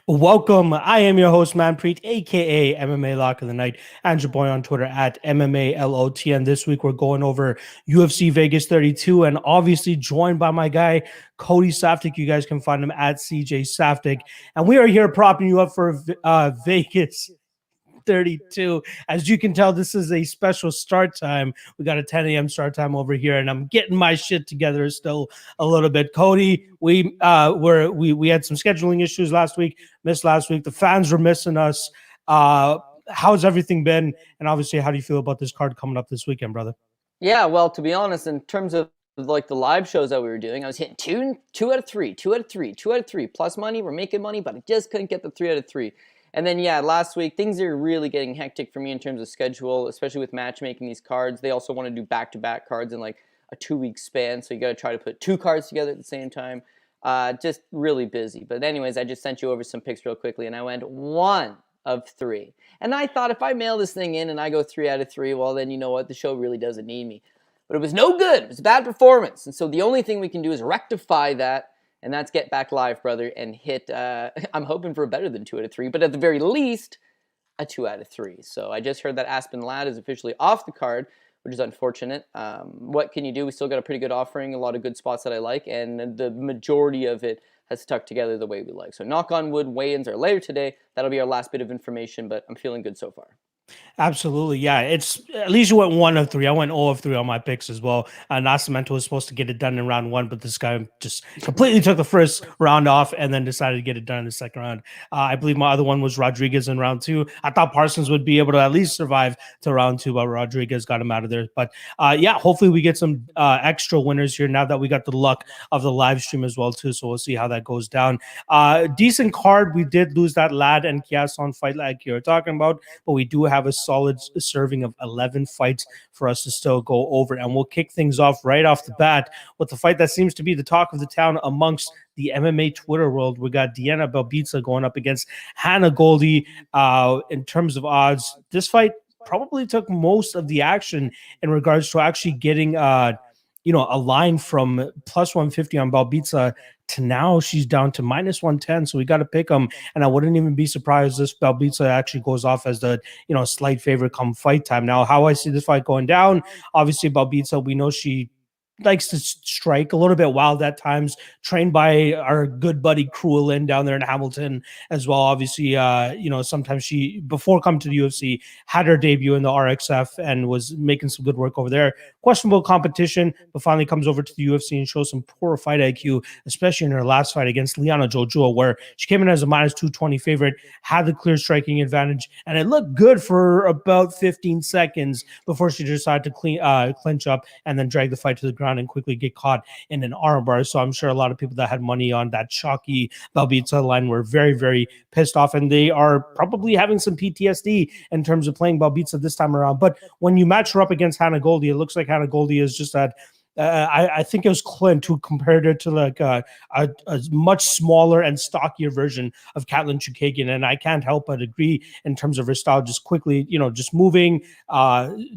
Welcome. I am your host, Manpreet, aka MMA Lock of the Night, and your boy on Twitter at MMALOTN. This week we're going over UFC Vegas 32, and obviously joined by my guy Cody Saftic. You guys can find him at CJ Saftic, and we are here propping you up for Vegas 32. As you can tell, this is a special start time. We got a 10 a.m. start time over here, and I'm getting my shit together still a little bit. Cody, we had some scheduling issues last week, missed last week. The fans were missing us. How's everything been? And obviously, how do you feel about this card coming up this weekend, brother? Yeah, well, to be honest, in terms of like the live shows that we were doing, I was hitting two out of three plus money. We're making money, but I just couldn't get the 3 out of 3. And then, yeah, last week, things are really getting hectic for me in terms of schedule, especially with matchmaking these cards. They also want to do back-to-back cards in like a 2-week span, so you got to try to put 2 cards together at the same time. Just really busy. But anyways, I just sent you over some picks real quickly, and I went 1 of 3. And I thought if I mail this thing in and I go 3 out of 3, well, then you know what? The show really doesn't need me. But it was no good. It was a bad performance. And so the only thing we can do is rectify that, and that's get back live, brother, and hit, I'm hoping for a better than 2 out of 3, but at the very least, a 2 out of 3. So I just heard that Aspen Ladd is officially off the card, which is unfortunate. What can you do? We still got a pretty good offering, a lot of good spots that I like, and the majority of it has stuck together the way we like. So knock on wood, weigh-ins are later today. That'll be our last bit of information, but I'm feeling good so far. Absolutely, yeah. It's at least you went 1 of 3. I went 0 of 3 on my picks as well. Nascimento was supposed to get it done in round 1, but this guy just completely took the first round off and then decided to get it done in the second round. I believe my other one was Rodriguez in round 2. I thought Parsons would be able to at least survive to round 2, but Rodriguez got him out of there. But yeah, hopefully we get some extra winners here now that we got the luck of the live stream as well too. So we'll see how that goes down. Decent card. We did lose that Ladd and Chiasson fight like you were talking about, but we do have a solid serving of 11 fights for us to still go over. And we'll kick things off right off the bat with the fight that seems to be the talk of the town amongst the MMA Twitter world. We got Diana Belbita going up against Hannah Goldy. In terms of odds, this fight probably took most of the action in regards to actually getting a line from plus 150 on Belbita to now she's down to minus 110. So we got to pick them. And I wouldn't even be surprised if Belbita actually goes off as the, slight favorite come fight time. Now, how I see this fight going down, obviously Belbita, we know she likes to strike a little bit wild at times, trained by our good buddy Cruelin down there in Hamilton as well. Obviously, sometimes she, before coming to the UFC, had her debut in the RXF and was making some good work over there. Questionable competition, but finally comes over to the UFC and shows some poor fight IQ, especially in her last fight against Liana Jojua, where she came in as a minus 220 favorite, had the clear striking advantage, and it looked good for about 15 seconds before she decided to clinch up and then drag the fight to the ground and quickly get caught in an armbar. So I'm sure a lot of people that had money on that chalky Belbita line were very, very pissed off, and they are probably having some PTSD in terms of playing Belbita this time around. But when you match her up against Hannah Goldy, it looks like Hannah Goldy is just that. I think it was Clint who compared it to like a much smaller and stockier version of Katlyn Chookagian, and I can't help but agree in terms of her style. Just quickly, just moving,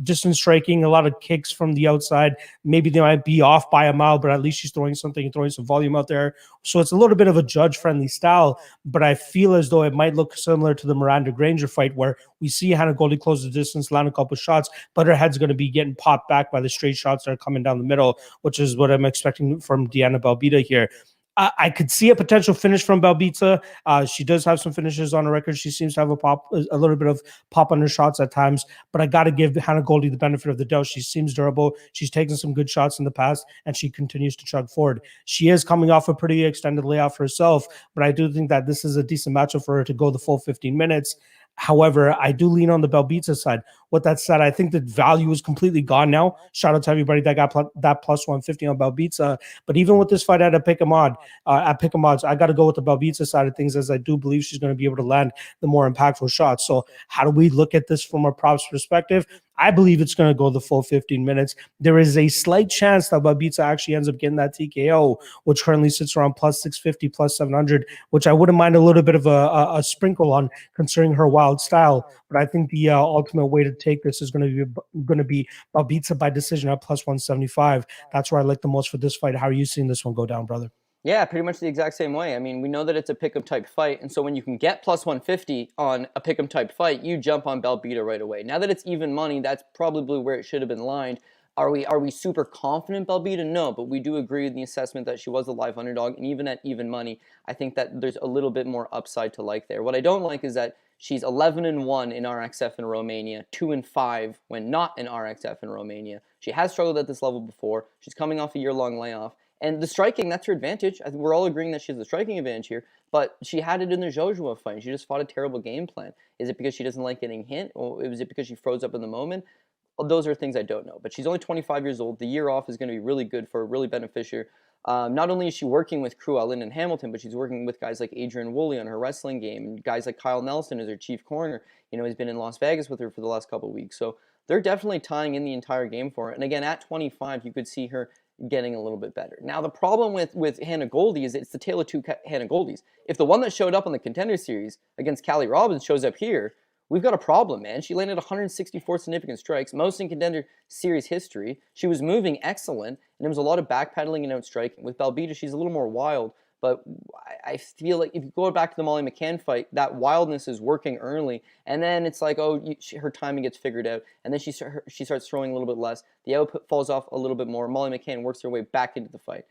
distance striking, a lot of kicks from the outside. Maybe they might be off by a mile, but at least she's throwing something, throwing some volume out there. So it's a little bit of a judge-friendly style, but I feel as though it might look similar to the Miranda Granger fight, where we see Hannah Goldy close the distance, land a couple shots, but her head's going to be getting popped back by the straight shots that are coming down the middle, which is what I'm expecting from Diana Belbita here. I could see a potential finish from Belbita. She does have some finishes on her record. She seems to have a little bit of pop on her shots at times, but I got to give Hannah Goldy the benefit of the doubt. She seems durable. She's taken some good shots in the past, and she continues to chug forward. She is coming off a pretty extended layoff herself, but I do think that this is a decent matchup for her to go the full 15 minutes. However, I do lean on the Belbita side. With that said, I think the value is completely gone now. Shout out to everybody that got that plus 150 on Belbita. But even with this fight at Pick'em odds, I got to go with the Belbita side of things, as I do believe she's going to be able to land the more impactful shots. So how do we look at this from a props perspective? I believe it's going to go the full 15 minutes. There is a slight chance that Belbita actually ends up getting that TKO, which currently sits around plus 650, plus 700, which I wouldn't mind a little bit of a sprinkle on, considering her wild style. But I think the ultimate way to take this is going to be Belbita by decision at plus 175. That's where I like the most for this fight. How are you seeing this one go down, brother? Yeah, pretty much the exact same way. I mean, we know that it's a pick'em type fight, and so when you can get plus 150 on a pick'em type fight, you jump on Belbita right away. Now that it's even money, that's probably where it should have been lined. Are we super confident Belbita? No, but we do agree with the assessment that she was a live underdog, and even at even money, I think that there's a little bit more upside to like there. What I don't like is that she's 11-1 in RXF in Romania, 2-5 when not in RXF in Romania. She has struggled at this level before. She's coming off a year-long layoff. And the striking, that's her advantage. I think we're all agreeing that she has the striking advantage here, but she had it in the Joshua fight. She just fought a terrible game plan. Is it because she doesn't like getting hit, or is it because she froze up in the moment? Well, those are things I don't know. But she's only 25 years old. The year off is going to be really good for her, really beneficial. Not only is she working with Cruellen and Hamilton, but she's working with guys like Adrian Woolley on her wrestling game, and guys like Kyle Nelson as her chief corner. You know, he's been in Las Vegas with her for the last couple of weeks. So they're definitely tying in the entire game for her. And again, at 25, you could see her getting a little bit better. Now, the problem with Hannah Goldy is it's the tale of two Hannah Goldies. If the one that showed up on the Contender Series against Callie Robbins shows up here, we've got a problem, man. She landed 164 significant strikes, most in Contender Series history. She was moving excellent, and there was a lot of backpedaling and outstriking. With Belbita, she's a little more wild, but I feel like if you go back to the Molly McCann fight, that wildness is working early, and then it's like, oh, her timing gets figured out, and then she starts throwing a little bit less. The output falls off a little bit more. Molly McCann works her way back into the fight.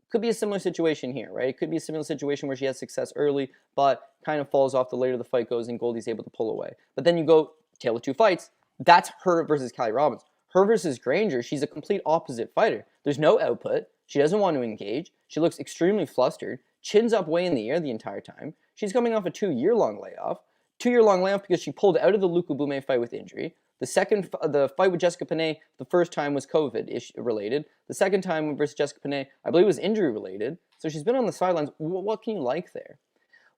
Could be a similar situation here, right? It could be a similar situation where she has success early, but kind of falls off the later the fight goes, and Goldie's able to pull away. But then you go, tale of two fights, that's her versus Callie Robbins. Her versus Granger, she's a complete opposite fighter. There's no output. She doesn't want to engage. She looks extremely flustered. Chin's up way in the air the entire time. She's coming off a 2-year-long layoff. 2-year-long layoff because she pulled out of the Luca Bume fight with injury. The fight with Jessica Panay, the first time was COVID related. The second time versus Jessica Panay, I believe, was injury related. So she's been on the sidelines. What can you like there?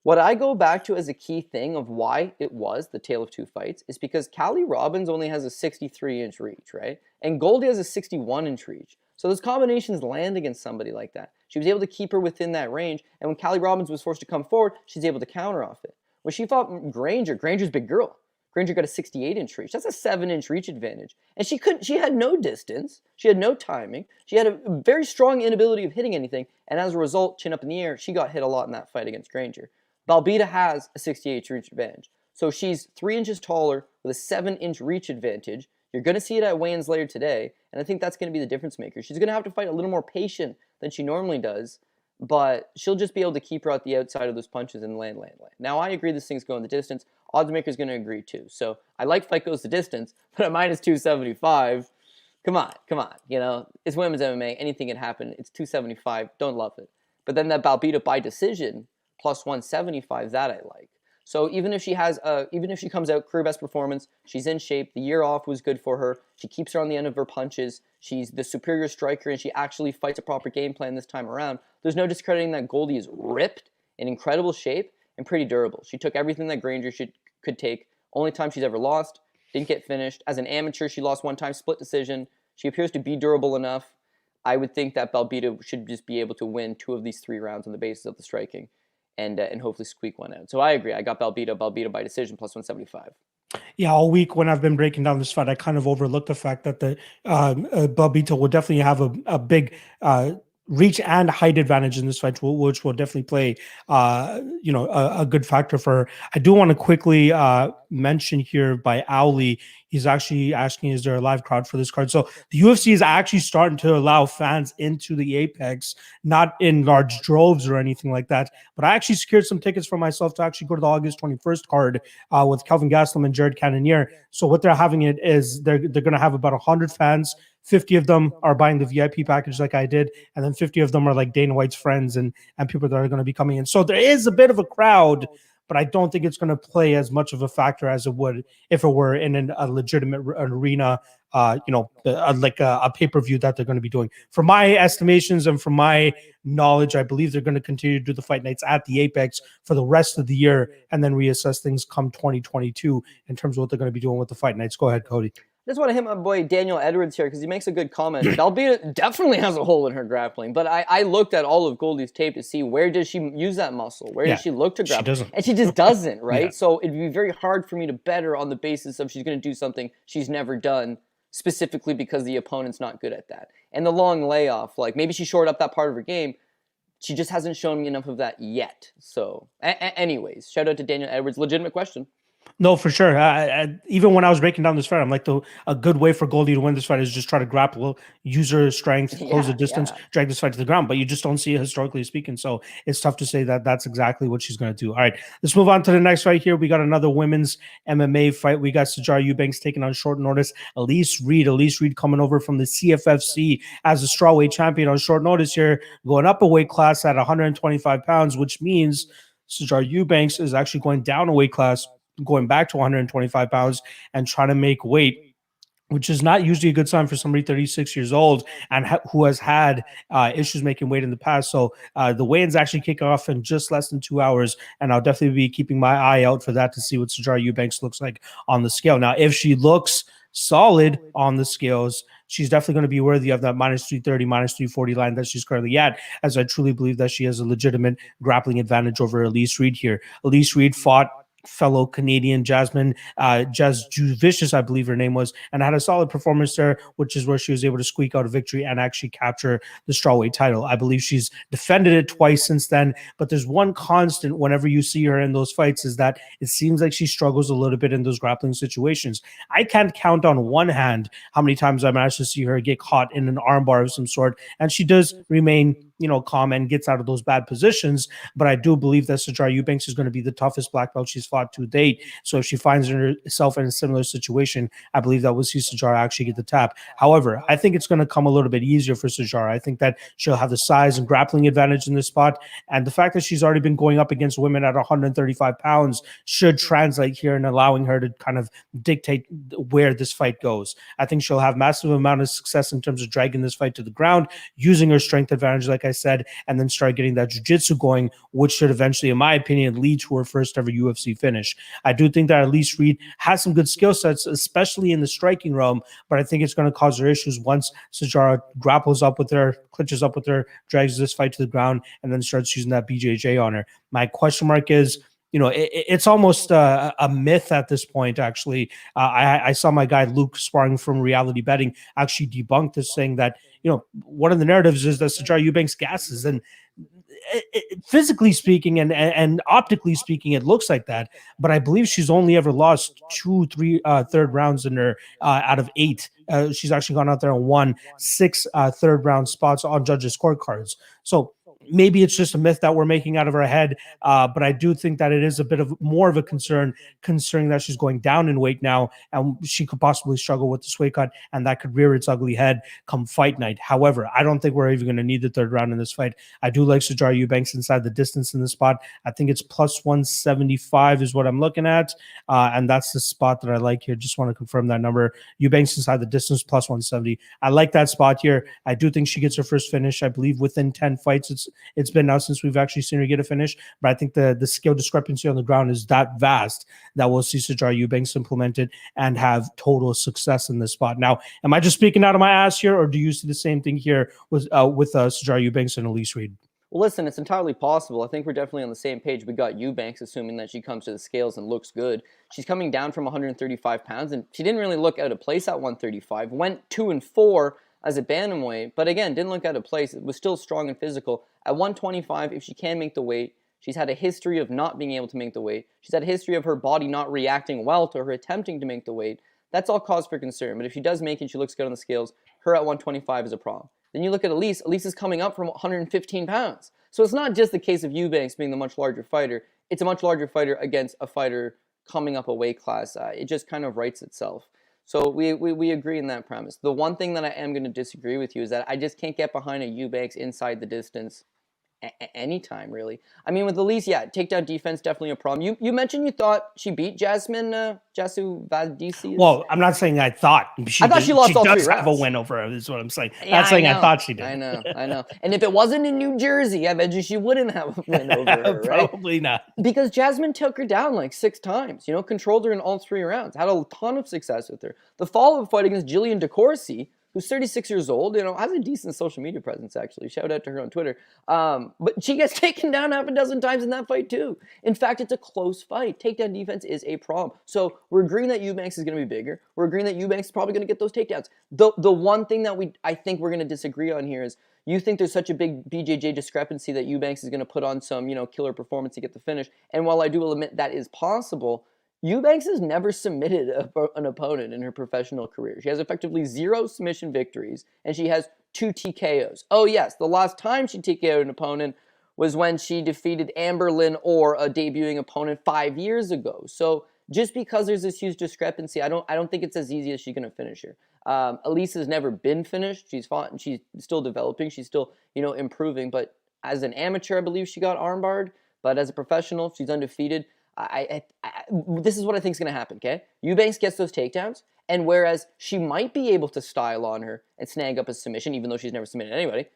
What I go back to as a key thing of why it was the tale of two fights is because Callie Robbins only has a 63-inch reach, right? And Goldie has a 61-inch reach. So those combinations land against somebody like that. She was able to keep her within that range, and when Callie Robbins was forced to come forward, she's able to counter off it. When she fought Granger's a big girl. Granger got a 68-inch reach. That's a 7-inch reach advantage. And she had no distance. She had no timing. She had a very strong inability of hitting anything, and as a result, chin up in the air, she got hit a lot in that fight against Granger. Belbita has a 68-inch reach advantage. So she's 3 inches taller with a 7-inch reach advantage. You're going to see it at weigh-ins later today, and I think that's going to be the difference maker. She's going to have to fight a little more patient than she normally does, but she'll just be able to keep her out the outside of those punches and land. Now, I agree this thing's going the distance. Oddsmaker's going to agree too. So I like fight goes the distance, but at minus 275, come on. You know, it's women's MMA. Anything can happen. It's 275. Don't love it. But then that Belbita by decision plus 175, that I like. So even if she comes out career best performance, she's in shape. The year off was good for her. She keeps her on the end of her punches. She's the superior striker, and she actually fights a proper game plan this time around. There's no discrediting that Goldie is ripped, in incredible shape, and pretty durable. She took everything that Granger could take. Only time she's ever lost. Didn't get finished. As an amateur, she lost one time, split decision. She appears to be durable enough. I would think that Belbita should just be able to win 2 of these 3 rounds on the basis of the striking. And hopefully squeak one out. So I agree. I got Belbita by decision plus 175. Yeah, all week when I've been breaking down this fight, I kind of overlooked the fact that the Belbita will definitely have a big reach and height advantage in this fight, which will definitely play a good factor for her. I do want to quickly mention here by Owley, he's actually asking, is there a live crowd for this card? So the UFC is actually starting to allow fans into the Apex, not in large droves or anything like that, but I actually secured some tickets for myself to actually go to the August 21st card with Kelvin Gastelum and Jared Cannonier. So what they're having it is they're going to have about 100 fans. 50 of them are buying the VIP package like I did, and then 50 of them are like Dana White's friends and people that are going to be coming in. So there is a bit of a crowd, but I don't think it's going to play as much of a factor as it would if it were in a legitimate arena, like a pay-per-view that they're going to be doing. From my estimations and from my knowledge, I believe they're going to continue to do the fight nights at the Apex for the rest of the year and then reassess things come 2022 in terms of what they're going to be doing with the fight nights. Go ahead, Cody. I just want to hit my boy Daniel Edwards here because he makes a good comment. Belbita definitely has a hole in her grappling, but I looked at all of Goldie's tape to see where does she use that muscle? Where does she look to grapple? And she just doesn't, right? Yeah. So it'd be very hard for me to bet her on the basis of she's going to do something she's never done, specifically because the opponent's not good at that. And the long layoff, like maybe she shored up that part of her game. She just hasn't shown me enough of that yet. So, anyways, shout out to Daniel Edwards. Legitimate question. No, for sure. Even when I was breaking down this fight, I'm like, a good way for Goldy to win this fight is just try to grapple, use her strength, close the distance, drag this fight to the ground. But you just don't see it historically speaking. So it's tough to say that that's exactly what she's going to do. All right, let's move on to the next fight here. We got another women's MMA fight. We got Sijara Eubanks taking on short notice Elise Reed. Elise Reed coming over from the CFFC as a strawweight champion on short notice here, going up a weight class at 125 pounds, which means Sijara Eubanks is actually going down a weight class, going back to 125 pounds and trying to make weight, which is not usually a good sign for somebody 36 years old and who has had issues making weight in the past. So the weigh-ins actually kick off in just less than 2 hours, and I'll definitely be keeping my eye out for that to see what Sijara Eubanks looks like on the scale. Now, if she looks solid on the scales, she's definitely going to be worthy of that minus 330, minus 340 line that she's currently at, as I truly believe that she has a legitimate grappling advantage over Elise Reed here. Elise Reed fought fellow Canadian Jasmine Vicious, I believe her name was, and had a solid performance there, which is where she was able to squeak out a victory and actually capture the strawweight title. I believe she's defended it twice since then, but there's one constant whenever you see her in those fights is that it seems like she struggles a little bit in those grappling situations. I can't count on one hand how many times I managed to see her get caught in an armbar of some sort, and she does remain calm and gets out of those bad positions. But I do believe that Sijara Eubanks is going to be the toughest black belt she's fought to date. So if she finds herself in a similar situation, I believe that we'll see Sijara actually get the tap. However, I think it's going to come a little bit easier for Sijara. I think that she'll have the size and grappling advantage in this spot. And the fact that she's already been going up against women at 135 pounds should translate here and allowing her to kind of dictate where this fight goes. I think she'll have massive amount of success in terms of dragging this fight to the ground, using her strength advantage, like I said, and then start getting that jiu-jitsu going, which should eventually, in my opinion, lead to her first ever UFC finish. I do think that Elise Reed has some good skill sets, especially in the striking realm, but I think it's going to cause her issues once Sijara grapples up with her, clinches up with her, drags this fight to the ground, and then starts using that BJJ on her. My question mark is, it's almost a myth at this point, actually. I saw my guy Luke Sparring from Reality Betting actually debunk this, saying that, one of the narratives is that Sijara Eubanks gasses, and physically speaking and optically speaking, it looks like that. But I believe she's only ever lost 2-3 third rounds in her out of 8. She's actually gone out there and won 6 third round spots on judges' scorecards. So maybe it's just a myth that we're making out of her head, but I do think that it is a bit of more of a concern, considering that she's going down in weight now, and she could possibly struggle with this weight cut, and that could rear its ugly head come fight night. However, I don't think we're even going to need the third round in this fight. I do like Sijara Eubanks inside the distance in this spot. I think it's plus 175 is what I'm looking at, and that's the spot that I like here. Just want to confirm that number. Eubanks inside the distance, plus 170. I like that spot here. I do think she gets her first finish. I believe within 10 fights, it's been now since we've actually seen her get a finish, but I think the skill discrepancy on the ground is that vast that we'll see Sijara Eubanks implemented and have total success in this spot. Now, am I just speaking out of my ass here, or do you see the same thing here with Sijara Eubanks and Elise Reed? Well, listen, it's entirely possible. I think we're definitely on the same page. We got Eubanks, assuming that she comes to the scales and looks good. She's coming down from 135 pounds, and she didn't really look out of place at 135. Went 2-4 as a bantamweight, but again, didn't look out of place. It was still strong and physical. At 125, if she can make the weight, she's had a history of not being able to make the weight. She's had a history of her body not reacting well to her attempting to make the weight. That's all cause for concern. But if she does make it, she looks good on the scales, her at 125 is a problem. Then you look at Elise. Elise is coming up from 115 pounds. So it's not just the case of Eubanks being the much larger fighter. It's a much larger fighter against a fighter coming up a weight class. It just kind of writes itself. So we agree in that premise. The one thing that I am going to disagree with you is that I just can't get behind a Eubanks inside the distance anytime, really. I mean, with Elise, yeah, takedown defense, definitely a problem. You mentioned you thought she beat Jasmine Jasudavicius. Well, I'm not saying I thought. I thought she lost all 3 rounds. She does have a win over her, is what I'm saying. Yeah, not saying I thought she did. I know. And if it wasn't in New Jersey, I bet you she wouldn't have a win over her, right? Probably not. Because Jasmine took her down like 6 times, controlled her in all 3 rounds, had a ton of success with her. The follow-up fight against Jillian DeCourcy, who's 36 years old, has a decent social media presence, actually. Shout out to her on Twitter. But she gets taken down half a dozen times in that fight, too. In fact, it's a close fight. Takedown defense is a problem. So we're agreeing that Eubanks is going to be bigger. We're agreeing that Eubanks is probably going to get those takedowns. The one thing that I think we're going to disagree on here is you think there's such a big BJJ discrepancy that Eubanks is going to put on some, killer performance to get the finish. And while I do admit that is possible, Eubanks has never submitted an opponent in her professional career. She has effectively 0 submission victories, and she has 2 TKOs. Oh yes, the last time she TKO'd an opponent was when she defeated Amber Lynn Orr, a debuting opponent 5 years ago. So just because there's this huge discrepancy, I don't think it's as easy as she's going to finish her. Elise has never been finished. She's fought and she's still developing. She's still, improving. But as an amateur, I believe she got armbarred. But as a professional, she's undefeated. This is what I think is going to happen, okay? Eubanks gets those takedowns, and whereas she might be able to style on her and snag up a submission, even though she's never submitted anybody,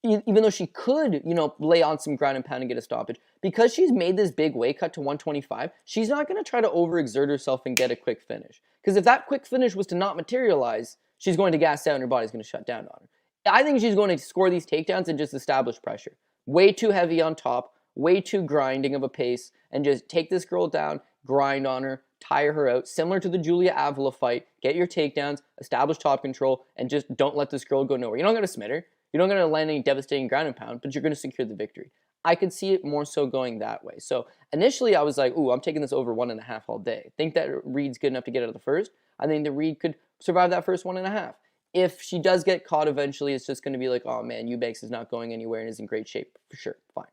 even though she could, lay on some ground and pound and get a stoppage, because she's made this big weight cut to 125, she's not going to try to overexert herself and get a quick finish. Because if that quick finish was to not materialize, she's going to gas out and her body's going to shut down on her. I think she's going to score these takedowns and just establish pressure. Way too heavy on top, way too grinding of a pace, and just take this girl down, grind on her, tire her out, similar to the Julia Avila fight. Get your takedowns, establish top control, and just don't let this girl go nowhere. You're not going to submit her. You're not going to land any devastating ground and pound, but you're going to secure the victory. I could see it more so going that way. So initially I was like, ooh, I'm taking this over 1.5 all day. Think that Reed's good enough to get out of the first. I think that Reed could survive that first 1.5. If she does get caught eventually, it's just going to be like, oh man, Eubanks is not going anywhere and is in great shape. For sure, fine.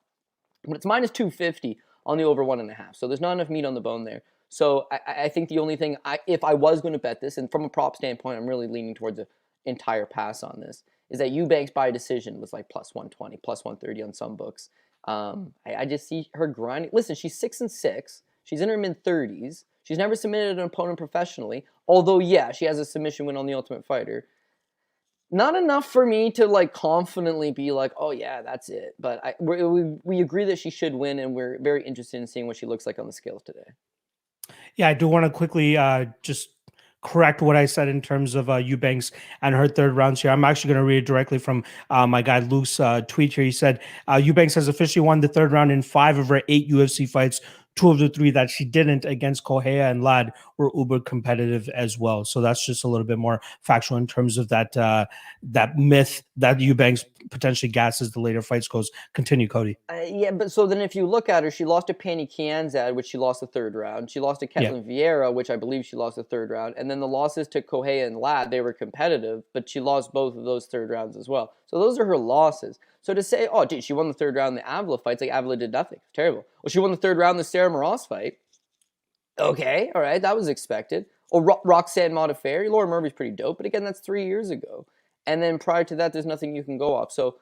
But it's minus 250 on the over 1.5. So there's not enough meat on the bone there. So I think the only thing, if I was going to bet this, and from a prop standpoint, I'm really leaning towards an entire pass on this, is that Eubanks by decision was like plus 120, plus 130 on some books. I just see her grinding. Listen, she's 6-6. She's in her mid-30s. She's never submitted an opponent professionally. Although, yeah, she has a submission win on The Ultimate Fighter. Not enough for me to like confidently be like, oh yeah, that's it. But we agree that she should win, and we're very interested in seeing what she looks like on the scales today. Yeah, I do want to quickly just correct what I said in terms of Eubanks and her third rounds here. I'm actually going to read it directly from my guy Luke's tweet here. He said, Eubanks has officially won the third round in 5 of her 8 UFC fights. 2 of the 3 that she didn't against Correa and Ladd were uber competitive as well. So that's just a little bit more factual in terms of that that myth that Eubanks potentially gasses the later fights goes. Continue, Cody. Yeah, but so then if you look at her, she lost to Penny Kianzad, which she lost the 3rd round. She lost to Ketlin Vieira, which I believe she lost the 3rd round. And then the losses to Correa and Ladd, they were competitive, but she lost both of those 3rd rounds as well. So those are her losses. So to say, oh, dude, she won the 3rd round in the Avila fights, like Avila did nothing. Terrible. Well, she won the 3rd round in the Sarah Moras fight. Okay, all right, that was expected. Or Roxanne Modafferi. Laura Murphy's pretty dope, but again, that's 3 years ago. And then prior to that, there's nothing you can go off. So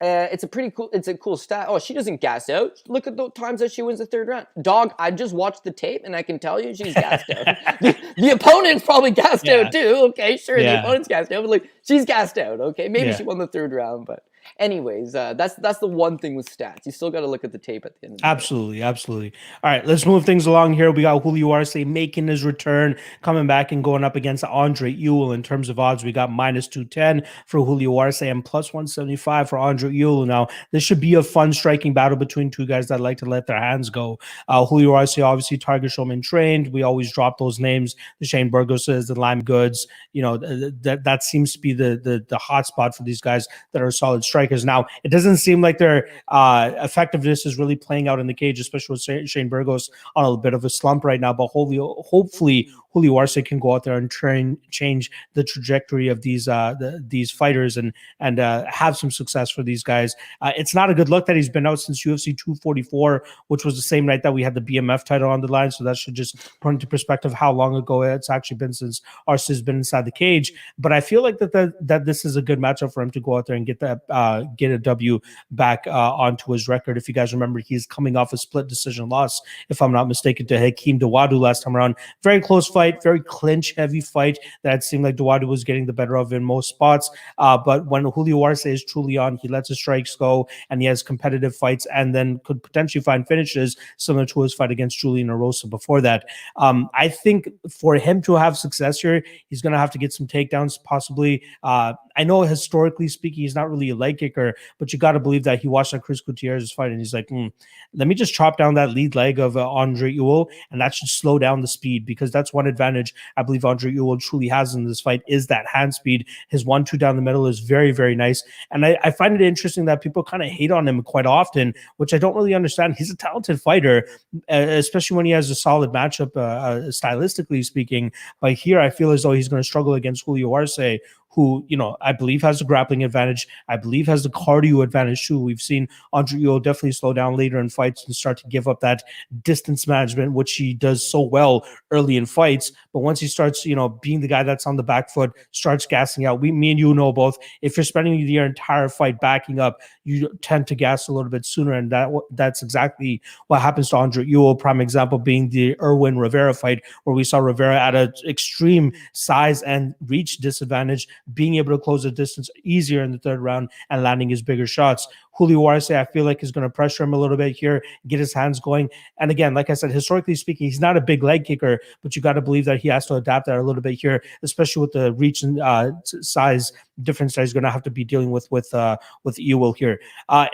it's a cool stat. Oh, she doesn't gas out. Look at the times that she wins the 3rd round. Dog, I just watched the tape, and I can tell you she's gassed out. The opponent's probably gassed out too. Okay, sure, the opponent's gassed out, but like she's gassed out. Okay, maybe she won the 3rd round, but anyways, that's the one thing with stats. You still got to look at the tape at the end of the day. Absolutely. All right, let's move things along here. We got Julio Arce making his return, coming back and going up against Andre Ewell. In terms of odds, we got minus 210 for Julio Arce and plus 175 for Andre Ewell. Now, this should be a fun striking battle between 2 guys that like to let their hands go. Julio Arce, obviously, Target Showman trained. We always drop those names. The Shane Burgoses, the Lime Goods. That seems to be the hot spot for these guys that are solid strikers. Now, it doesn't seem like their effectiveness is really playing out in the cage, especially with Shane Burgos on a bit of a slump right now. But hopefully, Julio Arce can go out there and change the trajectory of these fighters and have some success for these guys. It's not a good look that he's been out since UFC 244, which was the same night that we had the BMF title on the line. So that should just put into perspective how long ago it's actually been since Arce has been inside the cage. But I feel like that this is a good matchup for him to go out there and get a W back onto his record. If you guys remember, he's coming off a split decision loss, if I'm not mistaken, to Hakeem Dawodu last time around. Very close fight, very clinch-heavy fight that seemed like Dawodu was getting the better of in most spots. But when Julio Arce is truly on, he lets his strikes go, and he has competitive fights, and then could potentially find finishes similar to his fight against Julian Erosa before that. I think for him to have success here, he's going to have to get some takedowns, possibly I know historically speaking, he's not really a leg kicker, but you got to believe that he watched that Chris Gutierrez fight and he's like, let me just chop down that lead leg of Andre Ewell, and that should slow down the speed, because that's one advantage I believe Andre Ewell truly has in this fight is that hand speed. His 1-2 down the middle is very, very nice. And I find it interesting that people kind of hate on him quite often, which I don't really understand. He's a talented fighter, especially when he has a solid matchup, stylistically speaking. But here I feel as though he's going to struggle against Julio Arce, who, I believe has a grappling advantage. I believe has the cardio advantage too. We've seen Andre Ewell definitely slow down later in fights and start to give up that distance management, which he does so well early in fights. But once he starts, being the guy that's on the back foot, starts gassing out, me and you know both, if you're spending your entire fight backing up, you tend to gas a little bit sooner. And that's exactly what happens to Andre Ewell. Prime example being the Irwin Rivera fight, where we saw Rivera at an extreme size and reach disadvantage, being able to close the distance easier in the third round and landing his bigger shots. Julio Arce, I feel like, is going to pressure him a little bit here, get his hands going. And again, like I said, historically speaking, he's not a big leg kicker, but you got to believe that he has to adapt that a little bit here, especially with the reach and size difference that he's going to have to be dealing with Ewell here.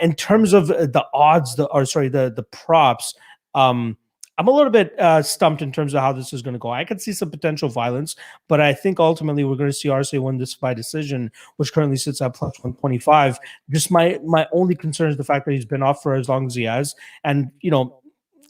In terms of the odds, the props, I'm a little bit stumped in terms of how this is going to go. I could see some potential violence, but I think ultimately we're going to see Arce win this by decision, which currently sits at plus 125. Just my only concern is the fact that he's been off for as long as he has. And,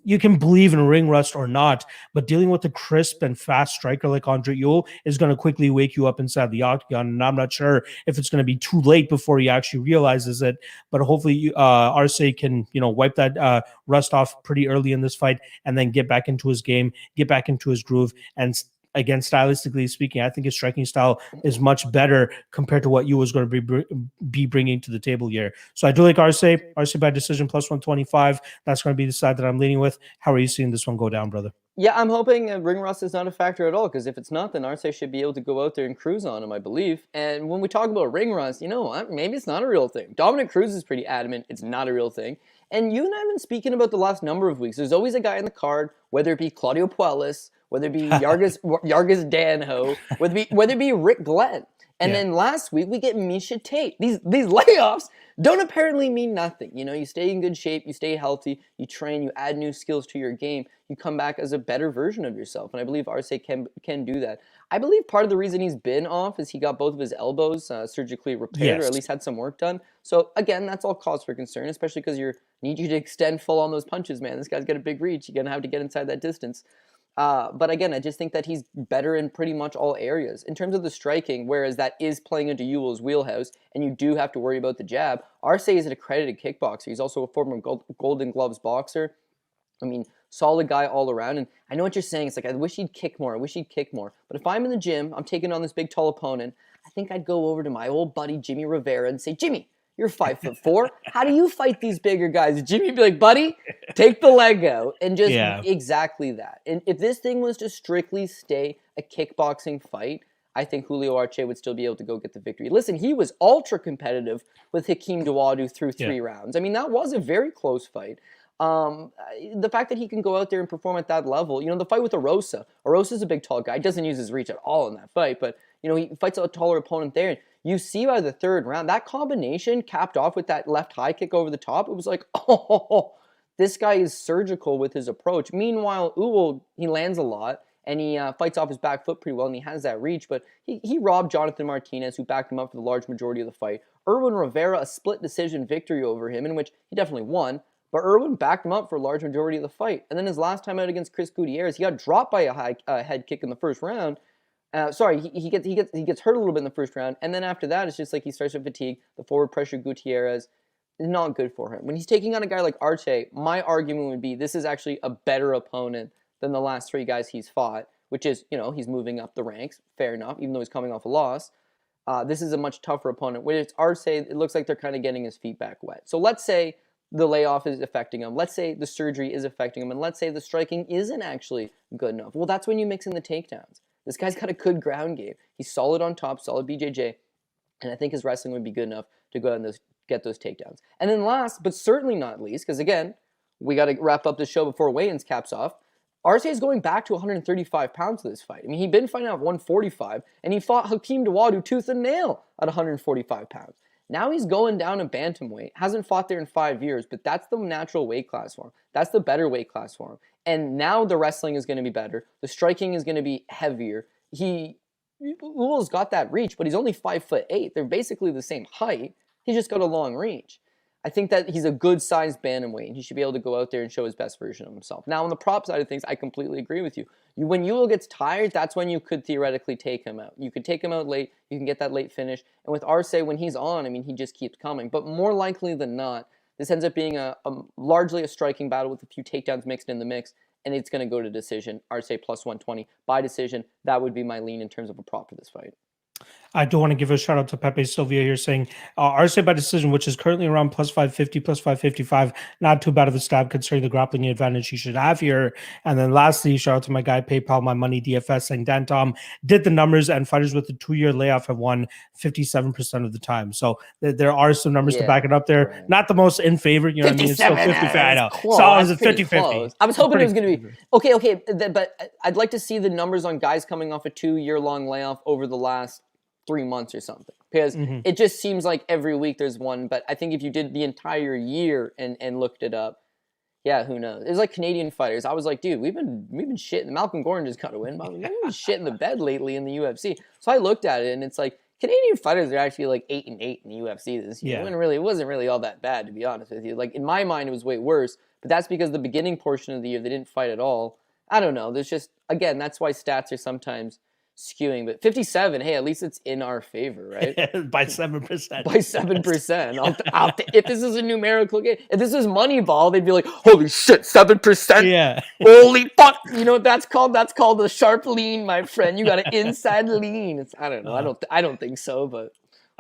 you can believe in ring rust or not, but dealing with a crisp and fast striker like Andre Ewell is going to quickly wake you up inside the octagon. And I'm not sure if it's going to be too late before he actually realizes it, but hopefully Arce can, wipe that rust off pretty early in this fight and then get back into his game, get back into his groove. And again, stylistically speaking, I think his striking style is much better compared to what you was going to be bringing to the table here. So I do like Arce by decision plus 125. That's going to be the side that I'm leaning with. How are you seeing this one go down, brother? Yeah, I'm hoping ring rust is not a factor at all, because if it's not, then Arce should be able to go out there and cruise on him, I believe. And when we talk about ring rust, maybe it's not a real thing. Dominic Cruz is pretty adamant it's not a real thing. And you and I have been speaking about the last number of weeks. There's always a guy in the card, whether it be Claudio Puelles, whether it be Yargis Danho, whether it be Rick Glenn. And then last week, we get Miesha Tate. These layoffs don't apparently mean nothing. You stay in good shape, you stay healthy, you train, you add new skills to your game, you come back as a better version of yourself. And I believe Arce can do that. I believe part of the reason he's been off is he got both of his elbows surgically repaired, or at least had some work done. So again, that's all cause for concern, especially because need you to extend full on those punches, man. This guy's got a big reach. You're going to have to get inside that distance. But again, I just think that he's better in pretty much all areas. In terms of the striking, whereas that is playing into Ewell's wheelhouse, and you do have to worry about the jab, Arce is an accredited kickboxer. He's also a former Golden Gloves boxer. I mean, solid guy all around. And I know what you're saying. It's like, I wish he'd kick more. But if I'm in the gym, I'm taking on this big, tall opponent, I think I'd go over to my old buddy, Jimmy Rivera, and say, Jimmy, you're 5'4". How do you fight these bigger guys? Jimmy would be like, buddy, take the leg out. And just exactly that. And if this thing was to strictly stay a kickboxing fight, I think Julio Arce would still be able to go get the victory. Listen, he was ultra competitive with Hakeem Dawodu through 3 rounds. I mean, that was a very close fight. The fact that he can go out there and perform at that level, the fight with Arce. Arce's a big, tall guy. He doesn't use his reach at all in that fight, but, he fights a taller opponent there. And you see by the third round, that combination capped off with that left high kick over the top. It was like, this guy is surgical with his approach. Meanwhile, Ewell, he lands a lot, and he fights off his back foot pretty well, and he has that reach, but he robbed Jonathan Martinez, who backed him up for the large majority of the fight. Irwin Rivera, a split decision victory over him, in which he definitely won, but Irwin backed him up for a large majority of the fight. And then his last time out against Chris Gutierrez, he got dropped by a head kick in the first round. He gets hurt a little bit in the first round, and then after that, it's just like he starts to fatigue. The forward pressure Gutierrez is not good for him. When he's taking on a guy like Arce, my argument would be this is actually a better opponent than the last 3 guys he's fought, which is, he's moving up the ranks, fair enough, even though he's coming off a loss. This is a much tougher opponent. When it's Arce, it looks like they're kind of getting his feet back wet. So let's say the layoff is affecting him. Let's say the surgery is affecting him, and let's say the striking isn't actually good enough. Well, that's when you mix in the takedowns. This guy's got a good ground game. He's solid on top, solid BJJ, and I think his wrestling would be good enough to go out and get those takedowns. And then last, but certainly not least, because again, we got to wrap up the show before weigh-ins caps off, Arce is going back to 135 pounds to this fight. I mean, he'd been fighting at 145, and he fought Hakeem Dawodu tooth and nail at 145 pounds. Now he's going down to bantamweight. Hasn't fought there in 5 years, but that's the natural weight class for him. That's the better weight class for him. And now the wrestling is going to be better. The striking is going to be heavier. Ewell's got that reach, but he's only 5'8". They're basically the same height. He's just got a long reach. I think that he's a good-sized bantamweight, and he should be able to go out there and show his best version of himself. Now, on the prop side of things, I completely agree with you. When Ewell gets tired, that's when you could theoretically take him out. You could take him out late. You can get that late finish. And with Arce, when he's on, I mean, he just keeps coming. But more likely than not, this ends up being largely a striking battle with a few takedowns mixed in the mix, and it's going to go to decision. Arce plus 120 by decision. That would be my lean in terms of a prop for this fight. I do want to give a shout out to Pepe Sylvia here saying Arce by decision, which is currently around plus 550, plus 555. Not too bad of a stab considering the grappling advantage he should have here. And then lastly, shout out to my guy PayPal My Money DFS saying Dan Tom did the numbers and fighters with a 2-year layoff have won 57% of the time. So there are some numbers to back it up there. Right. Not the most in favor, you know what I mean? It's still 50-50. I know. So it's 50-50. I was hoping it was going to be okay, but I'd like to see the numbers on guys coming off a 2-year-long layoff over the last 3 months or something, because it just seems like every week there's one. But I think if you did the entire year and looked it up, yeah, who knows? It's like Canadian fighters. I was like, dude, we've been shitting. Malcolm Gordon just got a win, but we've been shitting the bed lately in the UFC. So I looked at it and it's like Canadian fighters are actually like 8-8 in the UFC this year. It wasn't really all that bad, to be honest with you. Like in my mind, it was way worse. But that's because the beginning portion of the year they didn't fight at all. I don't know. There's just, again, that's why stats are sometimes skewing, but 57, hey, at least it's in our favor, right? By 7%. By 7%. If this is a numerical game, if this is Moneyball, they'd be like, holy shit, 7%? Yeah. Holy fuck. You know what that's called? That's called a sharp lean, my friend. You got an inside lean. I don't know. I don't think so, but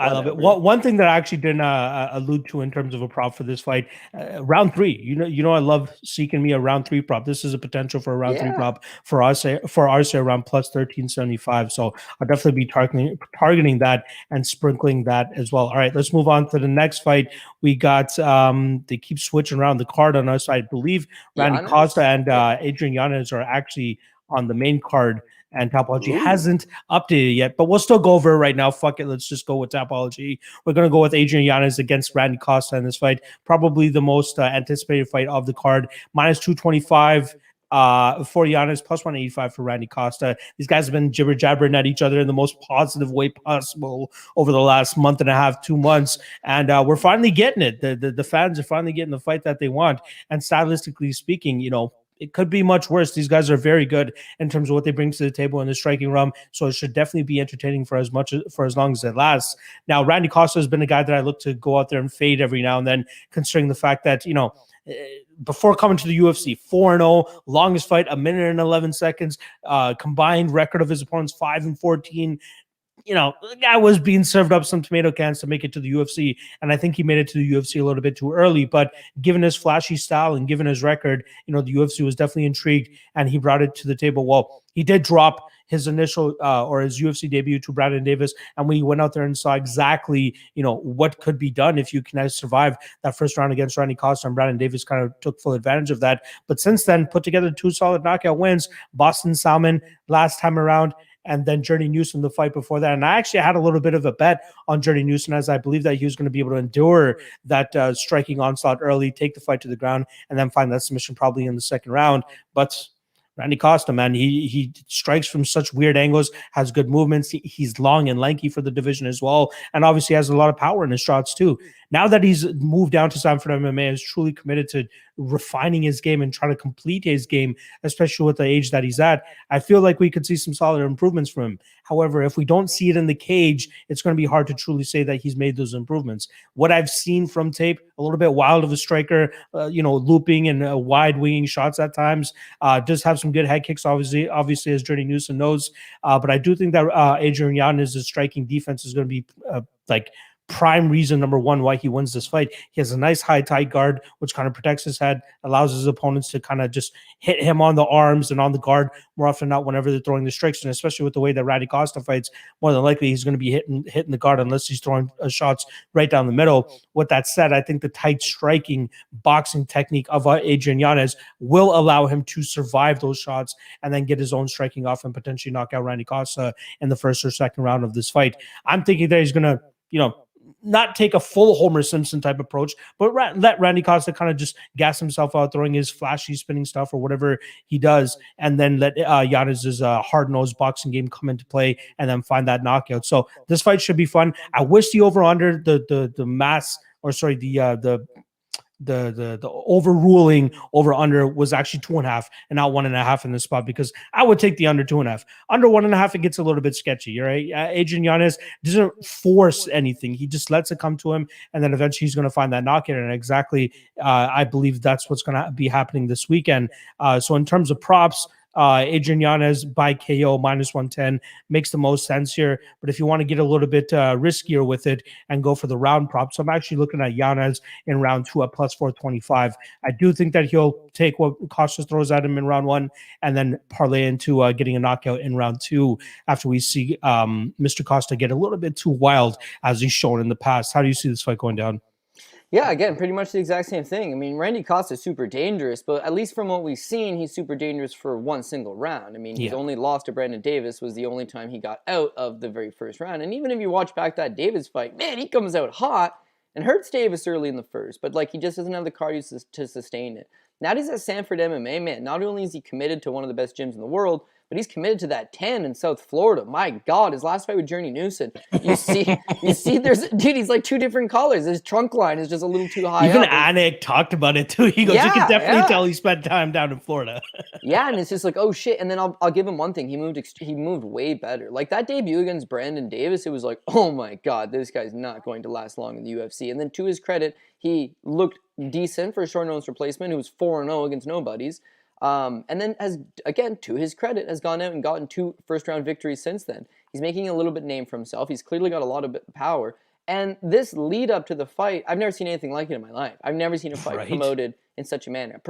I love it. One thing that I actually didn't allude to in terms of a prop for this fight, round 3. You know, I love seeking me a round 3 prop. This is a potential for a round 3 prop for Arce around plus 1375. So I'll definitely be targeting that and sprinkling that as well. All right, let's move on to the next fight. We got they keep switching around the card on us. I believe Randy Costa and Adrian Yanez are actually on the main card. And Topology hasn't updated yet, but we'll still go over it right now. Fuck it. Let's just go with Topology. We're going to go with Adrian Yanez against Randy Costa in this fight. Probably the most anticipated fight of the card. Minus 225 for Yanez, plus 185 for Randy Costa. These guys have been jibber-jabbering at each other in the most positive way possible over the last month and a half, 2 months. And we're finally getting it. The fans are finally getting the fight that they want. And stylistically speaking, you know, it could be much worse. These guys are very good in terms of what they bring to the table in the striking realm. So it should definitely be entertaining for as long as it lasts. Now, Randy Costa has been a guy that I look to go out there and fade every now and then, considering the fact that, you know, before coming to the UFC, 4-0, longest fight, 1 minute and 11 seconds, combined record of his opponents, 5-14. You know, the guy was being served up some tomato cans to make it to the UFC, and I think he made it to the UFC a little bit too early. But given his flashy style and given his record, you know, the UFC was definitely intrigued, and he brought it to the table. Well, he did drop his initial or his UFC debut to Brandon Davis, and we went out there and saw exactly, you know, what could be done if you can survive that first round against Randy Costa, and Brandon Davis kind of took full advantage of that. But since then, put together 2 solid knockout wins, Boston Salmon last time around, and then Journey Newsom the fight before that. And I actually had a little bit of a bet on Journey Newsom, as I believe that he was going to be able to endure that striking onslaught early, take the fight to the ground, and then find that submission probably in the second round. But Randy Costa, man, he strikes from such weird angles, has good movements. He's long and lanky for the division as well, and obviously has a lot of power in his shots too. Now that he's moved down to Sanford MMA, is truly committed to refining his game and trying to complete his game, especially with the age that he's at. I feel like we could see some solid improvements from him. However, if we don't see it in the cage, it's going to be hard to truly say that he's made those improvements. What I've seen from tape, a little bit wild of a striker, you know, looping and wide winging shots at times. Does have some good head kicks, obviously as Journey Newsom knows. But I do think that Adrian Yanez's striking defense is going to be prime reason, number one, why he wins this fight. He has a nice high tight guard, which kind of protects his head, allows his opponents to kind of just hit him on the arms and on the guard more often than not whenever they're throwing the strikes. And especially with the way that Randy Costa fights, more than likely he's going to be hitting the guard unless he's throwing shots right down the middle. With that said, I think the tight striking boxing technique of Adrian Yanez will allow him to survive those shots and then get his own striking off and potentially knock out Randy Costa in the first or second round of this fight. I'm thinking that he's going to, not take a full Homer Simpson type approach, but let Randy Costa kind of just gas himself out, throwing his flashy spinning stuff or whatever he does, and then let Yanez's hard-nosed boxing game come into play and then find that knockout. So this fight should be fun. I wish the over-under, the overruling over under was actually 2.5 and not 1.5 in this spot, because I would take the under 2.5. Under 1.5, it gets a little bit sketchy, right? Adrian Yanez doesn't force anything. He just lets it come to him, and then eventually he's going to find that knockout. And exactly, I believe that's what's going to be happening this weekend. So in terms of props, Adrian Yanez by KO -110 makes the most sense here. But if you want to get a little bit riskier with it and go for the round prop, so I'm actually looking at Yanez in round 2 at +425. I do think that he'll take what Costa throws at him in round 1 and then parlay into getting a knockout in round 2 after we see Mr. Costa get a little bit too wild as he's shown in the past. How do you see this fight going down? Yeah, again, pretty much the exact same thing. I mean, Randy Costa is super dangerous, but at least from what we've seen, he's super dangerous for one single round. I mean, he's only lost to Brandon Davis was the only time he got out of the very first round. And even if you watch back that Davis fight, man, he comes out hot and hurts Davis early in the first, but like he just doesn't have the cardio to sustain it. Now that he's at Sanford MMA, man, not only is he committed to one of the best gyms in the world, but he's committed to that 10 in South Florida. My God, his last fight with Journey Newson. You see, he's like 2 different colors. His trunk line is just a little too high. Even Anik talked about it too. He goes, you can definitely tell he spent time down in Florida. Yeah, and it's just like, oh shit. And then I'll give him one thing. He moved way better. Like that debut against Brandon Davis, it was like, oh my God, this guy's not going to last long in the UFC. And then to his credit, he looked decent for a short notice replacement who was 4-0 against nobodies. And then has, again, to his credit, has gone out and gotten 2 first-round victories since then. He's making a little bit name for himself. He's clearly got a lot of power. And this lead up to the fight, I've never seen anything like it in my life. I've never seen a fight promoted in such a manner.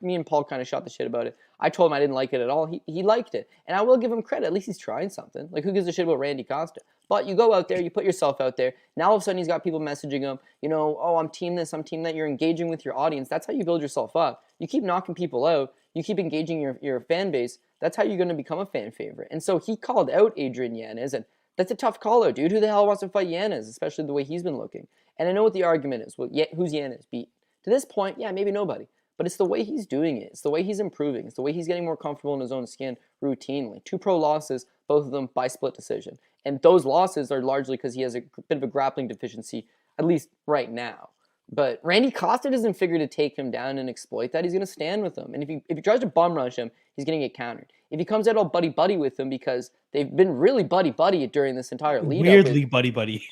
Me and Paul kind of shot the shit about it. I told him I didn't like it at all. He liked it. And I will give him credit. At least he's trying something. Like, who gives a shit about Randy Costa? But you go out there, you put yourself out there. Now all of a sudden he's got people messaging him, oh, I'm team this, I'm team that. You're engaging with your audience. That's how you build yourself up. You keep knocking people out. You keep engaging your fan base. That's how you're going to become a fan favorite. And so he called out Adrian Yanez, and that's a tough call out, dude. Who the hell wants to fight Yanez, especially the way he's been looking? And I know what the argument is. Well, who's Yanez beat? To this point, yeah, maybe nobody. But it's the way he's doing it. It's the way he's improving. It's the way he's getting more comfortable in his own skin routinely. 2 pro losses, both of them by split decision. And those losses are largely because he has a bit of a grappling deficiency, at least right now. But Randy Costa doesn't figure to take him down and exploit that. He's going to stand with him. And if he tries to bum rush him, he's going to get countered. If he comes out all buddy-buddy with him, because they've been really buddy-buddy during this entire lead-up. Weirdly buddy-buddy.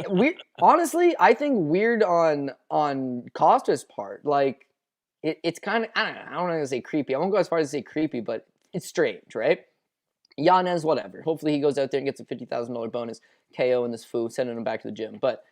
Weird. Honestly, I think weird on Costa's part. Like, it's kind of, I don't want to say creepy. I won't go as far as to say creepy, but it's strange, right? Yanez, whatever. Hopefully he goes out there and gets a $50,000 bonus KO in this foo, sending him back to the gym. But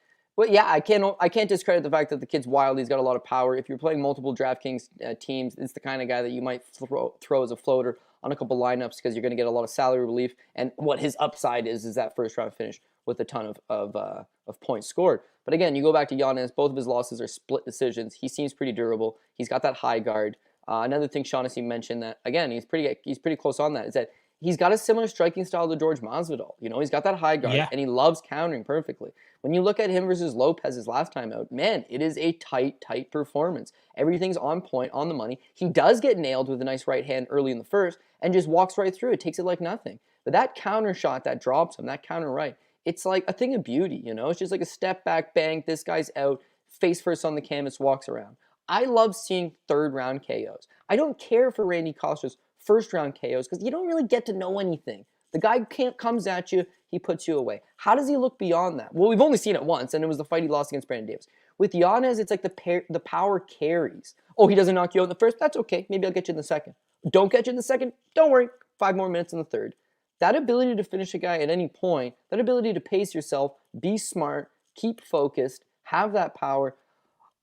yeah, I can't discredit the fact that the kid's wild. He's got a lot of power. If you're playing multiple DraftKings teams, it's the kind of guy that you might throw as a floater on a couple lineups because you're going to get a lot of salary relief. And what his upside is that first round finish with a ton of points scored. But again, you go back to Yanez. Both of his losses are split decisions. He seems pretty durable. He's got that high guard. Another thing Shaughnessy mentioned that, again, he's pretty close on that, is that he's got a similar striking style to George Masvidal. He's got that high guard, and he loves countering perfectly. When you look at him versus Lopez his last time out, man, it is a tight performance. Everything's on point, on the money. He does get nailed with a nice right hand early in the first and just walks right through it, takes it like nothing. But that counter shot that drops him, that counter right, it's like a thing of beauty, It's just like a step back, bang, this guy's out, face first on the canvas, walks around. I love seeing 3rd round KOs. I don't care for Randy Costa's 1st round KOs because you don't really get to know anything. The guy comes at you, he puts you away. How does he look beyond that? Well, we've only seen it once, and it was the fight he lost against Brandon Davis. With Yanez, it's like the power carries. Oh, he doesn't knock you out in the first? That's okay. Maybe I'll get you in the second. Don't get you in the second? Don't worry. 5 more minutes in the third. That ability to finish a guy at any point, that ability to pace yourself, be smart, keep focused, have that power,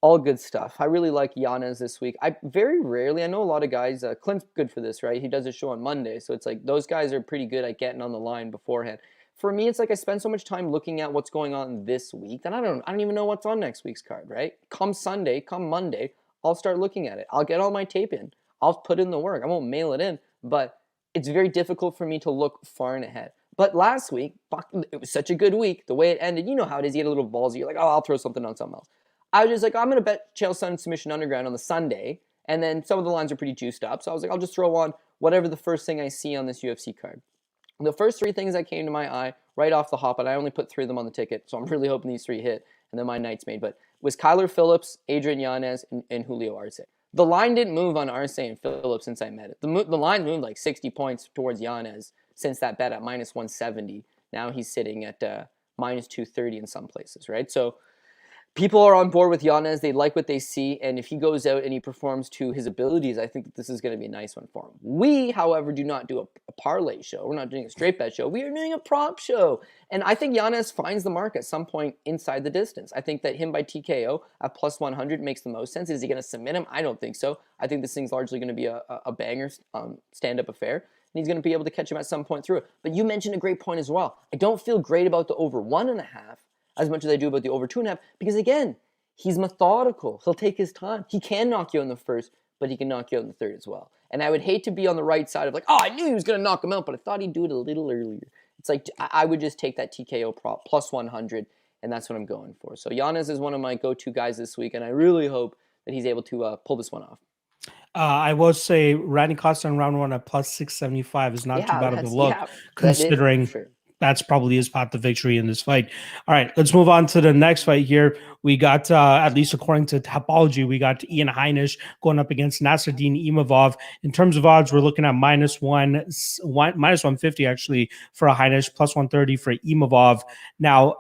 all good stuff. I really like Yanez this week. I very rarely, I know a lot of guys, Clint's good for this, right? He does a show on Monday, so it's like those guys are pretty good at getting on the line beforehand. For me, it's like I spend so much time looking at what's going on this week that I don't even know what's on next week's card, right? Come Sunday, come Monday, I'll start looking at it. I'll get all my tape in. I'll put in the work. I won't mail it in, but it's very difficult for me to look far and ahead. But last week, it was such a good week. The way it ended, you know how it is. You get a little ballsy. You're like, oh, I'll throw something on something else. I was just like, I'm going to bet Chael Sonnen submission underground on the Sunday. And then some of the lines are pretty juiced up. So I was like, I'll just throw on whatever the first thing I see on this UFC card. The first three things that came to my eye right off the hop, and I only put 3 of them on the ticket, so I'm really hoping these 3 hit, and then my night's made, but was Kyler Phillips, Adrian Yanez, and Julio Arce. The line didn't move on Arce and Phillips since I met it. The line moved like 60 points towards Yanez since that bet at minus 170. Now he's sitting at minus 230 in some places, right? So people are on board with Yanez. They like what they see, and if he goes out and he performs to his abilities, I think that this is going to be a nice one for him. We, however, do not do a parlay show. We're not doing a straight bet show. We are doing a prop show, and I think Yanez finds the mark at some point inside the distance. I think that him by TKO at plus 100 makes the most sense. Is he going to submit him? I don't think so. I think this thing's largely going to be a banger stand-up affair, and he's going to be able to catch him at some point through it. But you mentioned a great point as well. I don't feel great about the over 1.5 as much as I do about the over 2.5, because again, he's methodical. He'll take his time. He can knock you out in the first, but he can knock you out in the third as well. And I would hate to be on the right side of like, oh, I knew he was going to knock him out, but I thought he'd do it a little earlier. It's like, I would just take that TKO prop plus 100, and that's what I'm going for. So Yanez is one of my go-to guys this week, and I really hope that he's able to pull this one off. I will say Randy Costa in round 1 at plus 675 is not too bad of a look, considering that's probably his path to victory in this fight. All right, let's move on to the next fight here. We got, at least according to Tapology, we got Ian Heinisch going up against Nasruddin Imavov. In terms of odds, we're looking at minus 150 actually for a Heinisch, plus 130 for Imavov. Now,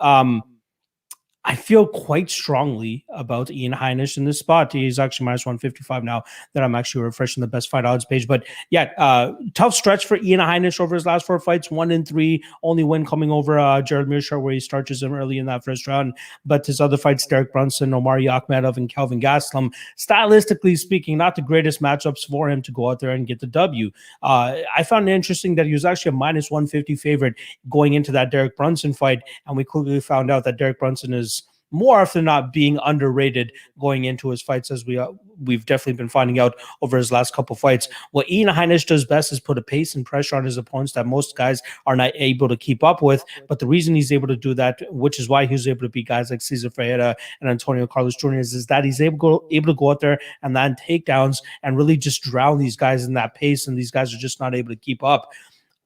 I feel quite strongly about Ian Heinisch in this spot. He's actually minus 155 now that I'm actually refreshing the best fight odds page. But yeah, tough stretch for Ian Heinisch over his last 4 fights, 1-3, only win coming over Jared Mearshart, where he starches him early in that first round. But his other fights, Derek Brunson, Omari Akhmedov, and Kelvin Gastelum, stylistically speaking, not the greatest matchups for him to go out there and get the W. I found it interesting that he was actually a minus 150 favorite going into that Derek Brunson fight, and we quickly found out that Derek Brunson is more often than not being underrated going into his fights, as we've definitely been finding out over his last couple fights. What Ian Heinisch does best is put a pace and pressure on his opponents that most guys are not able to keep up with. But the reason he's able to do that, which is why he was able to beat guys like Cesar Ferreira and Antonio Carlos Jr., is that he's able to go out there and land takedowns and really just drown these guys in that pace, and these guys are just not able to keep up.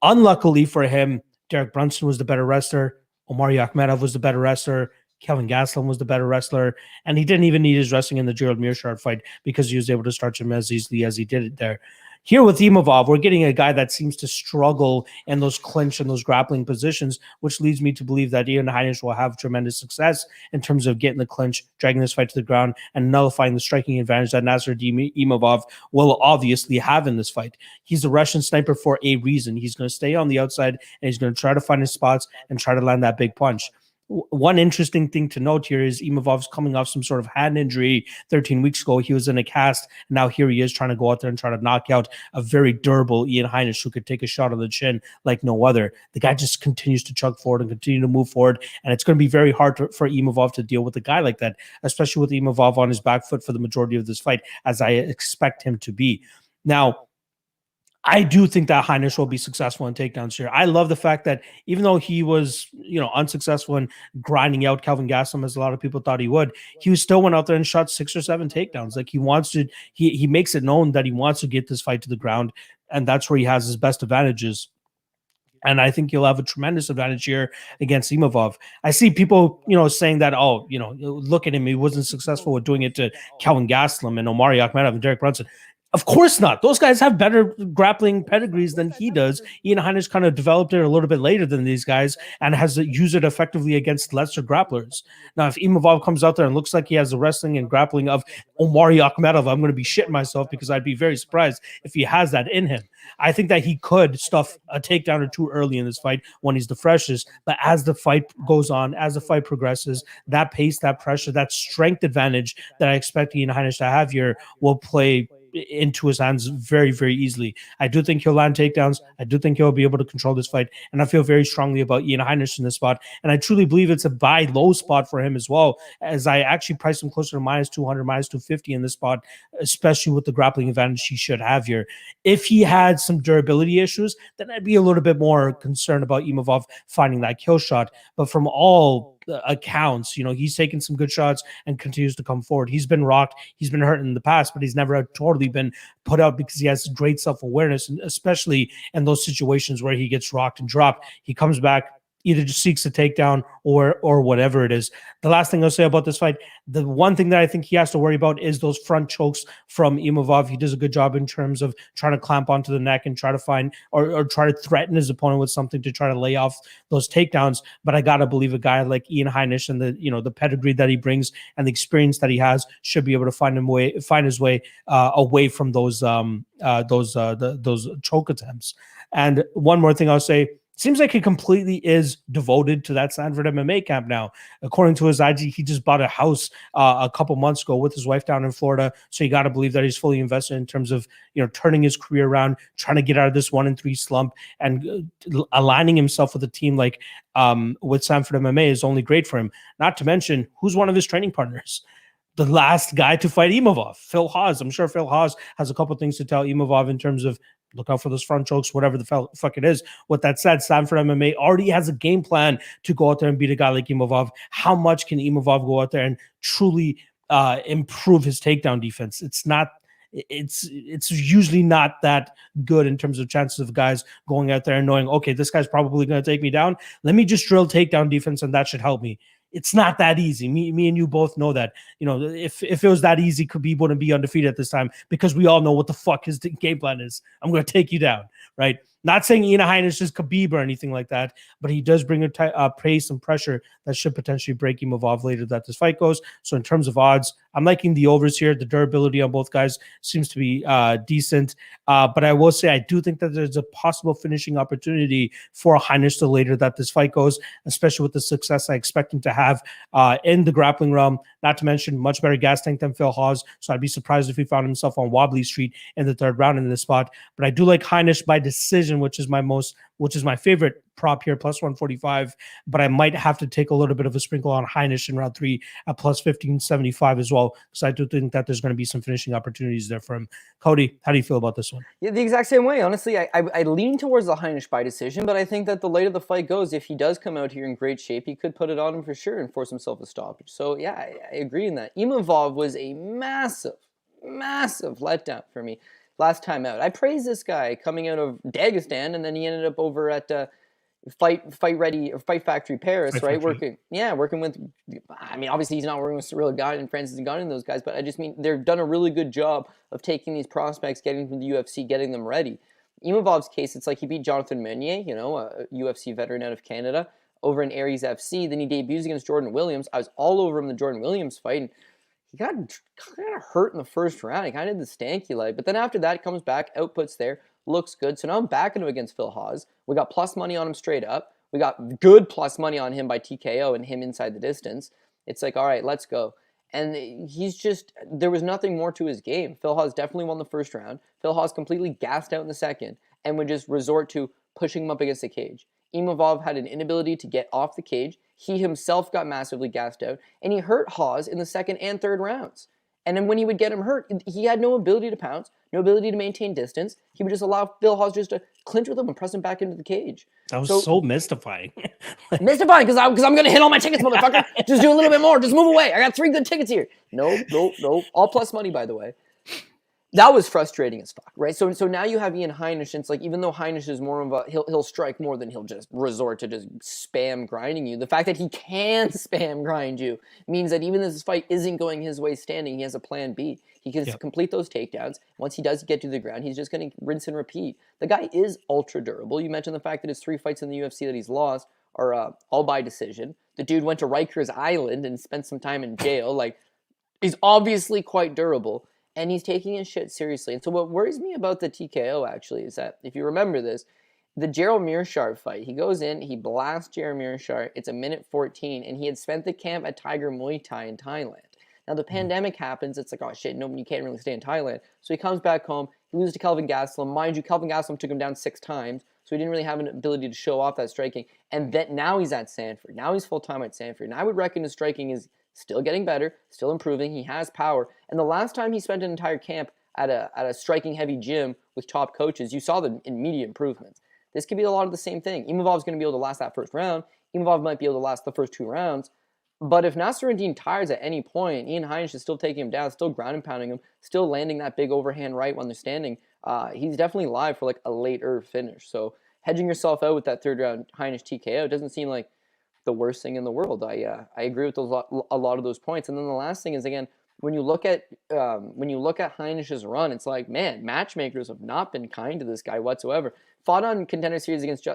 Unluckily for him, Derek Brunson was the better wrestler. Omari Akhmedov was the better wrestler. Kelvin Gastelum was the better wrestler, and he didn't even need his wrestling in the Gerald Mearshart fight because he was able to start him as easily as he did it there. Here with Imavov, we're getting a guy that seems to struggle in those clinch and those grappling positions, which leads me to believe that Ian Heinisch will have tremendous success in terms of getting the clinch, dragging this fight to the ground, and nullifying the striking advantage that Nasruddin Imavov will obviously have in this fight. He's a Russian sniper for a reason. He's going to stay on the outside, and he's going to try to find his spots and try to land that big punch. One interesting thing to note here is Imavov's coming off some sort of hand injury 13 weeks ago. He was in a cast, and now here he is trying to go out there and try to knock out a very durable Ian Heinisch who could take a shot on the chin like no other. The guy just continues to chug forward and continue to move forward, and it's going to be very hard for Imavov to deal with a guy like that, especially with Imavov on his back foot for the majority of this fight, as I expect him to be. Now, I do think that Heinisch will be successful in takedowns here. I love the fact that even though he was, unsuccessful in grinding out Kelvin Gastelum, as a lot of people thought he would, he still went out there and shot 6 or 7 takedowns. Like he wants to, he makes it known that he wants to get this fight to the ground, and that's where he has his best advantages. And I think he'll have a tremendous advantage here against Imavov. I see people, saying that, look at him. He wasn't successful with doing it to Kelvin Gastelum and Omari Akhmedov and Derek Brunson. Of course not. Those guys have better grappling pedigrees than he does. Ian Heinisch kind of developed it a little bit later than these guys and has used it effectively against lesser grapplers. Now, if Imavov comes out there and looks like he has the wrestling and grappling of Omari Akhmedov, I'm going to be shitting myself because I'd be very surprised if he has that in him. I think that he could stuff a takedown or two early in this fight when he's the freshest. But as the fight goes on, as the fight progresses, that pace, that pressure, that strength advantage that I expect Ian Heinisch to have here will play into his hands very, very easily. I do think he'll land takedowns. I do think he'll be able to control this fight. And I feel very strongly about Ian Heinisch in this spot. And I truly believe it's a buy low spot for him as well, as I actually priced him closer to minus 200, minus 250 in this spot, especially with the grappling advantage he should have here. If he had some durability issues, then I'd be a little bit more concerned about Imavov finding that kill shot. But from all accounts, he's taken some good shots and continues to come forward. He's been rocked. He's been hurt in the past, but he's never totally been put out because he has great self-awareness, and especially in those situations where he gets rocked and dropped, he comes back, either just seeks a takedown or whatever it is. The last thing I'll say about this fight, the one thing that I think he has to worry about is those front chokes from Imavov. He does a good job in terms of trying to clamp onto the neck and try to find or try to threaten his opponent with something to try to lay off those takedowns. But I got to believe a guy like Ian Heinisch and the pedigree that he brings and the experience that he has should be able to find his way away from those choke attempts. And one more thing I'll say, seems like he completely is devoted to that Sanford MMA camp now. According to his IG, he just bought a house a couple months ago with his wife down in Florida. So you got to believe that he's fully invested in terms of turning his career around, trying to get out of this 1-3 slump, and aligning himself with a team like with Sanford MMA is only great for him. Not to mention, who's one of his training partners? The last guy to fight Imavov, Phil Haas. I'm sure Phil Haas has a couple things to tell Imavov in terms of look out for those front chokes, whatever the fuck it is. With that said, Sanford MMA already has a game plan to go out there and beat a guy like Imavov. How much can Imavov go out there and truly improve his takedown defense? It's usually not that good in terms of chances of guys going out there and knowing, okay, this guy's probably going to take me down. Let me just drill takedown defense and that should help me. It's not that easy. Me and you both know that. If it was that easy, Khabib wouldn't be undefeated at this time because we all know what the fuck his game plan is. I'm going to take you down, right? Not saying Ian Heinisch is Khabib or anything like that, but he does bring a pace and pressure that should potentially break Imavov later that this fight goes. So in terms of odds, I'm liking the overs here. The durability on both guys seems to be decent. But I will say I do think that there's a possible finishing opportunity for Heinisch the later that this fight goes, especially with the success I expect him to have in the grappling realm. Not to mention much better gas tank than Phil Haas. So I'd be surprised if he found himself on wobbly street in the third round in this spot. But I do like Heinisch by decision, which is my favorite prop here, plus 145. But I might have to take a little bit of a sprinkle on Heinisch in round 3 at plus 1575 as well, because I do think that there's going to be some finishing opportunities there for him. Cody, how do you feel about this one? Yeah, the exact same way. Honestly, I lean towards the Heinisch by decision, but I think that the later the fight goes, if he does come out here in great shape, he could put it on him for sure and force himself a stoppage. So yeah, I agree in that. Imavov was a massive letdown for me last time out. I praised this guy coming out of Dagestan, and then he ended up over at Fight Factory Paris, right? Working with. I mean, obviously he's not working with Cyril Gane and Francis Ngannou and those guys, but I just mean they've done a really good job of taking these prospects, getting them to the UFC, getting them ready. Imavov's case, it's like he beat Jonathan Meunier, a UFC veteran out of Canada, over in Aries FC. Then he debuts against Jordan Williams. I was all over him in the Jordan Williams fight, and he got kind of hurt in the first round. He kind of did the stanky leg, but then after that, comes back, outputs there, looks good. So now I'm backing him against Phil Haas. We got plus money on him straight up. We got good plus money on him by TKO and him inside the distance. It's like, all right, let's go. And there was nothing more to his game. Phil Haas definitely won the first round. Phil Haas completely gassed out in the second and would just resort to pushing him up against the cage. Imavov had an inability to get off the cage. He himself got massively gassed out, and he hurt Haas in the second and third rounds. And then when he would get him hurt, he had no ability to pounce, no ability to maintain distance. He would just allow Phil Haas just to clinch with him and press him back into the cage. That was so mystifying. Mystifying because I'm going to hit all my tickets, motherfucker. Just do a little bit more. Just move away. I got 3 good tickets here. No. All plus money, by the way. That was frustrating as fuck, right? So now you have Ian Heinisch, and it's like, even though Heinisch is more of a, he'll strike more than he'll just resort to just spam grinding you. The fact that he can spam grind you means that even if this fight isn't going his way standing, he has a plan B. He can complete those takedowns. Once he does get to the ground, he's just going to rinse and repeat. The guy is ultra durable. You mentioned the fact that his 3 fights in the UFC that he's lost are all by decision. The dude went to Rikers Island and spent some time in jail. Like, he's obviously quite durable, and he's taking his shit seriously. And so what worries me about the TKO, actually, is that, if you remember this, the Gerald Mearshart fight, he goes in, he blasts Gerald Mearshart, it's a minute 14, and he had spent the camp at Tiger Muay Thai in Thailand. Now, the pandemic happens, it's like, oh shit, no, you can't really stay in Thailand. So he comes back home, he loses to Kelvin Gastelum. Mind you, Kelvin Gastelum took him down 6 times, so he didn't really have an ability to show off that striking. And then now he's at Sanford. Now he's full-time at Sanford. And I would reckon his striking is still getting better, still improving. He has power. And the last time he spent an entire camp at a striking-heavy gym with top coaches, you saw the immediate improvements. This could be a lot of the same thing. Imavov's going to be able to last that first round. Imavov might be able to last the first 2 rounds. But if Nasruddin tires at any point, Ian Heinisch is still taking him down, still ground and pounding him, still landing that big overhand right when they're standing. He's definitely live for like a later finish. So hedging yourself out with that 3rd round Heinisch TKO doesn't seem like the worst thing in the world. I agree with a lot of those points. And then the last thing is, again, when you look at Heinisch's run, it's like, man, matchmakers have not been kind to this guy whatsoever. Fought on Contender Series against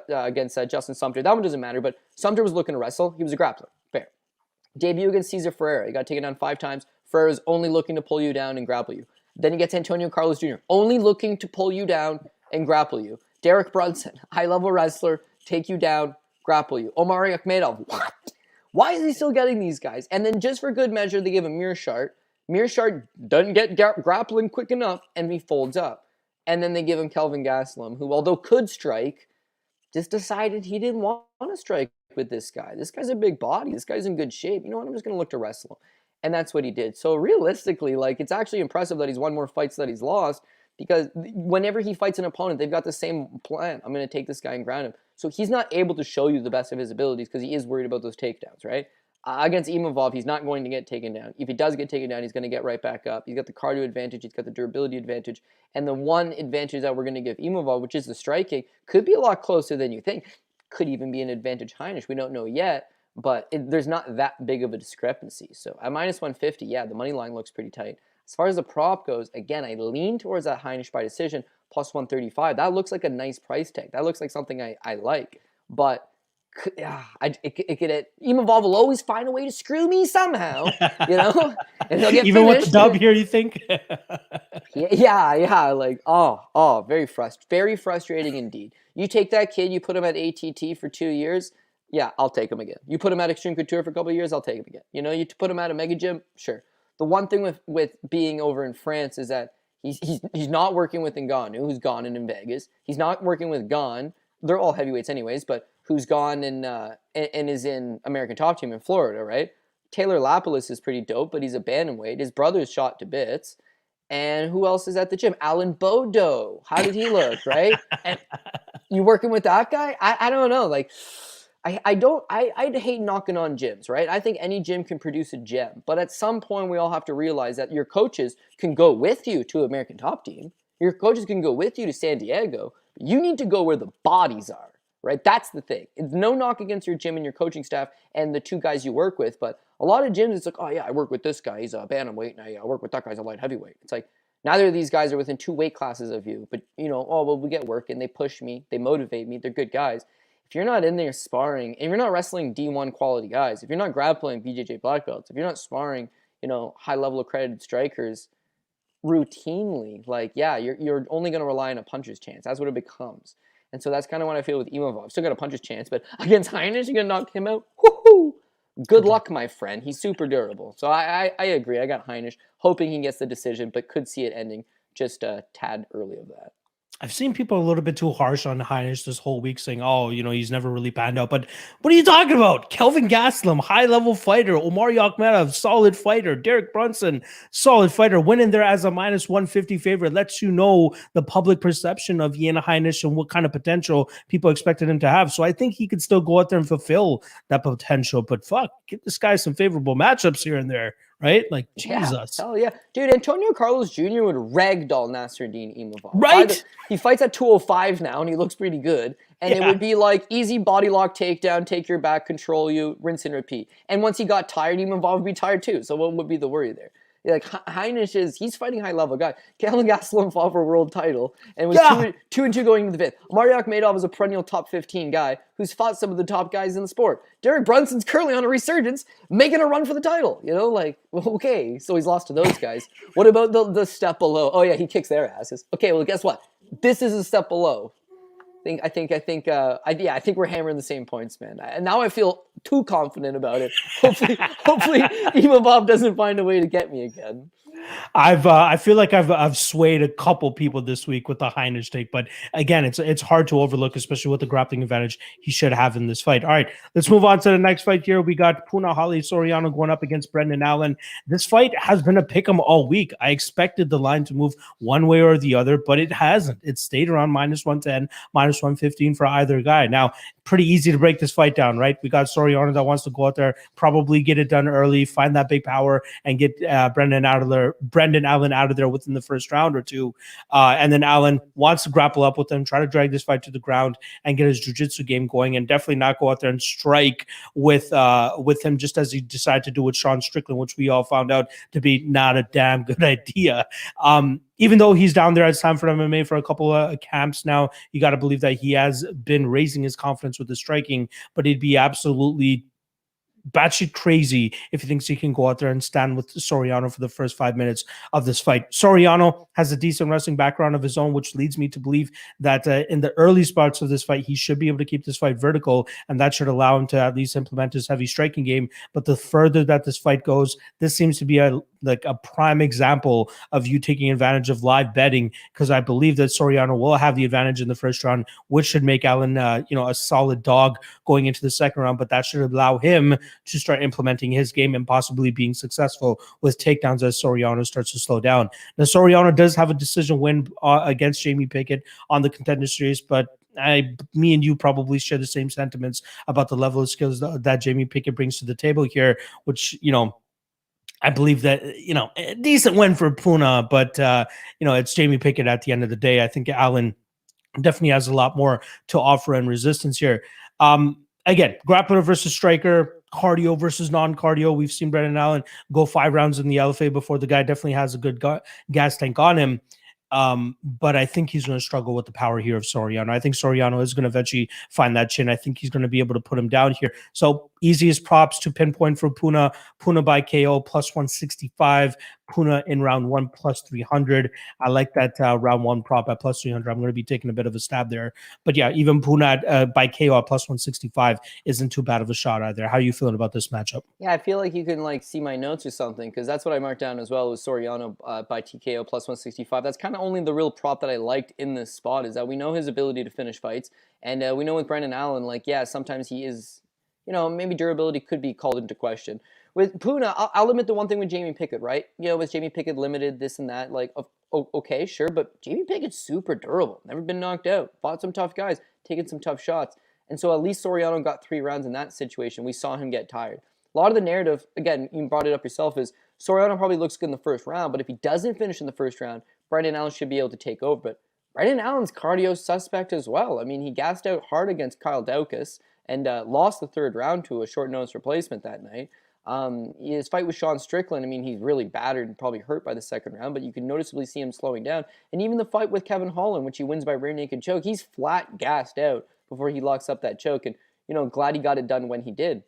Justin Sumter. That one doesn't matter, but Sumter was looking to wrestle. He was a grappler. Fair. Debut against Cesar Ferreira. He got taken down 5 times. Ferreira's only looking to pull you down and grapple you. Then he gets Antonio Carlos Jr. Only looking to pull you down and grapple you. Derek Brunson, high-level wrestler, take you down, grapple you. Omar Akhmedov, what? Why is he still getting these guys? And then just for good measure, they give him Mearshart. Mearshart doesn't get grappling quick enough, and he folds up. And then they give him Kelvin Gastelum, who, although could strike, just decided he didn't want to strike with this guy. This guy's a big body. This guy's in good shape. You know what? I'm just going to look to wrestle him. And that's what he did. So realistically, like, it's actually impressive that he's won more fights than he's lost, because whenever he fights an opponent, they've got the same plan. I'm going to take this guy and ground him. So he's not able to show you the best of his abilities because he is worried about those takedowns, right? Against Imavov, he's not going to get taken down. If he does get taken down, he's going to get right back up. He's got the cardio advantage. He's got the durability advantage. And the one advantage that we're going to give Imavov, which is the striking, could be a lot closer than you think. Could even be an advantage Heinisch. We don't know yet, but there's not that big of a discrepancy. So at minus 150, yeah, the money line looks pretty tight. As far as the prop goes, again, I lean towards that Heinisch by decision, plus 135. That looks like a nice price tag. That looks like something I like. But Imavov will always find a way to screw me somehow, you know? And he'll get even finished. with the dub here, you think? yeah. Like, very frustrating indeed. You take that kid, you put him at ATT for 2 years, yeah, I'll take him again. You put him at Extreme Couture for a couple of years, I'll take him again. You know, you put him at a mega gym, sure. The one thing with being over in France is that he's not working with Ngannou, who's gone in Vegas. He's not working with Gane. They're all heavyweights anyways, but who's gone and is in American Top Team in Florida, right? Taylor Lapilus is pretty dope, but he's a bantamweight. His brother's shot to bits. And who else is at the gym? Alan Bodo. How did he look, right? And you working with that guy? I don't know. Like, I'd hate knocking on gyms, right? I think any gym can produce a gem. But at some point, we all have to realize that your coaches can go with you to American Top Team. Your coaches can go with you to San Diego. But you need to go where the bodies are, right? That's the thing. It's no knock against your gym and your coaching staff and the 2 guys you work with. But a lot of gyms, it's like, oh, yeah, I work with this guy. He's a bantamweight. And I work with that guy's a light heavyweight. It's like, neither of these guys are within 2 weight classes of you. But, you know, oh, well, we get work and they push me. They motivate me. They're good guys. If you're not in there sparring, and you're not wrestling D1 quality guys, if you're not grappling BJJ black belts, if you're not sparring, you know, high-level accredited strikers routinely, like, yeah, you're only going to rely on a puncher's chance. That's what it becomes. And so that's kind of what I feel with Imavov. Still got a puncher's chance, but against Heinisch, you're going to knock him out? Woohoo! Good luck, my friend. He's super durable. So I agree. I got Heinisch, hoping he gets the decision, but could see it ending just a tad early of that. I've seen people a little bit too harsh on Heinisch this whole week, saying, oh, you know, he's never really panned out. But what are you talking about? Kelvin Gastelum, high-level fighter. Omar Akhmedov, solid fighter. Derek Brunson, solid fighter. Winning there as a minus 150 favorite lets you know the public perception of Yanez Heinisch and what kind of potential people expected him to have. So I think he could still go out there and fulfill that potential. But fuck, give this guy some favorable matchups here and there. Right? Like, Jesus. Hell yeah. Dude, Antonio Carlos Jr. would ragdoll Nasruddin Imavov. Right? He fights at 205 now, and he looks pretty good. And it would be like easy body lock takedown, take your back, control you, rinse and repeat. And once he got tired, Imavov would be tired too. So what would be the worry there? Like Heinisch he's fighting high level guy. Calvin Gastelum fought for a world title and was Yeah. 2-2 going into the fifth. Mario Akhmedov is a perennial top 15 guy who's fought some of the top guys in the sport. Derek Brunson's currently on a resurgence, making a run for the title. Like, okay, so he's lost to those guys. What about the step below? Oh yeah, he kicks their asses. Okay, well guess what? This is a step below. I think we're hammering the same points, man. And now I feel too confident about it. Hopefully Imavov doesn't find a way to get me again. I feel like I've swayed a couple people this week with the Heinisch take, but again, it's hard to overlook, especially with the grappling advantage he should have in this fight. All right, let's move on to the next fight here. We got Punahele Soriano going up against Brendan Allen. This fight has been a pick'em all week. I expected the line to move one way or the other, but it hasn't. It stayed around -110, -115 for either guy. Now, pretty easy to break this fight down, right? We got Soriano that wants to go out there, probably get it done early, find that big power, and get Brendan Allen out of there within the first round or two. And then Allen wants to grapple up with him, try to drag this fight to the ground and get his jiu-jitsu game going, and definitely not go out there and strike with him just as he decided to do with Sean Strickland, which we all found out to be not a damn good idea. Even though he's down there at Stanford MMA for a couple of camps now, you got to believe that he has been raising his confidence with the striking, but it'd be absolutely batshit crazy if he thinks he can go out there and stand with Soriano for the first 5 minutes of this fight. Soriano has a decent wrestling background of his own, which leads me to believe that in the early spots of this fight, he should be able to keep this fight vertical, and that should allow him to at least implement his heavy striking game. But the further that this fight goes, this seems to be a prime example of you taking advantage of live betting, because I believe that Soriano will have the advantage in the first round, which should make Allen a solid dog going into the second round, but that should allow him to start implementing his game and possibly being successful with takedowns as Soriano starts to slow down. Now, Soriano does have a decision win against Jamie Pickett on the Contender Series, but me and you probably share the same sentiments about the level of skills that Jamie Pickett brings to the table here, which, I believe that, a decent win for Puna, but, it's Jamie Pickett at the end of the day. I think Allen definitely has a lot more to offer in resistance here. Again, grappler versus striker, cardio versus non-cardio. We've seen Brendan Allen go 5 rounds in the LFA before. The guy definitely has a good gas tank on him. But I think he's going to struggle with the power here of Soriano. I think Soriano is going to eventually find that chin. I think he's going to be able to put him down here. So easiest props to pinpoint for Puna by KO +165, Puna in round 1 +300. I like that round 1 prop at +300. I'm going to be taking a bit of a stab there. But yeah, even Puna by KO at +165 isn't too bad of a shot either. How are you feeling about this matchup? Yeah, I feel like you can see my notes or something, because that's what I marked down as well, was Soriano by TKO +165. That's kind of only the real prop that I liked in this spot, is that we know his ability to finish fights, and we know with Brendan Allen, sometimes he is, maybe durability could be called into question. With Puna, I'll admit the one thing with Jamie Pickett, right? With Jamie Pickett limited, this and that, okay, sure, but Jamie Pickett's super durable, never been knocked out, fought some tough guys, taken some tough shots, and so at least Soriano got 3 rounds in that situation. We saw him get tired. A lot of the narrative, again, you brought it up yourself, is Soriano probably looks good in the first round, but if he doesn't finish in the first round, Brendan Allen should be able to take over. But Brendan Allen's cardio suspect as well. I mean, he gassed out hard against Kyle Daukaus and lost the 3rd round to a short notice replacement that night. His fight with Sean Strickland, I mean, he's really battered and probably hurt by the 2nd round, but you can noticeably see him slowing down. And even the fight with Kevin Holland, which he wins by rear naked choke, he's flat gassed out before he locks up that choke. And, glad he got it done when he did.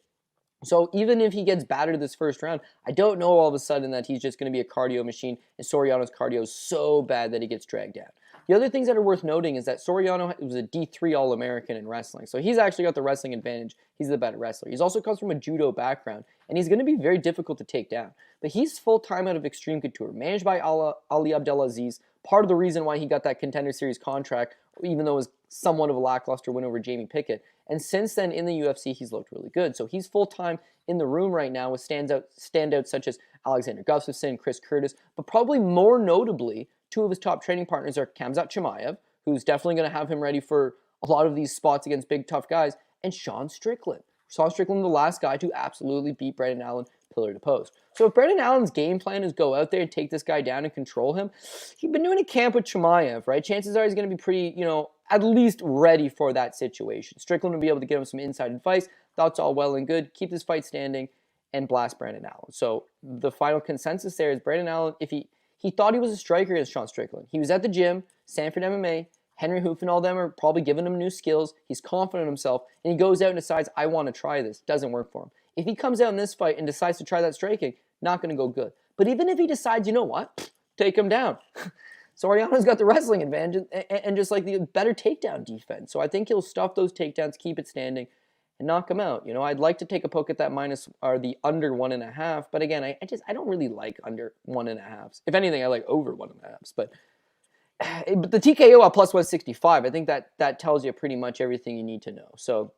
So even if he gets battered this first round, I don't know all of a sudden that he's just going to be a cardio machine, and Soriano's cardio is so bad that he gets dragged down. The other things that are worth noting is that Soriano was a D3 All-American in wrestling, so he's actually got the wrestling advantage. He's the better wrestler. He's also comes from a judo background, and he's going to be very difficult to take down. But he's full-time out of Extreme Couture, managed by Ali Abdelaziz, part of the reason why he got that Contender Series contract, even though it was somewhat of a lackluster win over Jamie Pickett. And since then, in the UFC, he's looked really good. So he's full-time in the room right now with standouts such as Alexander Gustafsson, Chris Curtis, but probably more notably, 2 of his top training partners are Khamzat Chimaev, who's definitely going to have him ready for a lot of these spots against big, tough guys, and Sean Strickland. Sean Strickland, the last guy to absolutely beat Brendan Allen pillar to post. So if Brendan Allen's game plan is go out there and take this guy down and control him, he's been doing a camp with Chimaev, right? Chances are he's going to be pretty, at least ready for that situation. Strickland will be able to give him some inside advice. Thoughts all well and good. Keep this fight standing. and blast Brandon Allen. So the final consensus there is Brandon Allen, if he thought he was a striker against Sean Strickland. He was at the gym, Sanford MMA, Henry Hoof and all them are probably giving him new skills. He's confident in himself, and he goes out and decides, I want to try this. Doesn't work for him. If he comes out in this fight and decides to try that striking, not going to go good. But even if he decides, you know what, take him down. Soriano's got the wrestling advantage and just like the better takedown defense. So I think he'll stuff those takedowns, keep it standing, and knock him out. You know, I'd like to take a poke at that minus or the under 1.5. But again, I don't really like under 1.5. If anything, I like over 1.5. But the TKO at plus 165, I think that tells you pretty much everything you need to know. So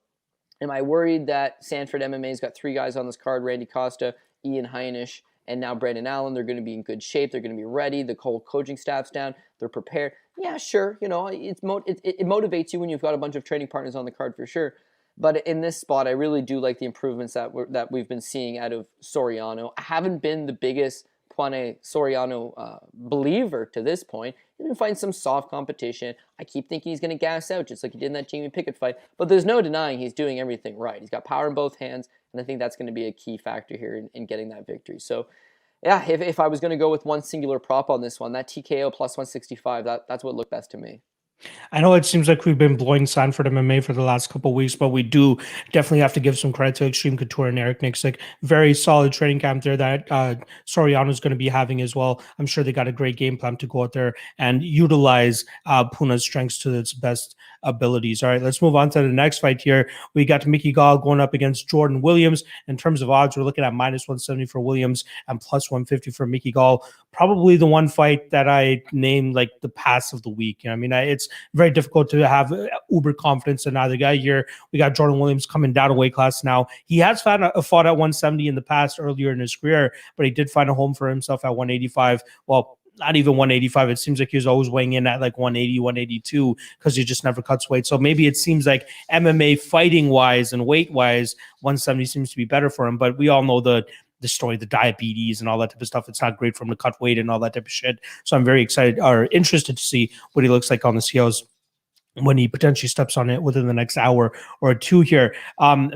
am I worried that Sanford MMA's got 3 guys on this card, Randy Costa, Ian Heinisch, and now Brandon Allen? They're going to be in good shape. They're going to be ready. The whole coaching staff's down. They're prepared. Yeah, sure. You know, it motivates you when you've got a bunch of training partners on the card for sure. But in this spot, I really do like the improvements that we've been seeing out of Soriano. I haven't been the biggest Juan Soriano believer to this point. He's been fighting some soft competition. I keep thinking he's going to gas out just like he did in that Jamie Pickett fight. But there's no denying he's doing everything right. He's got power in both hands, and I think that's going to be a key factor here in getting that victory. So, yeah, if I was going to go with one singular prop on this one, that TKO plus 165, that's what looked best to me. I know it seems like we've been blowing Sanford MMA for the last couple of weeks, but we do definitely have to give some credit to Extreme Couture and Eric Nixick. Very solid training camp there that Soriano is going to be having as well. I'm sure they got a great game plan to go out there and utilize Puna's strengths to its best abilities. All right, let's move on to the next fight here. We got Mickey Gall going up against Jordan Williams. In terms of odds, we're looking at minus 170 for Williams and plus 150 for Mickey Gall. Probably the one fight that I named like the pass of the week. I mean, it's very difficult to have uber confidence in either guy here. We got Jordan Williams coming down a weight class now. He has fought at 170 in the past earlier in his career, but he did find a home for himself at 185. Well, not even 185. It seems like he was always weighing in at like 180, 182 because he just never cuts weight. So maybe it seems like MMA fighting wise and weight wise, 170 seems to be better for him. But we all know the story, the diabetes and all that type of stuff. It's not great for him to cut weight and all that type of shit. So I'm very excited or interested to see what he looks like on the scales when he potentially steps on it within the next hour or two here.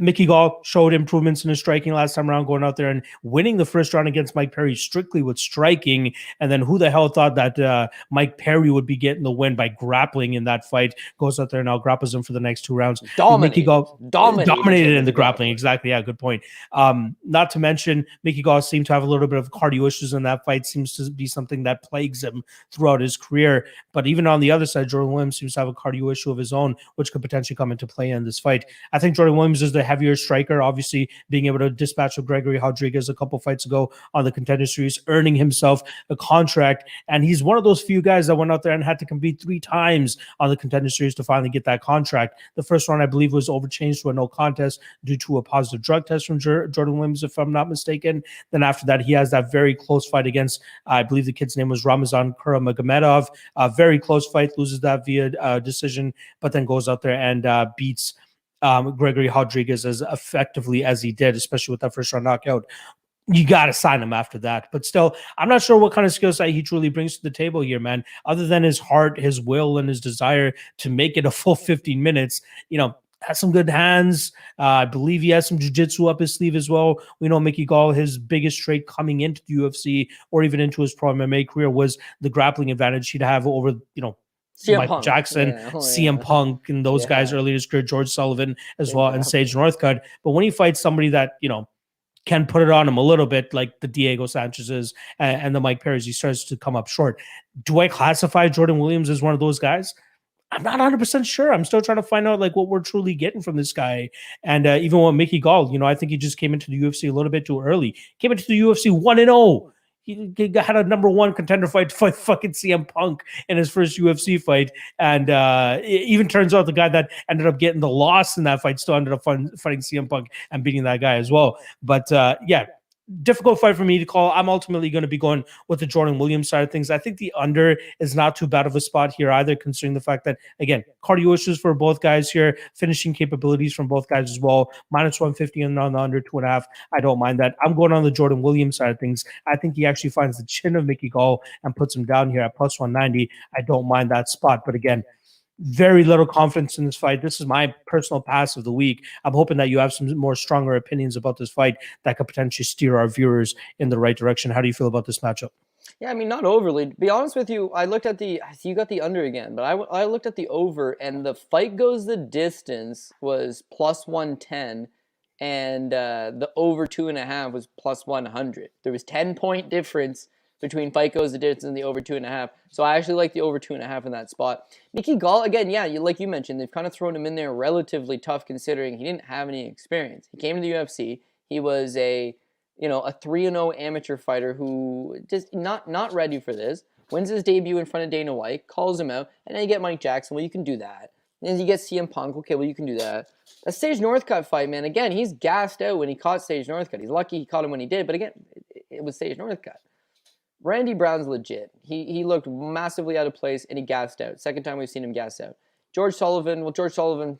Mickey Gall showed improvements in his striking last time around, going out there and winning the first round against Mike Perry strictly with striking. And then who the hell thought that Mike Perry would be getting the win by grappling in that fight? Goes out there and now grapples him for the next 2 rounds. Mickey Gall dominated in the grappling. Exactly. Yeah, good point. Not to mention, Mickey Gall seemed to have a little bit of cardio issues in that fight. Seems to be something that plagues him throughout his career. But even on the other side, Jordan Williams seems to have a cardio issue of his own, which could potentially come into play in this fight. I think Jordan Williams is the heavier striker, obviously being able to dispatch with Gregory Rodriguez a couple fights ago on the Contender Series, earning himself a contract. And he's one of those few guys that went out there and had to compete 3 times on the Contender Series to finally get that contract. The first one, I believe, was overchanged to a no contest due to a positive drug test from Jordan Williams, if I'm not mistaken. Then after that, he has that very close fight against, I believe the kid's name was Ramazan Kuramagomedov. A very close fight, loses that via decision, but then goes out there and beats Gregory Rodriguez as effectively as he did, especially with that first round knockout. You got to sign him after that. But still, I'm not sure what kind of skill set he truly brings to the table here, man, other than his heart, his will, and his desire to make it a full 15 minutes. You know, has some good hands. I believe he has some jiu-jitsu up his sleeve as well. We know Mickey Gall, his biggest trait coming into the UFC or even into his pro MMA career was the grappling advantage he'd have over, you know, Michael Jackson, CM Punk, and those guys earlier in his career, George Sullivan as well, and Sage Northcutt. But when he fights somebody that, you know, can put it on him a little bit, like the Diego Sanchez's and the Mike Perry's, he starts to come up short. Do I classify Jordan Williams as one of those guys? I'm not 100% sure. I'm still trying to find out like what we're truly getting from this guy. And even with Mickey Gall, you know, I think he just came into the UFC a little bit too early. Came into the UFC 1-0. He had a number 1 contender fight to fight fucking CM Punk in his first UFC fight. And it even turns out the guy that ended up getting the loss in that fight still ended up fighting CM Punk and beating that guy as well. But yeah, difficult fight for me to call. I'm ultimately going to be going with the Jordan Williams side of things. I think the under is not too bad of a spot here either, considering the fact that, again, cardio issues for both guys here, finishing capabilities from both guys as well. Minus 150 and on the under 2.5. I don't mind that. I'm going on the Jordan Williams side of things. I think he actually finds the chin of Mickey Gall and puts him down here at plus 190. I don't mind that spot. But again, very little confidence in this fight. This is my personal pass of the week. I'm hoping that you have some more stronger opinions about this fight that could potentially steer our viewers in the right direction. How do you feel about this matchup? Yeah, I mean, not overly. To be honest with you, I looked at the. I see you got the under again, but I looked at the over, and the fight goes the distance was plus 110, and the over 2.5 was plus 100. There was 10-point difference between fight goes the distance and the over 2.5. So I actually like the over 2.5 in that spot. Mickey Gall, again, yeah, like you mentioned, they've kind of thrown him in there relatively tough considering he didn't have any experience. He came to the UFC. He was a 3-0 amateur fighter who just not ready for this. Wins his debut in front of Dana White, calls him out, and then you get Mike Jackson. Well, you can do that. And then you get CM Punk. Okay, well, you can do that. A Sage Northcutt fight, man. Again, he's gassed out when he caught Sage Northcutt. He's lucky he caught him when he did, but again, it was Sage Northcutt. Randy Brown's legit. He looked massively out of place, and he gassed out. Second time we've seen him gas out. George Sullivan,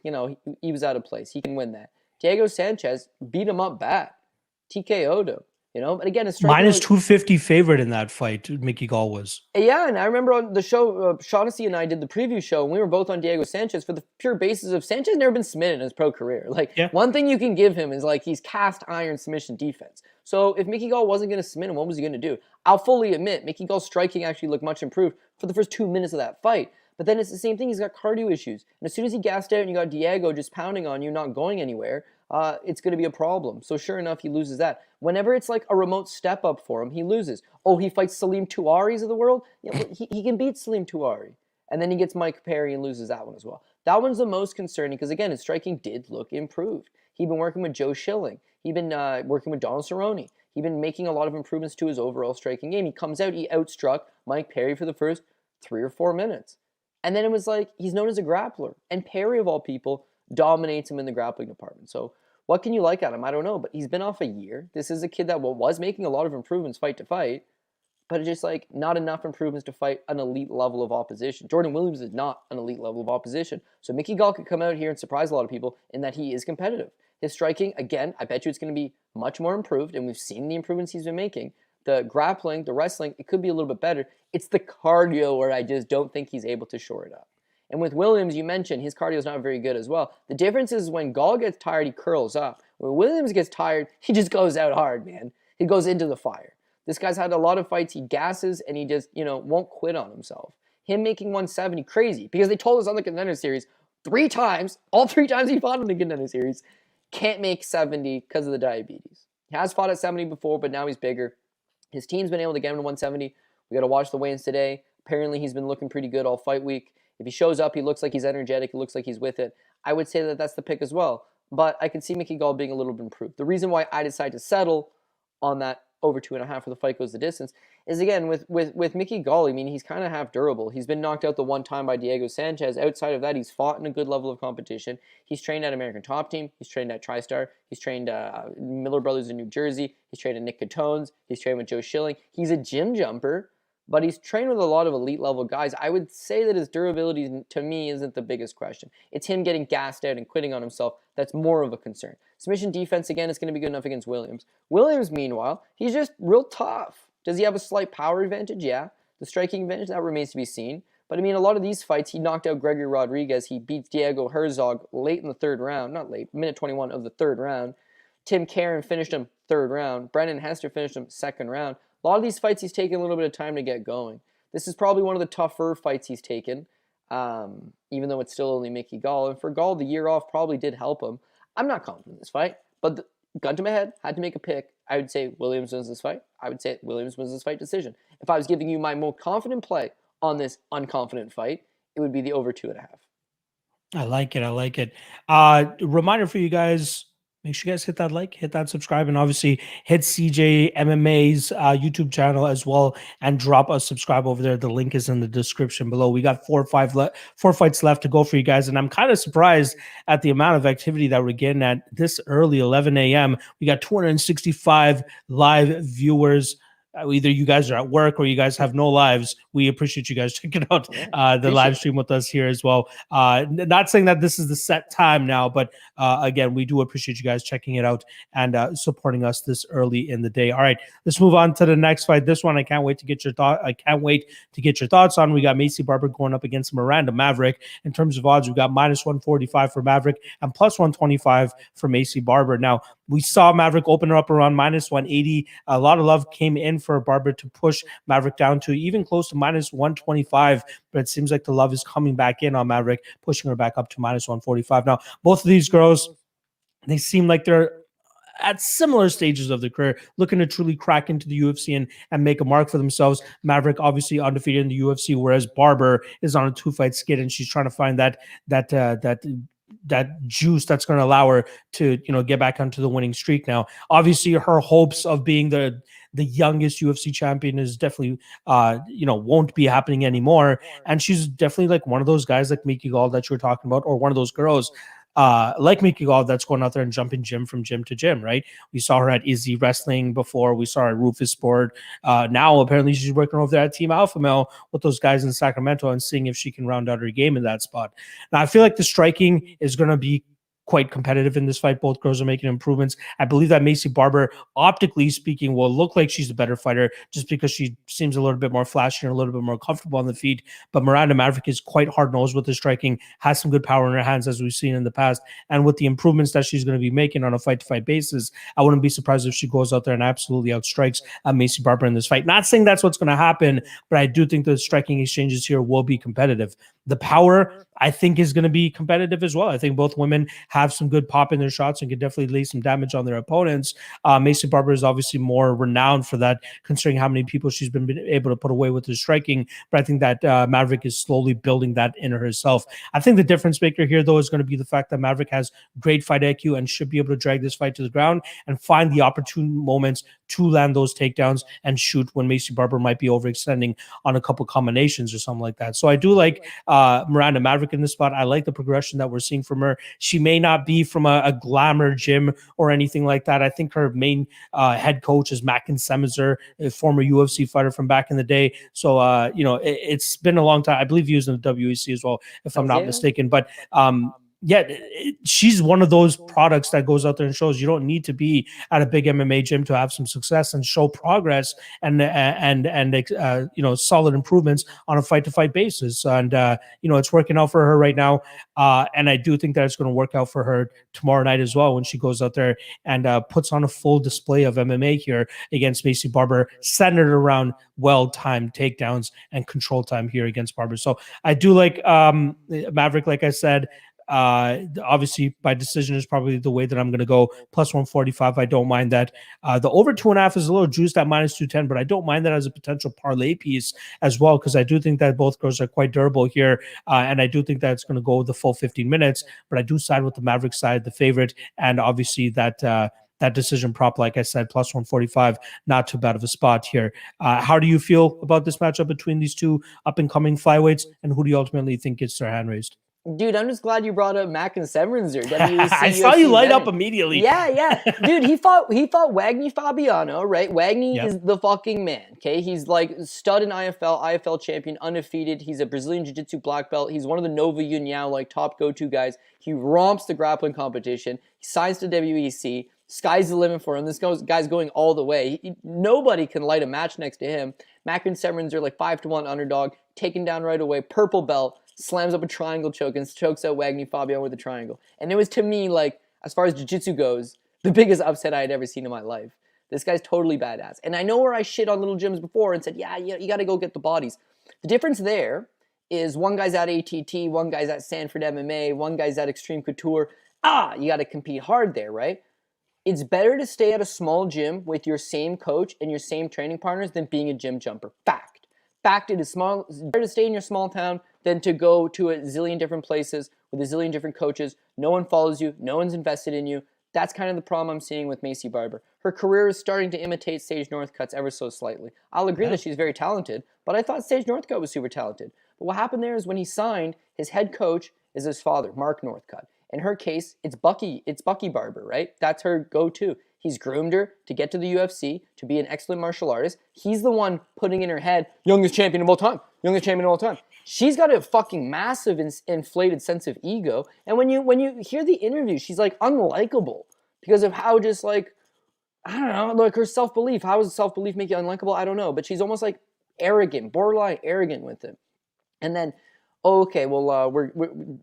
he was out of place. He can win that. Diego Sanchez beat him up bad. TKO'd him. But again, it's minus 250 favorite in that fight. Mickey Gall was. Yeah, and I remember on the show, Shaughnessy and I did the preview show, and we were both on Diego Sanchez for the pure basis of Sanchez never been submitted in his pro career. One thing you can give him is he's cast iron submission defense. So if Mickey Gall wasn't going to submit him, what was he going to do? I'll fully admit, Mickey Gall's striking actually looked much improved for the first 2 minutes of that fight. But then it's the same thing. He's got cardio issues. And as soon as he gassed out and you got Diego just pounding on you, not going anywhere, it's going to be a problem. So sure enough, he loses that. Whenever it's like a remote step up for him, he loses. Oh, he fights Salim Tuaris of the world? Yeah, he can beat Salim Tuari. And then he gets Mike Perry and loses that one as well. That one's the most concerning because, again, his striking did look improved. He'd been working with Joe Schilling. He'd been working with Donald Cerrone. He'd been making a lot of improvements to his overall striking game. He comes out, he outstruck Mike Perry for the first 3 or 4 minutes. And then it was like, he's known as a grappler. And Perry, of all people, dominates him in the grappling department. So what can you like at him? I don't know. But he's been off a year. This is a kid that was making a lot of improvements fight to fight. But it's just not enough improvements to fight an elite level of opposition. Jordan Williams is not an elite level of opposition. So Mickey Gall could come out here and surprise a lot of people in that he is competitive. His striking, again, I bet you it's going to be much more improved. And we've seen the improvements he's been making. The grappling, the wrestling, it could be a little bit better. It's the cardio where I just don't think he's able to shore it up. And with Williams, you mentioned his cardio is not very good as well. The difference is when Gall gets tired, he curls up. When Williams gets tired, he just goes out hard, man. He goes into the fire. This guy's had a lot of fights. He gasses and he just, won't quit on himself. Him making 170, crazy. Because they told us on the Contender Series 3 times, all 3 times he fought in the Contender Series, can't make 70 because of the diabetes. He has fought at 70 before, but now he's bigger. His team's been able to get him to 170. We got to watch the weigh-ins today. Apparently, he's been looking pretty good all fight week. If he shows up, he looks like he's energetic. He looks like he's with it. I would say that that's the pick as well. But I could see Mickey Gall being a little bit improved. The reason why I decided to settle on that over 2.5 for the fight goes the distance is, again, with Mickey Gall, I mean, he's kind of half durable. He's been knocked out the one time by Diego Sanchez. Outside of that, he's fought in a good level of competition. He's trained at American Top Team. He's trained at TriStar. He's trained Miller Brothers in New Jersey. He's trained at Nick Catone's. He's trained with Joe Schilling. He's a gym jumper, but he's trained with a lot of elite level guys. I would say that his durability, to me, isn't the biggest question. It's him getting gassed out and quitting on himself that's more of a concern. Submission defense, again, is going to be good enough against Williams. Williams, meanwhile, he's just real tough. Does he have a slight power advantage? Yeah. The striking advantage, that remains to be seen. But, I mean, a lot of these fights, he knocked out Gregory Rodriguez. He beats Diego Herzog late in the 3rd round. Not late, minute 21 of the 3rd round. Tim Karen finished him 3rd round. Brendan Hester finished him 2nd round. A lot of these fights, he's taken a little bit of time to get going. This is probably one of the tougher fights he's taken, even though it's still only Mickey Gall. And for Gall, the year off probably did help him. I'm not confident in this fight, but gun to my head, had to make a pick. I would say Williams wins this fight. I would say Williams wins this fight decision. If I was giving you my more confident play on this unconfident fight, it would be the over 2.5. I like it. I like it. Reminder for you guys, make sure you guys hit that like, hit that subscribe, and obviously hit CJ MMA's YouTube channel as well and drop a subscribe over there. The link is in the description below. We got 4 fights left to go for you guys, and I'm kind of surprised at the amount of activity that we're getting at this early, 11 a.m. We got 265 live viewers. either you guys are at work or you guys have no lives, we appreciate you guys checking out the live stream with us here as well. Not saying that this is the set time now, but again, we do appreciate you guys checking it out and supporting us this early in the day. All right, let's move on to the next fight. This one, I can't wait to get your thoughts on. We got Maycee Barber going up against Miranda Maverick. In terms of odds, we got minus 145 for Maverick and plus 125 for Maycee Barber. Now, we saw Maverick open her up around minus 180. A lot of love came in for Barber to push Maverick down to even close to minus 125, but it seems like the love is coming back in on Maverick, pushing her back up to minus 145. Now, both of these girls, they seem like they're at similar stages of their career, looking to truly crack into the UFC and make a mark for themselves. Maverick obviously undefeated in the UFC, whereas Barber is on a 2-fight skid, and she's trying to find that juice that's going to allow her to, get back onto the winning streak. Now, obviously, her hopes of being the youngest UFC champion is definitely, won't be happening anymore. And she's definitely like one of those guys like Miki Gall that you were talking about, or one of those girls like Miki Gall that's going out there and jumping gym from gym to gym, right? We saw her at Izzy Wrestling before. We saw her at Rufus Sport. Now, apparently, she's working over there at Team Alpha Male with those guys in Sacramento and seeing if she can round out her game in that spot. Now, I feel like the striking is going to be quite competitive in this fight. Both girls are making improvements. I believe that Maycee Barber, optically speaking, will look like she's a better fighter just because she seems a little bit more flashy and a little bit more comfortable on the feet. But Miranda Maverick is quite hard-nosed with the striking, has some good power in her hands as we've seen in the past. And with the improvements that she's going to be making on a fight-to-fight basis, I wouldn't be surprised if she goes out there and absolutely outstrikes Maycee Barber in this fight. Not saying that's what's going to happen, but I do think the striking exchanges here will be competitive. The power, I think, is going to be competitive as well. I think both women have some good pop in their shots and can definitely lay some damage on their opponents. Maycee Barber is obviously more renowned for that, considering how many people she's been able to put away with her striking. But I think that Maverick is slowly building that in herself. I think the difference maker here, though, is going to be the fact that Maverick has great fight IQ and should be able to drag this fight to the ground and find the opportune moments to land those takedowns and shoot when Maycee Barber might be overextending on a couple combinations or something like that. So I do like Miranda Maverick in this spot. I like the progression that we're seeing from her. She may not be from a glamour gym or anything like that. I think her main head coach is Mackin Semizer, a former UFC fighter from back in the day. So, it's been a long time. I believe he was in the WEC as well, if I'm not mistaken. But she's one of those products that goes out there and shows you don't need to be at a big MMA gym to have some success and show progress and solid improvements on a fight-to-fight basis. And it's working out for her right now. And I do think that it's going to work out for her tomorrow night as well when she goes out there and puts on a full display of MMA here against Maycee Barber, centered around well-timed takedowns and control time here against Barber. So I do like Maverick, like I said. Obviously, by decision is probably the way that I'm going to go. Plus 145, I don't mind that. The over 2.5 is a little juiced at minus 210, but I don't mind that as a potential parlay piece as well, because I do think that both girls are quite durable here, and I do think that it's going to go the full 15 minutes, but I do side with the Maverick side, the favorite, and obviously that decision prop, like I said, plus 145, not too bad of a spot here. How do you feel about this matchup between these two up-and-coming flyweights, and who do you ultimately think gets their hand raised? Dude, I'm just glad you brought up Mackin Severinser. I saw you light up immediately. Yeah. Dude, he fought Wagner Fabiano, right? Wagner is the fucking man, okay? He's like stud in IFL champion, undefeated. He's a Brazilian Jiu-Jitsu black belt. He's one of the Nova União, like, top go-to guys. He romps the grappling competition. He signs to WEC. Sky's the limit for him. This guy's going all the way. Nobody can light a match next to him. Mackin Severinser, like 5-1 underdog, taken down right away, purple belt, slams up a triangle choke and chokes out Wagner Fabiano with a triangle. And it was, to me, like, as far as jiu-jitsu goes, the biggest upset I had ever seen in my life. This guy's totally badass. And I know where I shit on little gyms before and said, yeah, you got to go get the bodies. The difference there is one guy's at ATT, one guy's at Sanford MMA, one guy's at Extreme Couture. You got to compete hard there, right? It's better to stay at a small gym with your same coach and your same training partners than being a gym jumper. Fact, it is better to stay in your small town than to go to a zillion different places with a zillion different coaches. No one follows you. No one's invested in you. That's kind of the problem I'm seeing with Maycee Barber. Her career is starting to imitate Sage Northcutt's ever so slightly. I'll agree that she's very talented, but I thought Sage Northcutt was super talented. But what happened there is when he signed, his head coach is his father, Mark Northcutt. In her case, it's Bucky Barber, right? That's her go-to. He's groomed her to get to the UFC, to be an excellent martial artist. He's the one putting in her head, youngest champion of all time, youngest champion of all time. She's got a fucking massive inflated sense of ego. And when you hear the interview, she's like unlikable because of how just like, I don't know, like her self-belief. How does self-belief make you unlikable? I don't know. But she's almost like arrogant, borderline arrogant with him. And then, okay, well,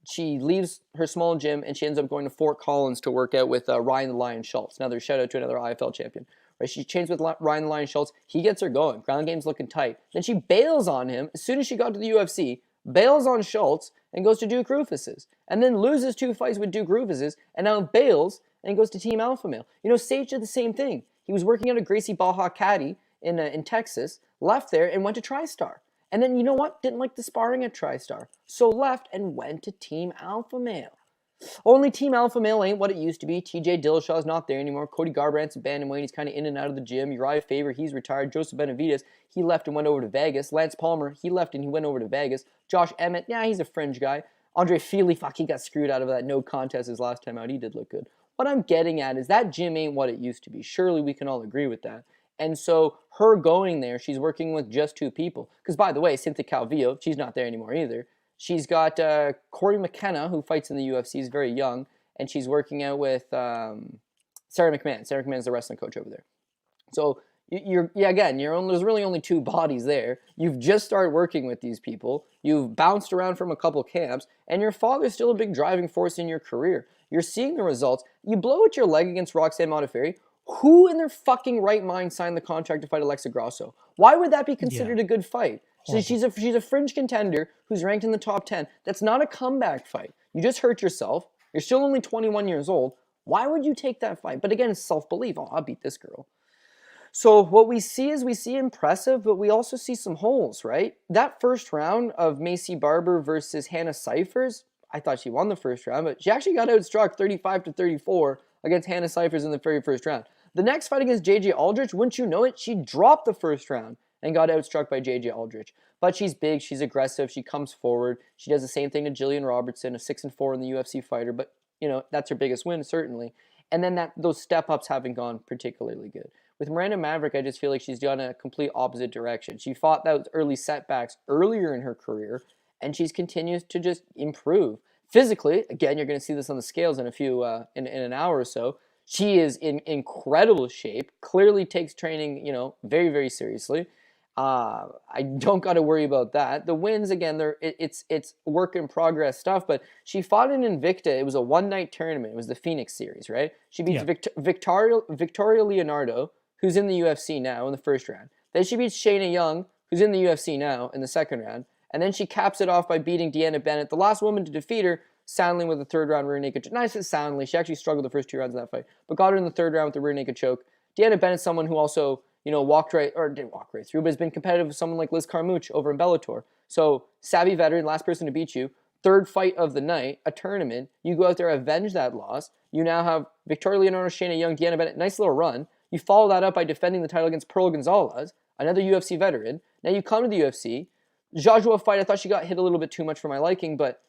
she leaves her small gym and she ends up going to Fort Collins to work out with Ryan the Lion Schultz. Another shout out to another IFL champion. Right? She trains with Ryan the Lion Schultz. He gets her going. Ground game's looking tight. Then she bails on him as soon as she got to the UFC, bails on Schultz and goes to Duke Rufus's. And then loses 2 fights with Duke Rufus's and now bails and goes to Team Alpha Male. You know, Sage did the same thing. He was working out at Gracie Baja Caddy in Texas, left there and went to TriStar. And then, you know what? Didn't like the sparring at TriStar. So left and went to Team Alpha Male. Only Team Alpha Male ain't what it used to be. TJ Dillashaw's not there anymore. Cody Garbrandt's abandoned weight. He's kind of in and out of the gym. Uriah Faber, he's retired. Joseph Benavidez, he left and went over to Vegas. Lance Palmer, he left and he went over to Vegas. Josh Emmett, yeah, he's a fringe guy. Andre Feely, fuck, he got screwed out of that no contest his last time out. He did look good. What I'm getting at is that gym ain't what it used to be. Surely we can all agree with that. And so her going there, she's working with just 2 people. Because, by the way, Cynthia Calvillo, she's not there anymore either. She's got Corey McKenna, who fights in the UFC. He's very young. And she's working out with Sarah McMahon. Sarah McMahon's the wrestling coach over there. So, there's really only 2 bodies there. You've just started working with these people. You've bounced around from a couple camps. And your father's still a big driving force in your career. You're seeing the results. You blow out your leg against Roxanne Modafferi. Who in their fucking right mind signed the contract to fight Alexa Grasso? Why would that be considered a good fight? She's a fringe contender who's ranked in the top 10. That's not a comeback fight. You just hurt yourself. You're still only 21 years old. Why would you take that fight? But again, it's self-belief. Oh, I'll beat this girl. So what we see impressive, but we also see some holes, right? That first round of Macy Barber versus Hannah Cifers, I thought she won the first round, but she actually got outstruck 35-34 against Hannah Cifers in the very first round. The next fight against JJ Aldrich, wouldn't you know it, she dropped the first round and got outstruck by JJ Aldrich. But she's big, she's aggressive, she comes forward. She does the same thing to Jillian Robertson, a 6-4 in the UFC fighter, but you know, that's her biggest win, certainly. And then those step-ups haven't gone particularly good. With Miranda Maverick, I just feel like she's gone a complete opposite direction. She fought those early setbacks earlier in her career, and she's continues to just improve. Physically, again, you're going to see this on the scales in a few in an hour or so. She is in incredible shape. Clearly takes training, you know, very, very seriously. I don't got to worry about that. The wins, again, it's work in progress stuff. But she fought in Invicta. It was a one-night tournament. It was the Phoenix series, right? She beats Victoria Leonardo, who's in the UFC now, in the first round. Then she beats Shayna Young, who's in the UFC now, in the second round. And then she caps it off by beating Deanna Bennett, the last woman to defeat her, soundly with a third-round rear naked choke. Not just soundly. She actually struggled the first 2 rounds of that fight, but got her in the third round with the rear naked choke. Deanna Bennett's someone who also, you know, didn't walk right through, but has been competitive with someone like Liz Carmouche over in Bellator. So, savvy veteran, last person to beat you, third fight of the night, a tournament. You go out there, avenge that loss. You now have Victoria Leonardo, Shayna Young, Deanna Bennett. Nice little run. You follow that up by defending the title against Pearl Gonzalez, another UFC veteran. Now you come to the UFC. Joshua fight, I thought she got hit a little bit too much for my liking, but,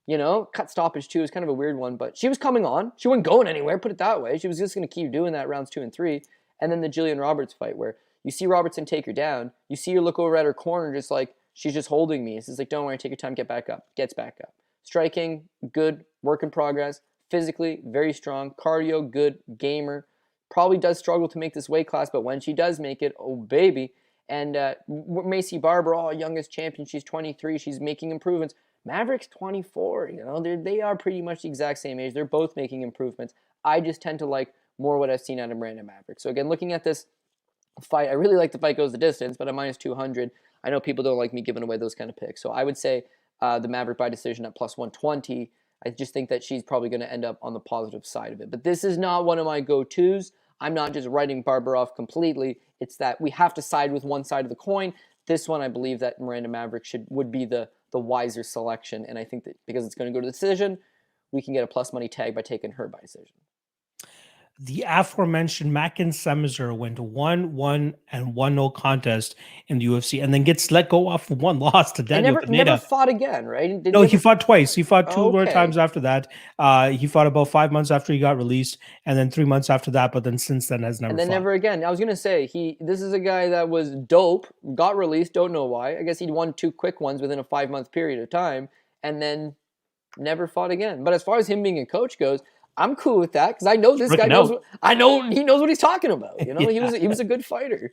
you know, cut stoppage too is kind of a weird one, but she was coming on. She wasn't going anywhere, put it that way. She was just going to keep doing that rounds 2 and 3. And then the Jillian Roberts fight where you see Robertson take her down. You see her look over at her corner just like, she's just holding me. It's just like, don't worry, take your time, get back up. Gets back up. Striking, good, work in progress. Physically, very strong. Cardio, good, gamer. Probably does struggle to make this weight class, but when she does make it, oh baby. And Macy Barber, youngest champion, she's 23, she's making improvements. Maverick's 24, you know, they are pretty much the exact same age. They're both making improvements. I just tend to like more what I've seen out of Miranda Maverick. So again, looking at this fight, I really like the fight goes the distance, but at minus 200, I know people don't like me giving away those kind of picks. So I would say the Maverick by decision at plus 120. I just think that she's probably going to end up on the positive side of it. But this is not one of my go-tos. I'm not just writing Barber off completely. It's that we have to side with one side of the coin. This one, I believe that Miranda Maverick would be the wiser selection. And I think that because it's going to go to the decision, we can get a plus money tag by taking her by decision. the aforementioned Mackin Semizer went 1-1 and 1-0 contest in the UFC, and then gets let go off one loss to And Daniel never Pineda. fought again, right? No, he fought twice. He fought two more Okay. times after that. He fought about 5 months after he got released, and then 3 months after that. But then since then has never And then fought. never again. I was gonna say this is a guy that was dope, got released, don't know why. I guess he'd won 2 quick ones within a 5-month period of time, and then never fought again. But as far as him being a coach goes, I'm cool with that because I know this guy knows. I know he knows what he's talking about. You know, Yeah. he was a good fighter.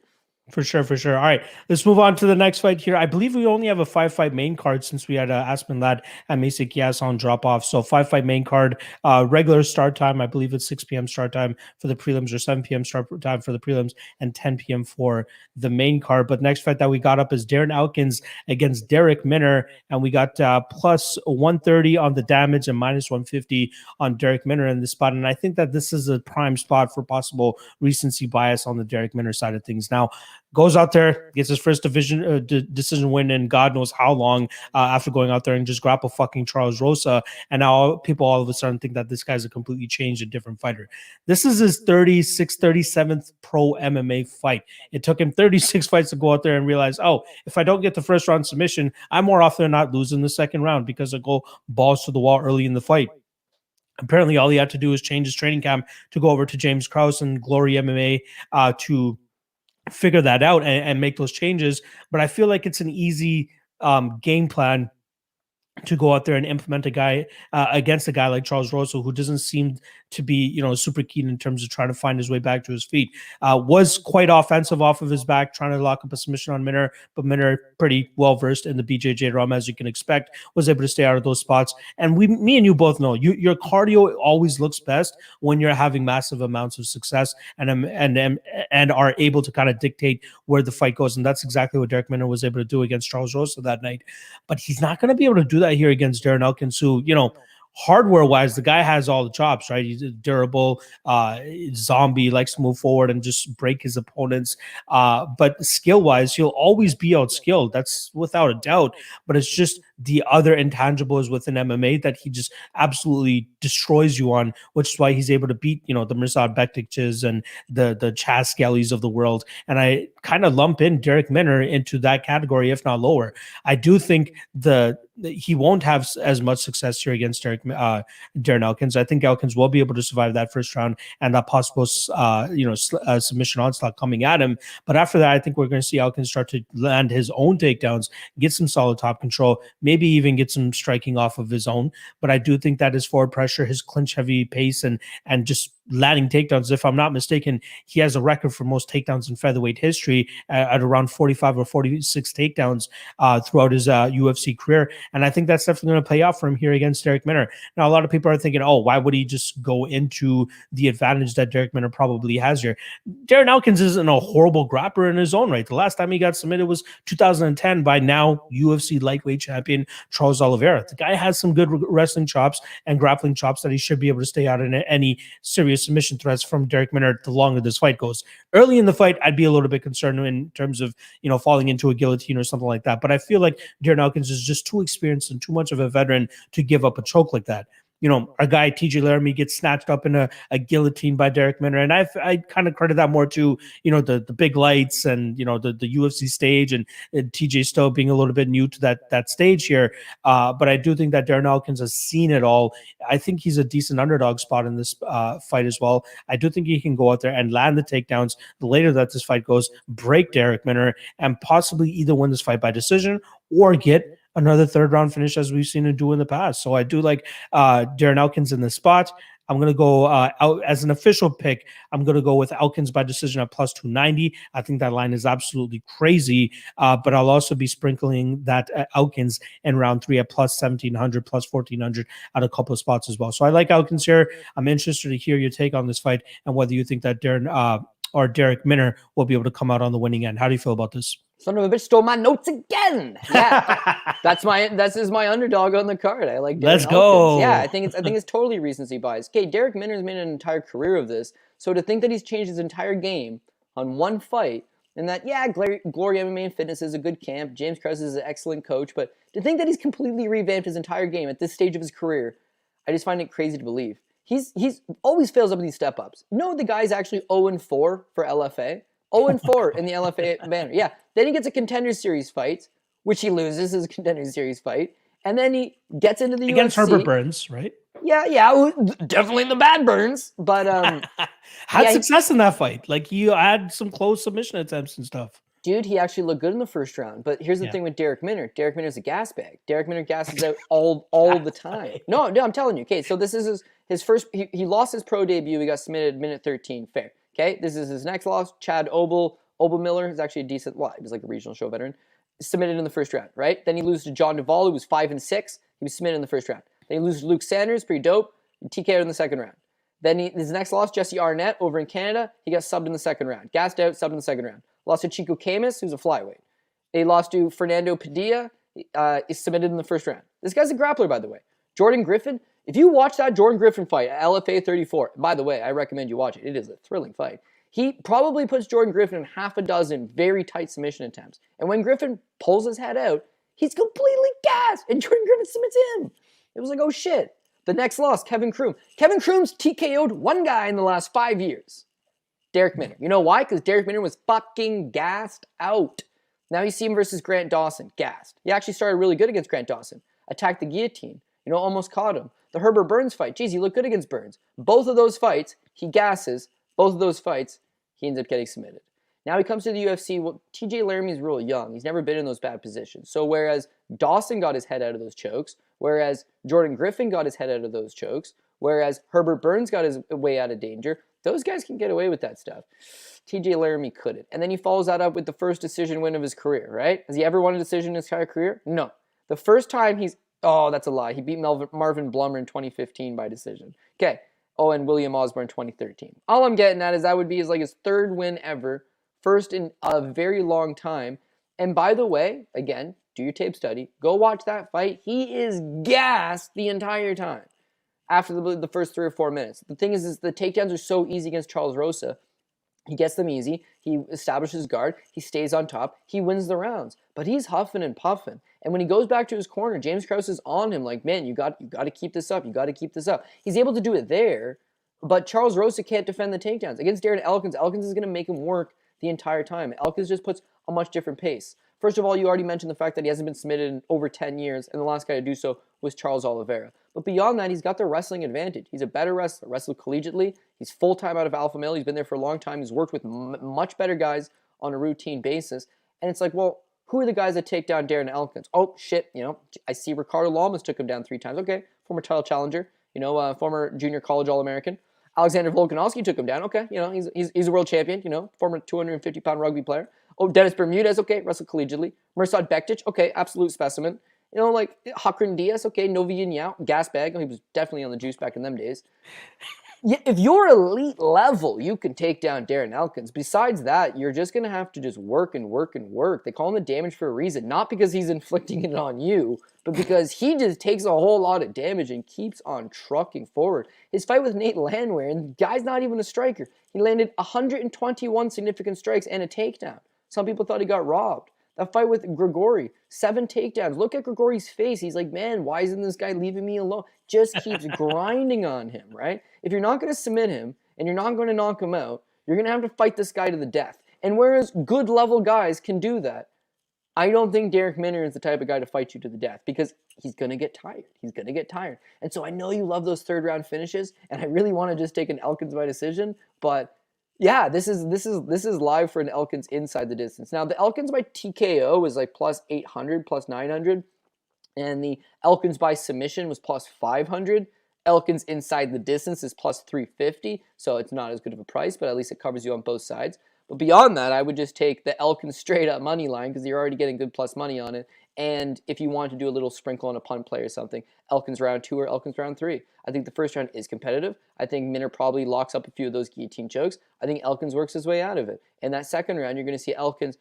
For sure. All right, let's move on to the next fight here. I believe we only have a 5-fight main card since we had Aspen Ladd and Macy Kias on drop off. So 5-fight main card, regular start time. I believe it's 6 p.m. start time for the prelims, or 7 p.m. start time for the prelims, and 10 p.m. for the main card. But next fight that we got up is Darren Elkins against Derek Minner, and we got plus 130 on the damage and minus 150 on Derek Minner in this spot. And I think that this is a prime spot for possible recency bias on the Derek Minner side of things. Now, goes out there, gets his first decision win in God knows how long after going out there and just grapple fucking Charles Rosa. And now people all of a sudden think that this guy's a completely changed and different fighter. This is his 37th pro MMA fight. It took him 36 fights to go out there and realize, oh, if I don't get the first round submission, I'm more often than not losing the second round because I go balls to the wall early in the fight. Apparently, all he had to do was change his training camp to go over to James Krause and Glory MMA to figure that out and make those changes. But I feel like it's an easy game plan to go out there and implement a guy against a guy like Charles Rosa, who doesn't seem to be, super keen in terms of trying to find his way back to his feet. Was quite offensive off of his back, trying to lock up a submission on Minner, but Minner, pretty well-versed in the BJJ realm, as you can expect, was able to stay out of those spots. And me and you both know, your cardio always looks best when you're having massive amounts of success and are able to kind of dictate where the fight goes. And that's exactly what Derek Minner was able to do against Charles Rosa that night. But he's not going to be able to do that here against Darren Elkins, who, hardware-wise, the guy has all the chops, right? He's a durable zombie, likes to move forward and just break his opponents. But skill-wise, he'll always be outskilled. That's without a doubt. But it's just the other intangibles within MMA that he just absolutely destroys you on, which is why he's able to beat, the Mirsad Bektik's and the Chaz Skelly's of the world. And I kind of lump in Derek Minner into that category, if not lower. I do think he won't have as much success here against Darren Elkins. I think Elkins will be able to survive that first round and that possible, submission onslaught coming at him. But after that, I think we're going to see Elkins start to land his own takedowns, get some solid top control, maybe even get some striking off of his own. But I do think that his forward pressure, his clinch heavy pace, and just landing takedowns, if I'm not mistaken, he has a record for most takedowns in featherweight history at around 45 or 46 takedowns throughout his UFC career. And I think that's definitely going to play out for him here against Derek Minner. Now, a lot of people are thinking, oh, why would he just go into the advantage that Derek Minner probably has here? Darren Elkins isn't a horrible grappler in his own right. The last time he got submitted was 2010 by now UFC lightweight champion Charles Oliveira. The guy has some good wrestling chops and grappling chops that he should be able to stay out in any serious submission threats from Derek Minner the longer this fight goes. Early in the fight, I'd be a little bit concerned in terms of, falling into a guillotine or something like that. But I feel like Darren Elkins is just too experienced and too much of a veteran to give up a choke like that. Our guy TJ Laramie gets snatched up in a guillotine by Derek Minner, and I kind of credit that more to the big lights and the UFC stage and TJ still being a little bit new to that stage here. But I do think that Darren Elkins has seen it all. I think he's a decent underdog spot in this fight as well. I do think he can go out there and land the takedowns. The later that this fight goes, break Derek Minner and possibly either win this fight by decision or get another third round finish as we've seen him do in the past. So I do like Darren Elkins in this spot. I'm going to go out as an official pick. I'm going to go with Elkins by decision at plus 290. I think that line is absolutely crazy, but I'll also be sprinkling that Elkins in round 3 at plus 1,700, plus 1,400 at a couple of spots as well. So I like Elkins here. I'm interested to hear your take on this fight and whether you think that Darren or Derek Minner will be able to come out on the winning end. How do you feel about this? Son of a bitch stole my notes again. Yeah, this is my underdog on the card. I like Darren Let's go. Elkins. Yeah, I think it's totally recency bias. Okay, Derek Minner's made an entire career of this, so to think that he's changed his entire game on one fight, and that Glory MMA and Fitness is a good camp. James Krause is an excellent coach, but to think that he's completely revamped his entire game at this stage of his career, I just find it crazy to believe. he's always fails up in these step ups. No, the guy's actually 0-4 for LFA. 0-4 in the LFA banner. Yeah. Then he gets a Contender Series fight, which he loses his Contender Series fight. And then he gets into the against UFC. Herbert Burns, right? Yeah, definitely the bad Burns. But had success in that fight. Like you had some close submission attempts and stuff. Dude, he actually looked good in the first round. But here's the thing with Derek Minner. Derek Minner's a gas bag. Derek Minner gasses out all the time. No, I'm telling you. Okay, so this is his first. He lost his pro debut. He got submitted minute 13. Fair. Okay, this is his next loss. Chad Miller is actually a decent. Well, he was like a regional show veteran. Submitted in the first round, right? Then he loses to John Duvall, who was 5-6. He was submitted in the first round. Then he loses to Luke Sanders, pretty dope. TKO in the second round. Then his next loss, Jesse Arnett over in Canada. He got subbed in the second round. Gassed out, subbed in the second round. Lost to Chico Camus, who's a flyweight. They lost to Fernando Padilla. Is submitted in the first round. This guy's a grappler, by the way. Jordan Griffin. If you watch that Jordan Griffin fight at LFA 34, by the way, I recommend you watch it. It is a thrilling fight. He probably puts Jordan Griffin in half a dozen very tight submission attempts. And when Griffin pulls his head out, he's completely gassed. And Jordan Griffin submits him. It was like, oh shit. The next loss, Kevin Kroom. Kevin Kroom's TKO'd one guy in the last 5 years. Derek Minner. You know why? Because Derek Minner was fucking gassed out. Now you see him versus Grant Dawson. Gassed. He actually started really good against Grant Dawson. Attacked the guillotine. You know, almost caught him. The Herbert Burns fight. Geez, he looked good against Burns. Both of those fights, he gasses. Both of those fights, he ends up getting submitted. Now he comes to the UFC. Well, TJ Laramie's real young. He's never been in those bad positions. So whereas Dawson got his head out of those chokes, whereas Jordan Griffin got his head out of those chokes, whereas Herbert Burns got his way out of danger, those guys can get away with that stuff. TJ Laramie couldn't. And then he follows that up with the first decision win of his career, right? Has he ever won a decision in his entire career? No. The first time oh, that's a lie. He beat Marvin Blummer in 2015 by decision. Okay. Oh, and William Osborne 2013. All I'm getting at is that would be his third win ever, first in a very long time. And by the way, again, do your tape study. Go watch that fight. He is gassed the entire time after the first 3 or 4 minutes. The thing is the takedowns are so easy against Charles Rosa. He gets them easy. He establishes guard. He stays on top. He wins the rounds. But he's huffing and puffing. And when he goes back to his corner, James Krause is on him like, man, you got to keep this up. You got to keep this up. He's able to do it there, but Charles Rosa can't defend the takedowns. Against Darren Elkins, Elkins is going to make him work the entire time. Elkins just puts a much different pace. First of all, you already mentioned the fact that he hasn't been submitted in over 10 years, and the last guy to do so was Charles Oliveira. But beyond that, he's got the wrestling advantage. He's a better wrestler, wrestled collegiately. He's full-time out of Alpha Male. He's been there for a long time. He's worked with much better guys on a routine basis. And it's like, well, who are the guys that take down Darren Elkins? Oh, shit, I see Ricardo Lamas took him down 3 times. Okay, former title challenger, former junior college All-American. Alexander Volkanovski took him down. Okay, he's a world champion, former 250-pound rugby player. Oh, Dennis Bermudez, okay, wrestled collegiately. Mirsad Bektic, okay, absolute specimen. Hakrin Diaz, okay, Novi Yao, gas bag. He was definitely on the juice back in them days. Yeah, if you're elite level, you can take down Darren Elkins. Besides that, you're just going to have to just work and work and work. They call him the damage for a reason. Not because he's inflicting it on you, but because he just takes a whole lot of damage and keeps on trucking forward. His fight with Nate Landwehr, and the guy's not even a striker. He landed 121 significant strikes and a takedown. Some people thought he got robbed. That fight with Grigori, 7 takedowns. Look at Grigori's face. He's like, man, why isn't this guy leaving me alone? Just keeps grinding on him, right? If you're not going to submit him and you're not going to knock him out, you're going to have to fight this guy to the death. And whereas good level guys can do that, I don't think Derek Minner is the type of guy to fight you to the death because he's going to get tired. He's going to get tired. And so I know you love those third round finishes, and I really want to just take an Elkins by decision, but yeah, this is live for an Elkins inside the distance. Now, the Elkins by TKO is like plus 800, plus 900, and the Elkins by submission was plus 500. Elkins inside the distance is plus 350, so it's not as good of a price, but at least it covers you on both sides. But beyond that, I would just take the Elkins straight up money line because you're already getting good plus money on it. And if you want to do a little sprinkle on a punt play or something, Elkins round 2 or Elkins round 3. I think the first round is competitive. I think Minner probably locks up a few of those guillotine chokes. I think Elkins works his way out of it. In that second round, you're going to see Elkins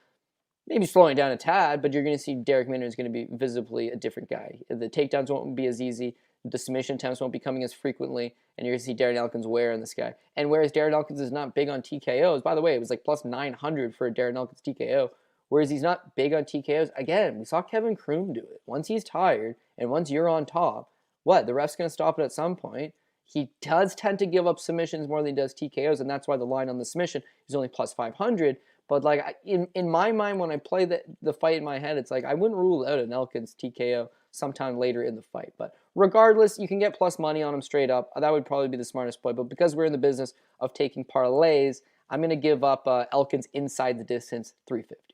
maybe slowing down a tad, but you're going to see Derek Minner is going to be visibly a different guy. The takedowns won't be as easy. The submission attempts won't be coming as frequently, and you're going to see Darren Elkins wear in this guy. And whereas Darren Elkins is not big on TKOs, by the way, it was like plus 900 for a Darren Elkins TKO, whereas he's not big on TKOs. Again, we saw Kevin Kroom do it. Once he's tired, and once you're on top, the ref's going to stop it at some point. He does tend to give up submissions more than he does TKOs, and that's why the line on the submission is only plus 500. But like in my mind, when I play the fight in my head, it's like I wouldn't rule out an Elkins TKO sometime later in the fight. But regardless, you can get plus money on him straight up. That would probably be the smartest play. But because we're in the business of taking parlays, I'm going to give up Elkins inside the distance 350.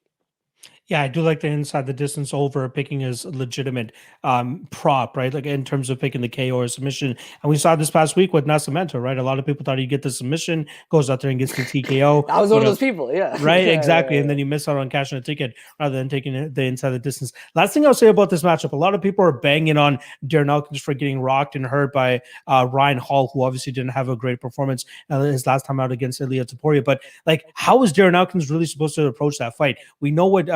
Yeah, I do like the inside the distance over picking his legitimate prop, right? Like in terms of picking the KO or submission. And we saw this past week with Nascimento, right? A lot of people thought he'd get the submission, goes out there and gets the TKO. I was one of those people, yeah. Right, Yeah, exactly. yeah, And then you miss out on cashing a ticket rather than taking the inside the distance. Last thing I'll say about this matchup, a lot of people are banging on Darren Elkins for getting rocked and hurt by Ryan Hall, who obviously didn't have a great performance his last time out against Ilia Topuria. But like, how is Darren Elkins really supposed to approach that fight? We know what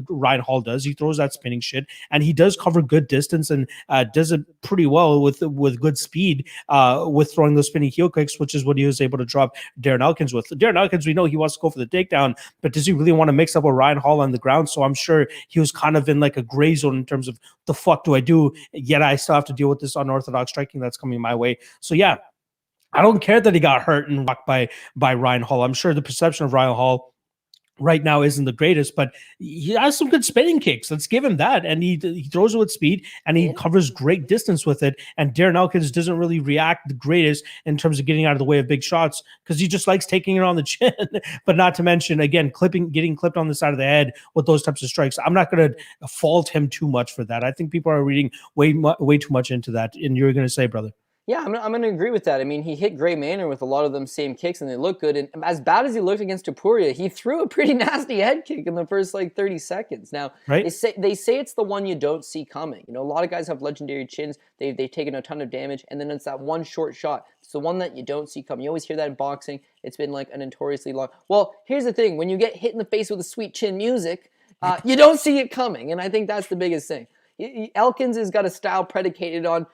Ryan Hall does. He throws that spinning shit, and he does cover good distance and does it pretty well with good speed with throwing those spinning heel kicks, which is what he was able to drop Darren Elkins with. Darren Elkins, we know he wants to go for the takedown, but does he really want to mix up with Ryan Hall on the ground? So I'm sure he was kind of in like a gray zone in terms of the fuck do I do? Yet I still have to deal with this unorthodox striking that's coming my way. So yeah, I don't care that he got hurt and rocked by Ryan Hall. I'm sure the perception of Ryan Hall right now isn't the greatest, but he has some good spinning kicks. Let's give him that. And he throws it with speed and he covers great distance with it. And Darren Elkins doesn't really react the greatest in terms of getting out of the way of big shots because he just likes taking it on the chin. But not to mention, again, getting clipped on the side of the head with those types of strikes. I'm not going to fault him too much for that. I think people are reading way too much into that. And you're going to say, brother? Yeah, I'm going to agree with that. I mean, he hit Gray Manor with a lot of them same kicks, and they look good. And as bad as he looked against Topuria, he threw a pretty nasty head kick in the first, 30 seconds. Now, right? They say it's the one you don't see coming. You know, a lot of guys have legendary chins. They've taken a ton of damage, and then it's that one short shot. It's the one that you don't see coming. You always hear that in boxing. It's been, a notoriously long... Well, here's the thing. When you get hit in the face with a sweet chin music, you don't see it coming, and I think that's the biggest thing. Elkins has got a style predicated on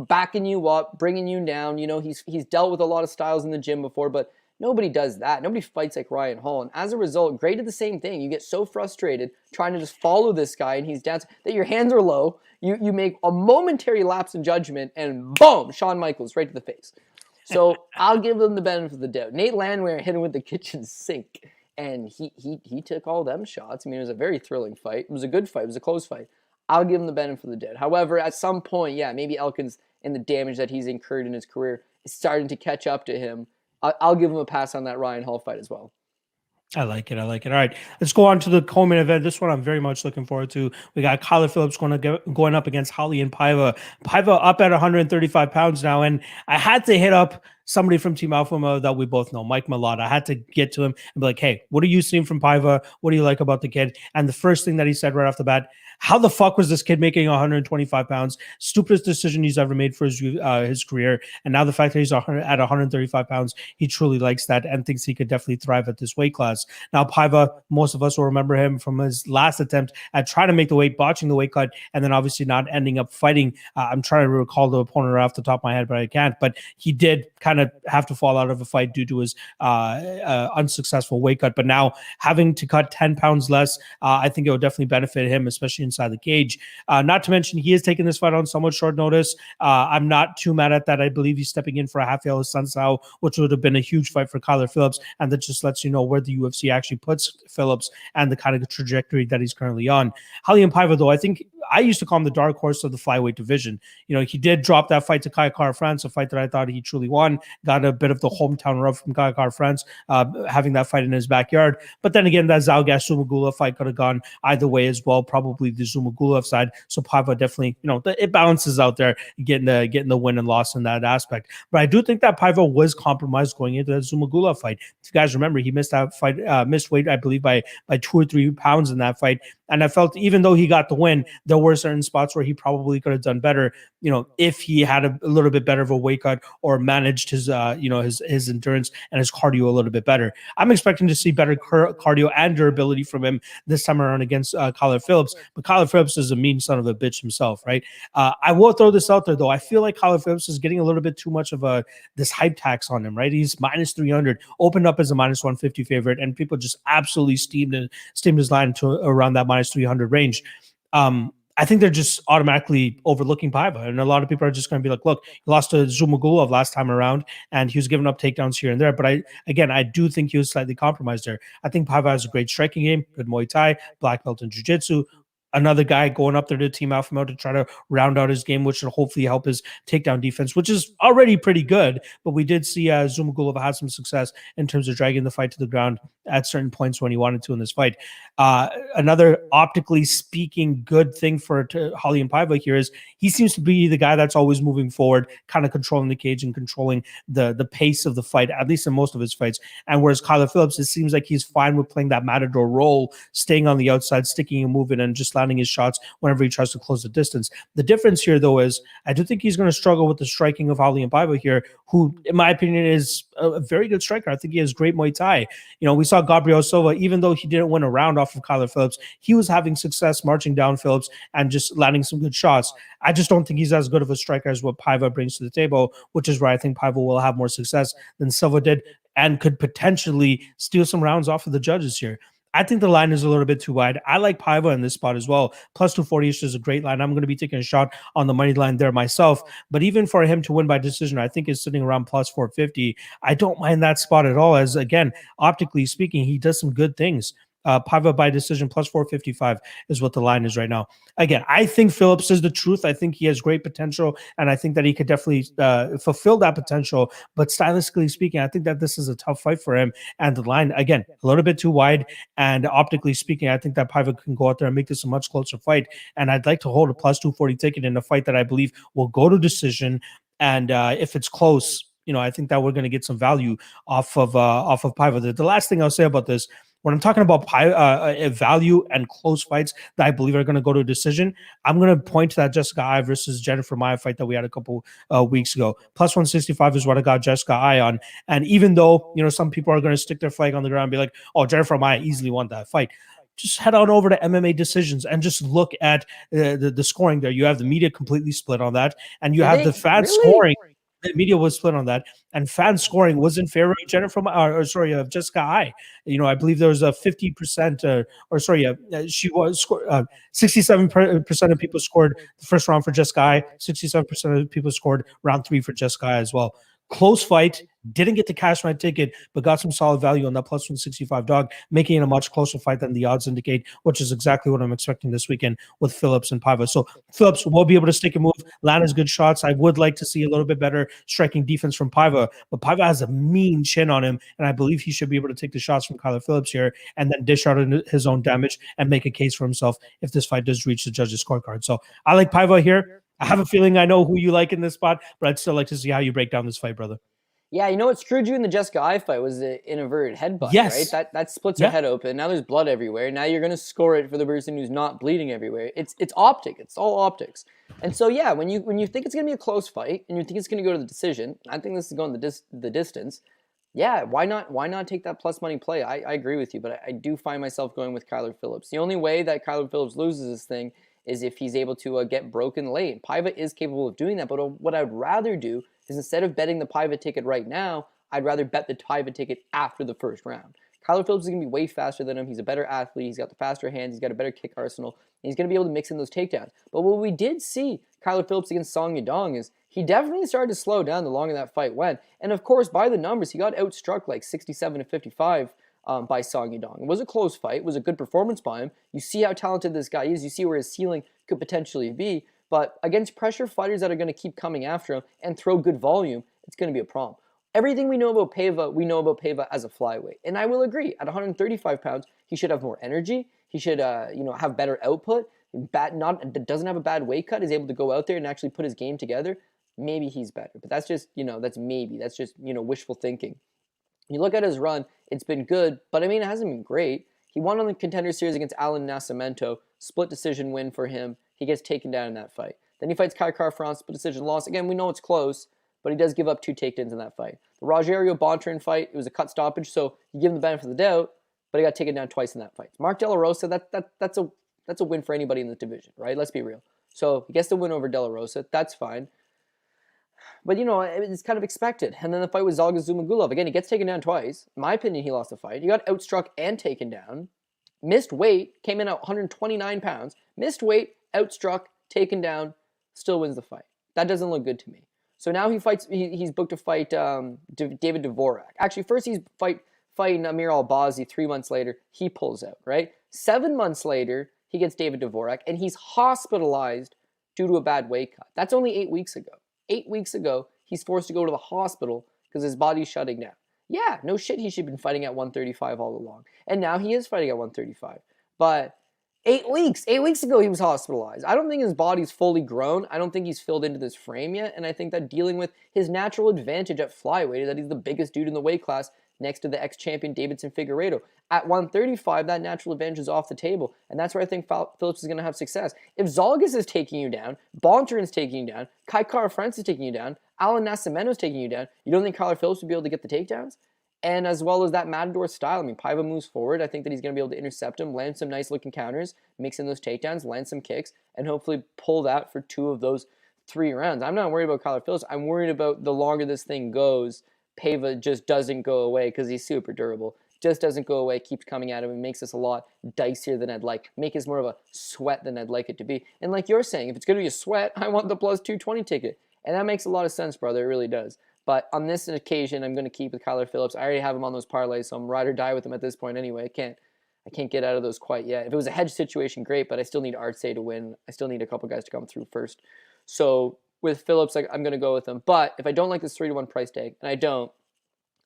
backing you up, bringing you down. He's dealt with a lot of styles in the gym before, but nobody does that. Nobody fights like Ryan Hall. And as a result, Gray did the same thing. You get so frustrated trying to just follow this guy, and he's dancing, that your hands are low. You make a momentary lapse in judgment, and boom, Shawn Michaels right to the face. So I'll give him the benefit of the doubt. Nate Landwehr hit him with the kitchen sink, and he took all them shots. I mean, it was a very thrilling fight. It was a good fight. It was a close fight. I'll give him the benefit of the doubt. However, at some point, yeah, maybe Elkins and the damage that he's incurred in his career is starting to catch up to him. I'll give him a pass on that Ryan Hall fight as well. I like it. All right, let's go on to the co-main event. This one I'm very much looking forward to. We got Kyler Phillips going up against Raulian Paiva. Paiva up at 135 pounds now, and I had to hit up somebody from Team Alpha that we both know, Mike Malott. I had to get to him and be like, hey, what are you seeing from Paiva? What do you like about the kid? And the first thing that he said right off the bat, how the fuck was this kid making 125 pounds? Stupidest decision he's ever made for his career. And now the fact that he's at 135 pounds, he truly likes that and thinks he could definitely thrive at this weight class. Now, Paiva, most of us will remember him from his last attempt at trying to make the weight, botching the weight cut, and then obviously not ending up fighting. I'm trying to recall the opponent right off the top of my head, but I can't. But he did kind of have to fall out of a fight due to his unsuccessful weight cut. But now having to cut 10 pounds less, I think it would definitely benefit him, especially inside the cage. Not to mention, he is taking this fight on somewhat short notice. I'm not too mad at that. I believe he's stepping in for a half yellow Sunsao, which would have been a huge fight for Kyler Phillips. And that just lets you know where the UFC actually puts Phillips and the kind of trajectory that he's currently on. Raulian Paiva, though, I think I used to call him the dark horse of the flyweight division. He did drop that fight to Kai Kara-France, a fight that I thought he truly won. Got a bit of the hometown rub from Kai Kara-France, having that fight in his backyard. But then again, that Zalgas Zumagulov fight could have gone either way as well, probably the Zumagulov side. So Paiva definitely, it balances out there, getting the win and loss in that aspect. But I do think that Paiva was compromised going into that Zumagulov fight. If you guys remember, he missed that fight, missed weight, I believe, by 2 or 3 pounds in that fight. And I felt even though he got the win, there were certain spots where he probably could have done better, if he had a little bit better of a weight cut or managed his, his endurance and his cardio a little bit better. I'm expecting to see better cardio and durability from him this time around against Kyler Phillips. But Kyler Phillips is a mean son of a bitch himself, right? I will throw this out there, though. I feel like Kyler Phillips is getting a little bit too much of this hype tax on him, right? He's minus 300, opened up as a minus 150 favorite, and people just absolutely steamed his line to around that minus 300 range. I think they're just automatically overlooking Paiva. And a lot of people are just going to be like, look, he lost to Zumagulov last time around, and he was giving up takedowns here and there. But I do think he was slightly compromised there. I think Paiva has a great striking game, good Muay Thai, black belt in jiu-jitsu. Another guy going up there to Team Alpha Male to try to round out his game, which will hopefully help his takedown defense, which is already pretty good. But we did see Zumagulov had some success in terms of dragging the fight to the ground at certain points when he wanted to in this fight. Another optically speaking good thing for Holly and Paiva here is he seems to be the guy that's always moving forward, kind of controlling the cage and controlling the pace of the fight, at least in most of his fights. And whereas Kyler Phillips, it seems like he's fine with playing that matador role, staying on the outside, sticking and moving, and just landing his shots whenever he tries to close the distance. The difference here, though, is I do think he's going to struggle with the striking of Holly and Paiva here, who, in my opinion, is a very good striker. I think he has great Muay Thai. We saw Gabriel Silva, even though he didn't win a round off of Kyler Phillips, he was having success marching down Phillips and just landing some good shots. I just don't think he's as good of a striker as what Paiva brings to the table, which is where I think Paiva will have more success than Silva did and could potentially steal some rounds off of the judges here. I think the line is a little bit too wide. I like Paiva in this spot as well. Plus 240 is a great line. I'm going to be taking a shot on the money line there myself. But even for him to win by decision, I think is sitting around plus 450. I don't mind that spot at all, as, again, optically speaking, he does some good things. Paiva by decision plus 455 is what the line is right now. Again, I think Phillips is the truth. I think he has great potential, and I think that he could definitely fulfill that potential. But stylistically speaking, I think that this is a tough fight for him. And the line, again, a little bit too wide. And optically speaking, I think that Paiva can go out there and make this a much closer fight. And I'd like to hold a plus 240 ticket in a fight that I believe will go to decision. And if it's close, I think that we're going to get some value off of Paiva. The last thing I'll say about this, when I'm talking about value and close fights that I believe are going to go to a decision, I'm going to point to that Jessica Eye versus Jennifer Maia fight that we had a couple weeks ago. Plus 165 is what I got Jessica Eye on. And even though, some people are going to stick their flag on the ground and be like, oh, Jennifer Maia easily won that fight, just head on over to MMA Decisions and just look at the scoring there. You have the media completely split on that, and you have the fan scoring. The media was split on that, and fan scoring was in favor of of Jessica Eye. I believe there was a 50%, she was 67% of people scored the first round for Jessica Eye. 67% of people scored round 3 for Jessica Eye as well. Close fight. Didn't get to cash my ticket, but got some solid value on that plus 165 dog, making it a much closer fight than the odds indicate, which is exactly what I'm expecting this weekend with Phillips and Paiva. So Phillips will be able to stick and move, land his good shots. I would like to see a little bit better striking defense from Paiva, but Paiva has a mean chin on him, and I believe he should be able to take the shots from Kyler Phillips here and then dish out his own damage and make a case for himself if this fight does reach the judges' scorecard. So I like Paiva here. I have a feeling I know who you like in this spot, but I'd still like to see how you break down this fight, brother. Yeah, what screwed you in the Jessica Eye fight was the inverted headbutt, yes. right? That splits her head open. Now there's blood everywhere. Now you're going to score it for the person who's not bleeding everywhere. It's optic. It's all optics. And so, yeah, when you think it's going to be a close fight and you think it's going to go to the decision, I think this is going the distance. Yeah, why not take that plus money play? I agree with you, but I do find myself going with Kyler Phillips. The only way that Kyler Phillips loses this thing is if he's able to get broken late. Paiva is capable of doing that, but what I'd rather do is instead of betting the Paiva ticket right now, I'd rather bet the Paiva ticket after the first round. Kyler Phillips is going to be way faster than him. He's a better athlete. He's got the faster hands. He's got a better kick arsenal. And he's going to be able to mix in those takedowns. But what we did see Kyler Phillips against Song Yadong is he definitely started to slow down the longer that fight went. And of course, by the numbers, he got outstruck like 67 to 55 by Song Yadong. It was a close fight. It was a good performance by him. You see how talented this guy is. You see where his ceiling could potentially be. But against pressure fighters that are going to keep coming after him and throw good volume, it's going to be a problem. Everything we know about Paiva as a flyweight. And I will agree, at 135 pounds, he should have more energy. He should have better output. Doesn't have a bad weight cut, is able to go out there and actually put his game together. Maybe he's better. But that's just, that's maybe. That's just, wishful thinking. You look at his run, it's been good, but it hasn't been great. He won on the Contender Series against Alan Nascimento, split decision win for him. He gets taken down in that fight. Then he fights Kai Kara-France, split decision loss. Again, we know it's close, but he does give up 2 takedowns in that fight. The Rogerio Bontrain fight, it was a cut stoppage, so you give him the benefit of the doubt, but he got taken down twice in that fight. Mark De La Rosa, that's a win for anybody in this division, right? Let's be real. So he gets the win over De La Rosa. That's fine. But, it's kind of expected. And then the fight with Zhalga Zhumagulov. Again, he gets taken down twice. In my opinion, he lost the fight. He got outstruck and taken down. Missed weight, came in at 129 pounds. Missed weight, outstruck, taken down, still wins the fight. That doesn't look good to me. So now he's booked to fight David Dvorak. Actually, first he's fighting Amir Albazi 3 months later. He pulls out, right? 7 months later, he gets David Dvorak, and he's hospitalized due to a bad weight cut. That's only 8 weeks ago. 8 weeks ago, he's forced to go to the hospital because his body's shutting down. Yeah, no shit, he should have been fighting at 135 all along. And now he is fighting at 135. But 8 weeks ago, he was hospitalized. I don't think his body's fully grown. I don't think he's filled into this frame yet. And I think that dealing with his natural advantage at flyweight is that he's the biggest dude in the weight class next to the ex-champion Davidson Figueiredo. At 135, that natural advantage is off the table. And that's where I think Phillips is going to have success. If Zalgas is taking you down, Bontarin's taking you down, Kai Kara-France is taking you down, Alan Nascimento's taking you down, you don't think Kyler Phillips would be able to get the takedowns? And as well as that Matador style, I mean, Paiva moves forward. I think that he's going to be able to intercept him, land some nice-looking counters, mix in those takedowns, land some kicks, and hopefully pull that for 2 of those 3 rounds. I'm not worried about Kyler Phillips. I'm worried about the longer this thing goes, Paiva just doesn't go away because he's super durable. Just doesn't go away, keeps coming at him, and makes this a lot dicier than I'd like. Make this more of a sweat than I'd like it to be. And like you're saying, if it's going to be a sweat, I want the plus 220 ticket. And that makes a lot of sense, brother. It really does. But on this occasion, I'm going to keep with Kyler Phillips. I already have him on those parlays, so I'm ride or die with him at this point anyway. I can't get out of those quite yet. If it was a hedge situation, great, but I still need Arce to win. I still need a couple guys to come through first. So with Phillips, I'm going to go with him. But if I don't like this 3-1 price tag, and I don't,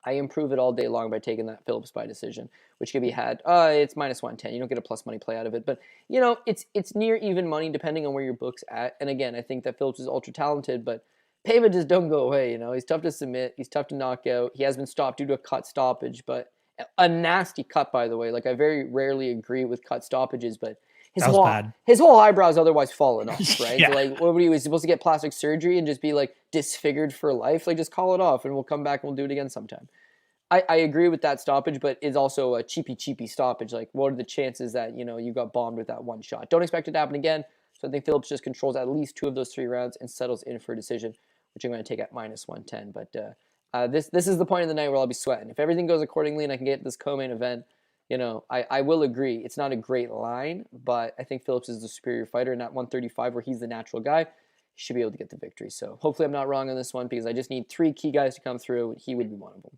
I improve it all day long by taking that Phillips by decision, which could be had. It's minus 110. You don't get a plus money play out of it. But, you know, it's near even money depending on where your book's at. And again, I think that Phillips is ultra talented, but Paiva just don't go away, you know. He's tough to submit. He's tough to knock out. He has been stopped due to a cut stoppage, but a nasty cut, by the way. Like, I very rarely agree with cut stoppages, but his whole eyebrow's otherwise fallen off, right? Yeah. So, like, what he was supposed to get plastic surgery and just be, like, disfigured for life? Like, just call it off, and we'll come back and we'll do it again sometime. I agree with that stoppage, but it's also a cheapy stoppage. Like, what are the chances that, you know, you got bombed with that one shot? Don't expect it to happen again. So I think Phillips just controls at least 2 of those 3 rounds and settles in for a decision, which I'm going to take at minus 110. But this is the point of the night where I'll be sweating. If everything goes accordingly and I can get this co-main event, you know, I will agree. It's not a great line, but I think Phillips is the superior fighter. And at 135, where he's the natural guy, he should be able to get the victory. So hopefully I'm not wrong on this one because I just need 3 key guys to come through. He would be one of them.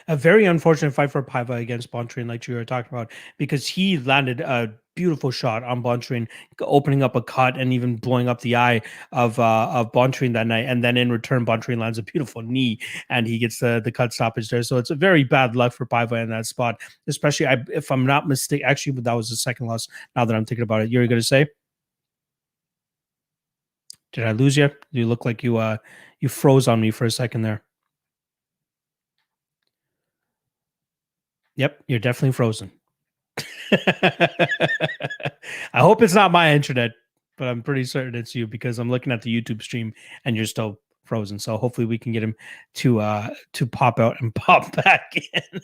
A very unfortunate fight for Paiva against Bontarin, like you were talking about, because he landed a beautiful shot on Bontarin, opening up a cut and even blowing up the eye of Bontarin that night. And then in return, Bontarin lands a beautiful knee and he gets the cut stoppage there. So it's a very bad luck for Paiva in that spot, especially if I'm not mistaken. Actually, that was the second loss. Now that I'm thinking about it, you're going to say? Did I lose you? You look like you froze on me for a second there. Yep, you're definitely frozen. I hope it's not my internet, but I'm pretty certain it's you because I'm looking at the YouTube stream and you're still frozen. So hopefully we can get him to pop out and pop back in.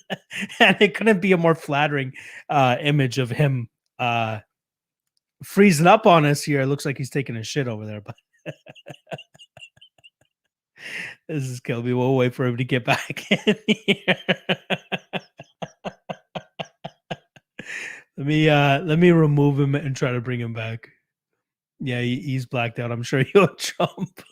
And it couldn't be a more flattering image of him freezing up on us here. It looks like he's taking a shit over there, but this is Kelby. We'll wait for him to get back in here. Let me remove him and try to bring him back. Yeah, he's blacked out. I'm sure he'll jump.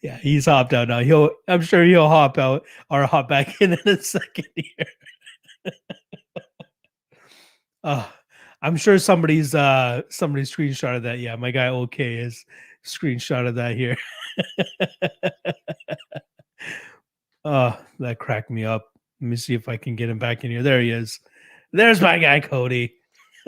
Yeah, he's hopped out now. I'm sure he'll hop out or hop back in a second here. I'm sure somebody's screenshotted that. Yeah, my guy OK is screenshotted that here. That cracked me up. Let me see if I can get him back in here. There he is. There's my guy, Cody.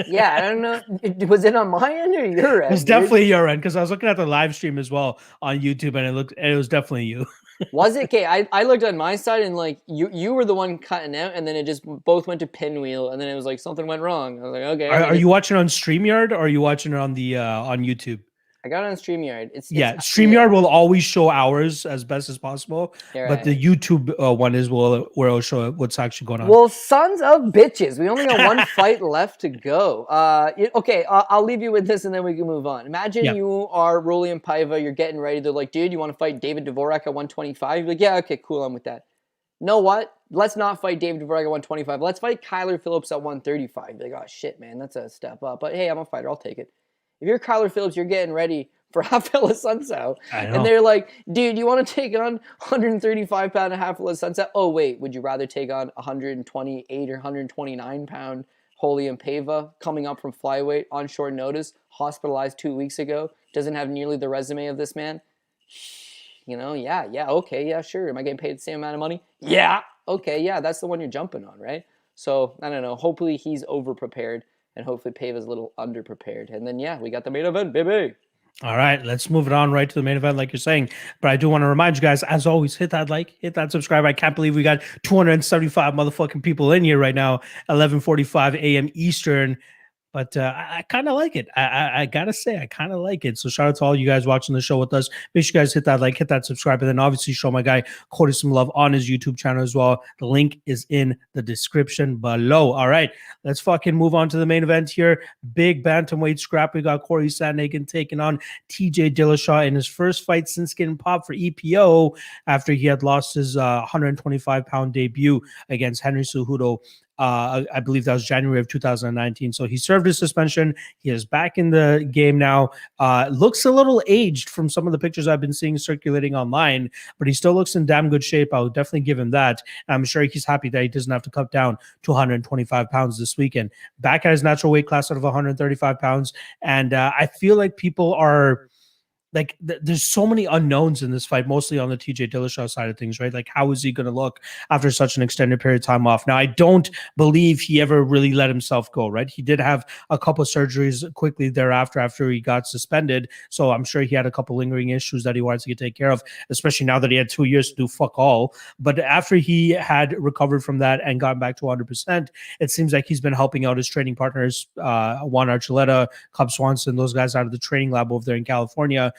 Yeah, I don't know. Was it on my end or your end? It was definitely your end because I was looking at the live stream as well on YouTube, and it was definitely you. Was it? Okay, I looked on my side and like you were the one cutting out, and then it just both went to pinwheel, and then it was like something went wrong. I was like, okay. Are you watching on StreamYard or are you watching it on the on YouTube? I got it on StreamYard. StreamYard will always show ours as best as possible, but the YouTube one is where it'll show what's actually going on. Well, sons of bitches, we only got one fight left to go. Okay, I'll leave you with this, and then we can move on. Imagine you are Rolly and Paiva. You're getting ready. They're like, dude, you want to fight David Dvorak at 125? You're like, yeah, okay, cool, I'm with that. Know what? let's not fight David Dvorak at 125. Let's fight Kyler Phillips at 135. Like, oh shit, man, that's a step up. But hey, I'm a fighter. I'll take it. If you're Kyler Phillips, you're getting ready for Rafael Sunset. And they're like, dude, you want to take on 135-pound Rafael Sunset? Oh, wait, would you rather take on 128 or 129-pound Raulian Paiva coming up from flyweight on short notice, hospitalized 2 weeks ago, doesn't have nearly the resume of this man? Okay, yeah, sure. Am I getting paid the same amount of money? Yeah, okay, yeah, that's the one you're jumping on, right? So, I don't know. Hopefully he's over-prepared, and hopefully Paiva's a little under-prepared. And then, yeah, we got the main event, baby. All right, let's move it on right to the main event, like you're saying. But I do want to remind you guys, as always, hit that like, hit that subscribe. I can't believe we got 275 motherfucking people in here right now, 11:45 a.m. Eastern. But I kind of like it. I gotta say, I kind of like it. So shout out to all you guys watching the show with us. Make sure you guys hit that like, hit that subscribe, and then obviously show my guy Cody some love on his YouTube channel as well. The link is in the description below. All right, let's fucking move on to the main event here. Big bantamweight scrap. We got Cody Saftic taking on TJ Dillashaw in his first fight since getting popped for EPO after he had lost his 125-pound debut against Henry Cejudo. I believe that was January of 2019. So he served his suspension. He is back in the game now. Looks a little aged from some of the pictures I've been seeing circulating online, but he still looks in damn good shape. I'll definitely give him that. And I'm sure he's happy that he doesn't have to cut down to 125 pounds this weekend. Back at his natural weight class out of 135 pounds. And I feel like people are... Like, there's so many unknowns in this fight, mostly on the TJ Dillashaw side of things, right? Like, how is he going to look after such an extended period of time off? Now, I don't believe he ever really let himself go, right? He did have a couple of surgeries quickly thereafter after he got suspended. So I'm sure he had a couple lingering issues that he wanted to get taken care of, especially now that he had 2 years to do fuck all. But after he had recovered from that and gotten back to 100%, it seems like he's been helping out his training partners, Juan Archuleta, Cub Swanson, those guys out of the training lab over there in California.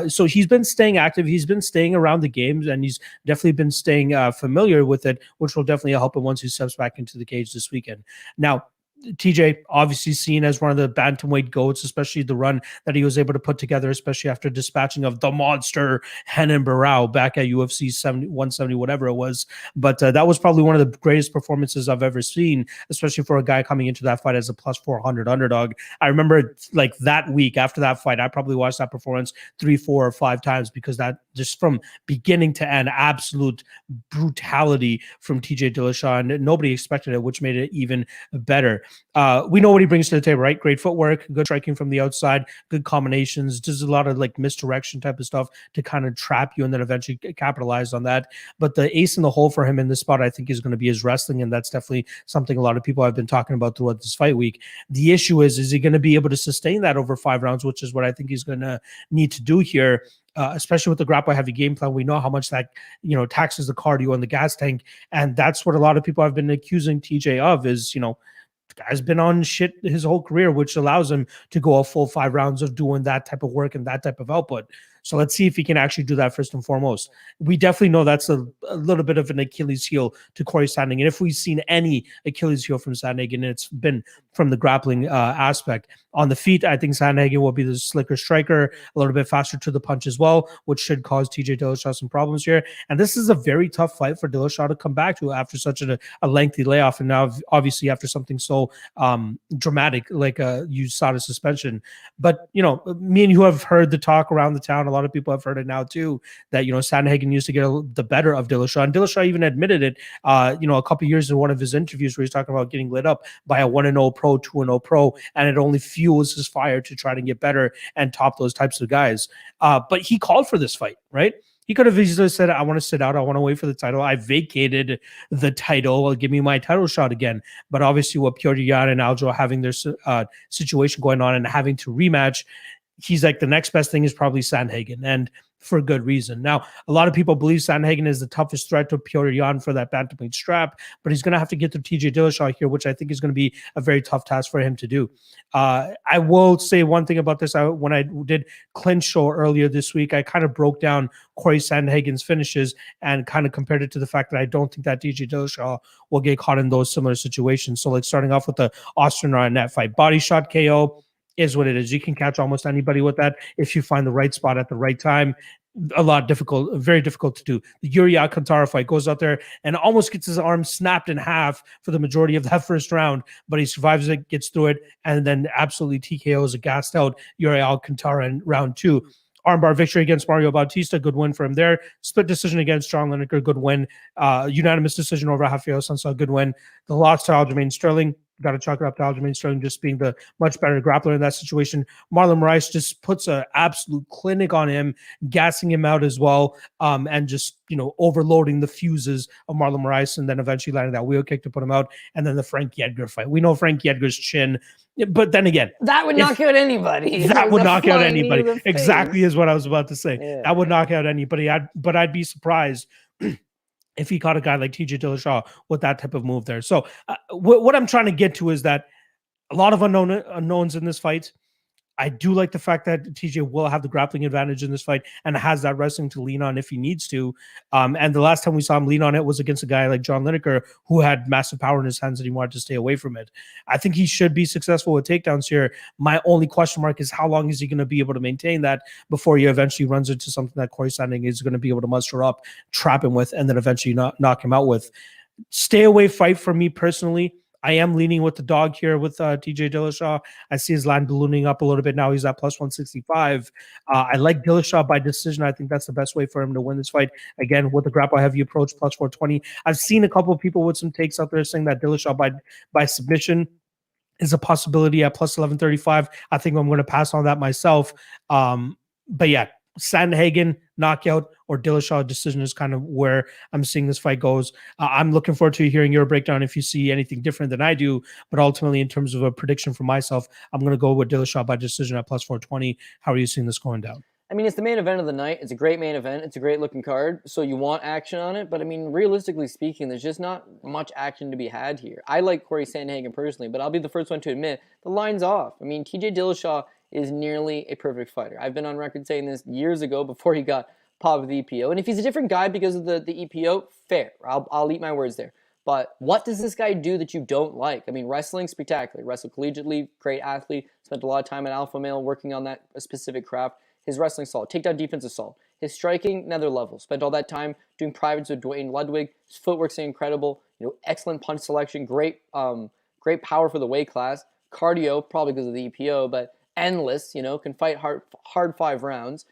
So he's been staying active. He's been staying around the games, and he's definitely been staying familiar with it, which will definitely help him once he steps back into the cage this weekend. Now, TJ obviously seen as one of the bantamweight goats, especially the run that he was able to put together, especially after dispatching of the monster Renan Barão back at UFC 170, whatever it was. But that was probably one of the greatest performances I've ever seen, especially for a guy coming into that fight as a plus 400 underdog. I remember like that week after that fight, I probably watched that performance 3, 4, or 5 times because that just from beginning to end, absolute brutality from TJ Dillashaw, and nobody expected it, which made it even better. We know what he brings to the table, right? Great footwork, good striking from the outside, good combinations, does a lot of like misdirection type of stuff to kind of trap you and then eventually capitalize on that. But the ace in the hole for him in this spot, I think, is going to be his wrestling, and that's definitely something a lot of people have been talking about throughout this fight week. The issue is he going to be able to sustain that over 5 rounds, which is what I think he's going to need to do here. Especially with the grapple heavy game plan, we know how much that taxes the cardio and the gas tank, and that's what a lot of people have been accusing TJ of. Is the guy's been on shit his whole career, which allows him to go a full 5 rounds of doing that type of work and that type of output. So let's see if he can actually do that first and foremost. We definitely know that's a little bit of an Achilles heel to Cody Saftic. And if we've seen any Achilles heel from Sandhagen, it's been from the grappling aspect. On the feet, I think Sandhagen will be the slicker striker, a little bit faster to the punch as well, which should cause TJ Dillashaw some problems here. And this is a very tough fight for Dillashaw to come back to after such a lengthy layoff. And now, obviously, after something so dramatic like you saw the suspension. But, me and you have heard the talk around the town. A lot of people have heard it now too, that, Sandhagen used to get the better of Dillashaw. And Dillashaw even admitted it, a couple of years in one of his interviews where he's talking about getting lit up by a 1-0 pro, 2-0 pro, and it only fuels his fire to try to get better and top those types of guys. But he called for this fight, right? He could have easily said, I want to sit out. I want to wait for the title. I vacated the title. Give me my title shot again. But obviously with Petr Yan and Aljo having their situation going on and having to rematch, he's like, the next best thing is probably Sandhagen, and for good reason. Now, a lot of people believe Sandhagen is the toughest threat to Petr Yan for that bantamweight strap, but he's going to have to get through TJ Dillashaw here, which I think is going to be a very tough task for him to do. I will say one thing about this. When I did Clinch Show earlier this week, I kind of broke down Cody Sandhagen's finishes and kind of compared it to the fact that I don't think that TJ Dillashaw will get caught in those similar situations. So like starting off with the Austin Arnett fight, body shot KO, is what it is. You can catch almost anybody with that if you find the right spot at the right time. a lot difficult, very difficult to do. The Yuri Alcantara fight goes out there and almost gets his arm snapped in half for the majority of that first round, but he survives it, gets through it, and then absolutely TKOs a gassed out Yuri Alcantara in round 2. Armbar victory against Mario Bautista, good win for him there. Split decision against John Lineker, good win. Unanimous decision over Rafael Sansa, good win. The loss to Aljamain Sterling, got to chalk it up to Aljamain Sterling just being the much better grappler in that situation. Marlon Moraes just puts an absolute clinic on him, gassing him out as well, and just, overloading the fuses of Marlon Moraes, and then eventually landing that wheel kick to put him out. And then the Frankie Edgar fight. We know Frankie Edgar's chin, but then again, that would knock out anybody. That would knock out anybody. Exactly is what I was about to say. Yeah. That would knock out anybody. But I'd be surprised if he caught a guy like TJ Dillashaw with that type of move there. So what I'm trying to get to is that a lot of unknowns in this fight. I do like the fact that TJ will have the grappling advantage in this fight and has that wrestling to lean on if he needs to. And the last time we saw him lean on it was against a guy like John Lineker, who had massive power in his hands and he wanted to stay away from it. I think he should be successful with takedowns here. My only question mark is how long is he going to be able to maintain that before he eventually runs into something that Cory Sandhagen is going to be able to muster up, trap him with, and then eventually knock him out with. Stay away fight for me personally. I am leaning with the dog here with TJ Dillashaw. I see his line ballooning up a little bit now. He's at plus 165. I like Dillashaw by decision. I think that's the best way for him to win this fight. Again, with the grapple heavy approach, plus 420. I've seen a couple of people with some takes out there saying that Dillashaw by submission is a possibility at plus 1135. I think I'm going to pass on that myself. But yeah, Sandhagen knockout or Dillashaw decision is kind of where I'm seeing this fight goes. I'm looking forward to hearing your breakdown if you see anything different than I do. But ultimately, in terms of a prediction for myself, I'm going to go with Dillashaw by decision at plus 420. How are you seeing this going down? I mean, it's the main event of the night. It's a great main event. It's a great looking card. So you want action on it. But I mean, realistically speaking, there's just not much action to be had here. I like Cory Sandhagen personally, but I'll be the first one to admit the line's off. I mean, TJ Dillashaw is nearly a perfect fighter. I've been on record saying this years ago before he got popped with the EPO. And if he's a different guy because of the EPO, fair. I'll eat my words there. But what does this guy do that you don't like? I mean, wrestling, spectacular. Wrestled collegiately, great athlete. Spent a lot of time at Alpha Male working on that specific craft. His wrestling solid. Takedown defense is solid. His striking, another level. Spent all that time doing privates with Dwayne Ludwig. His footwork's incredible. Excellent punch selection. Great power for the weight class. Cardio, probably because of the EPO, but endless. Can fight hard 5 rounds.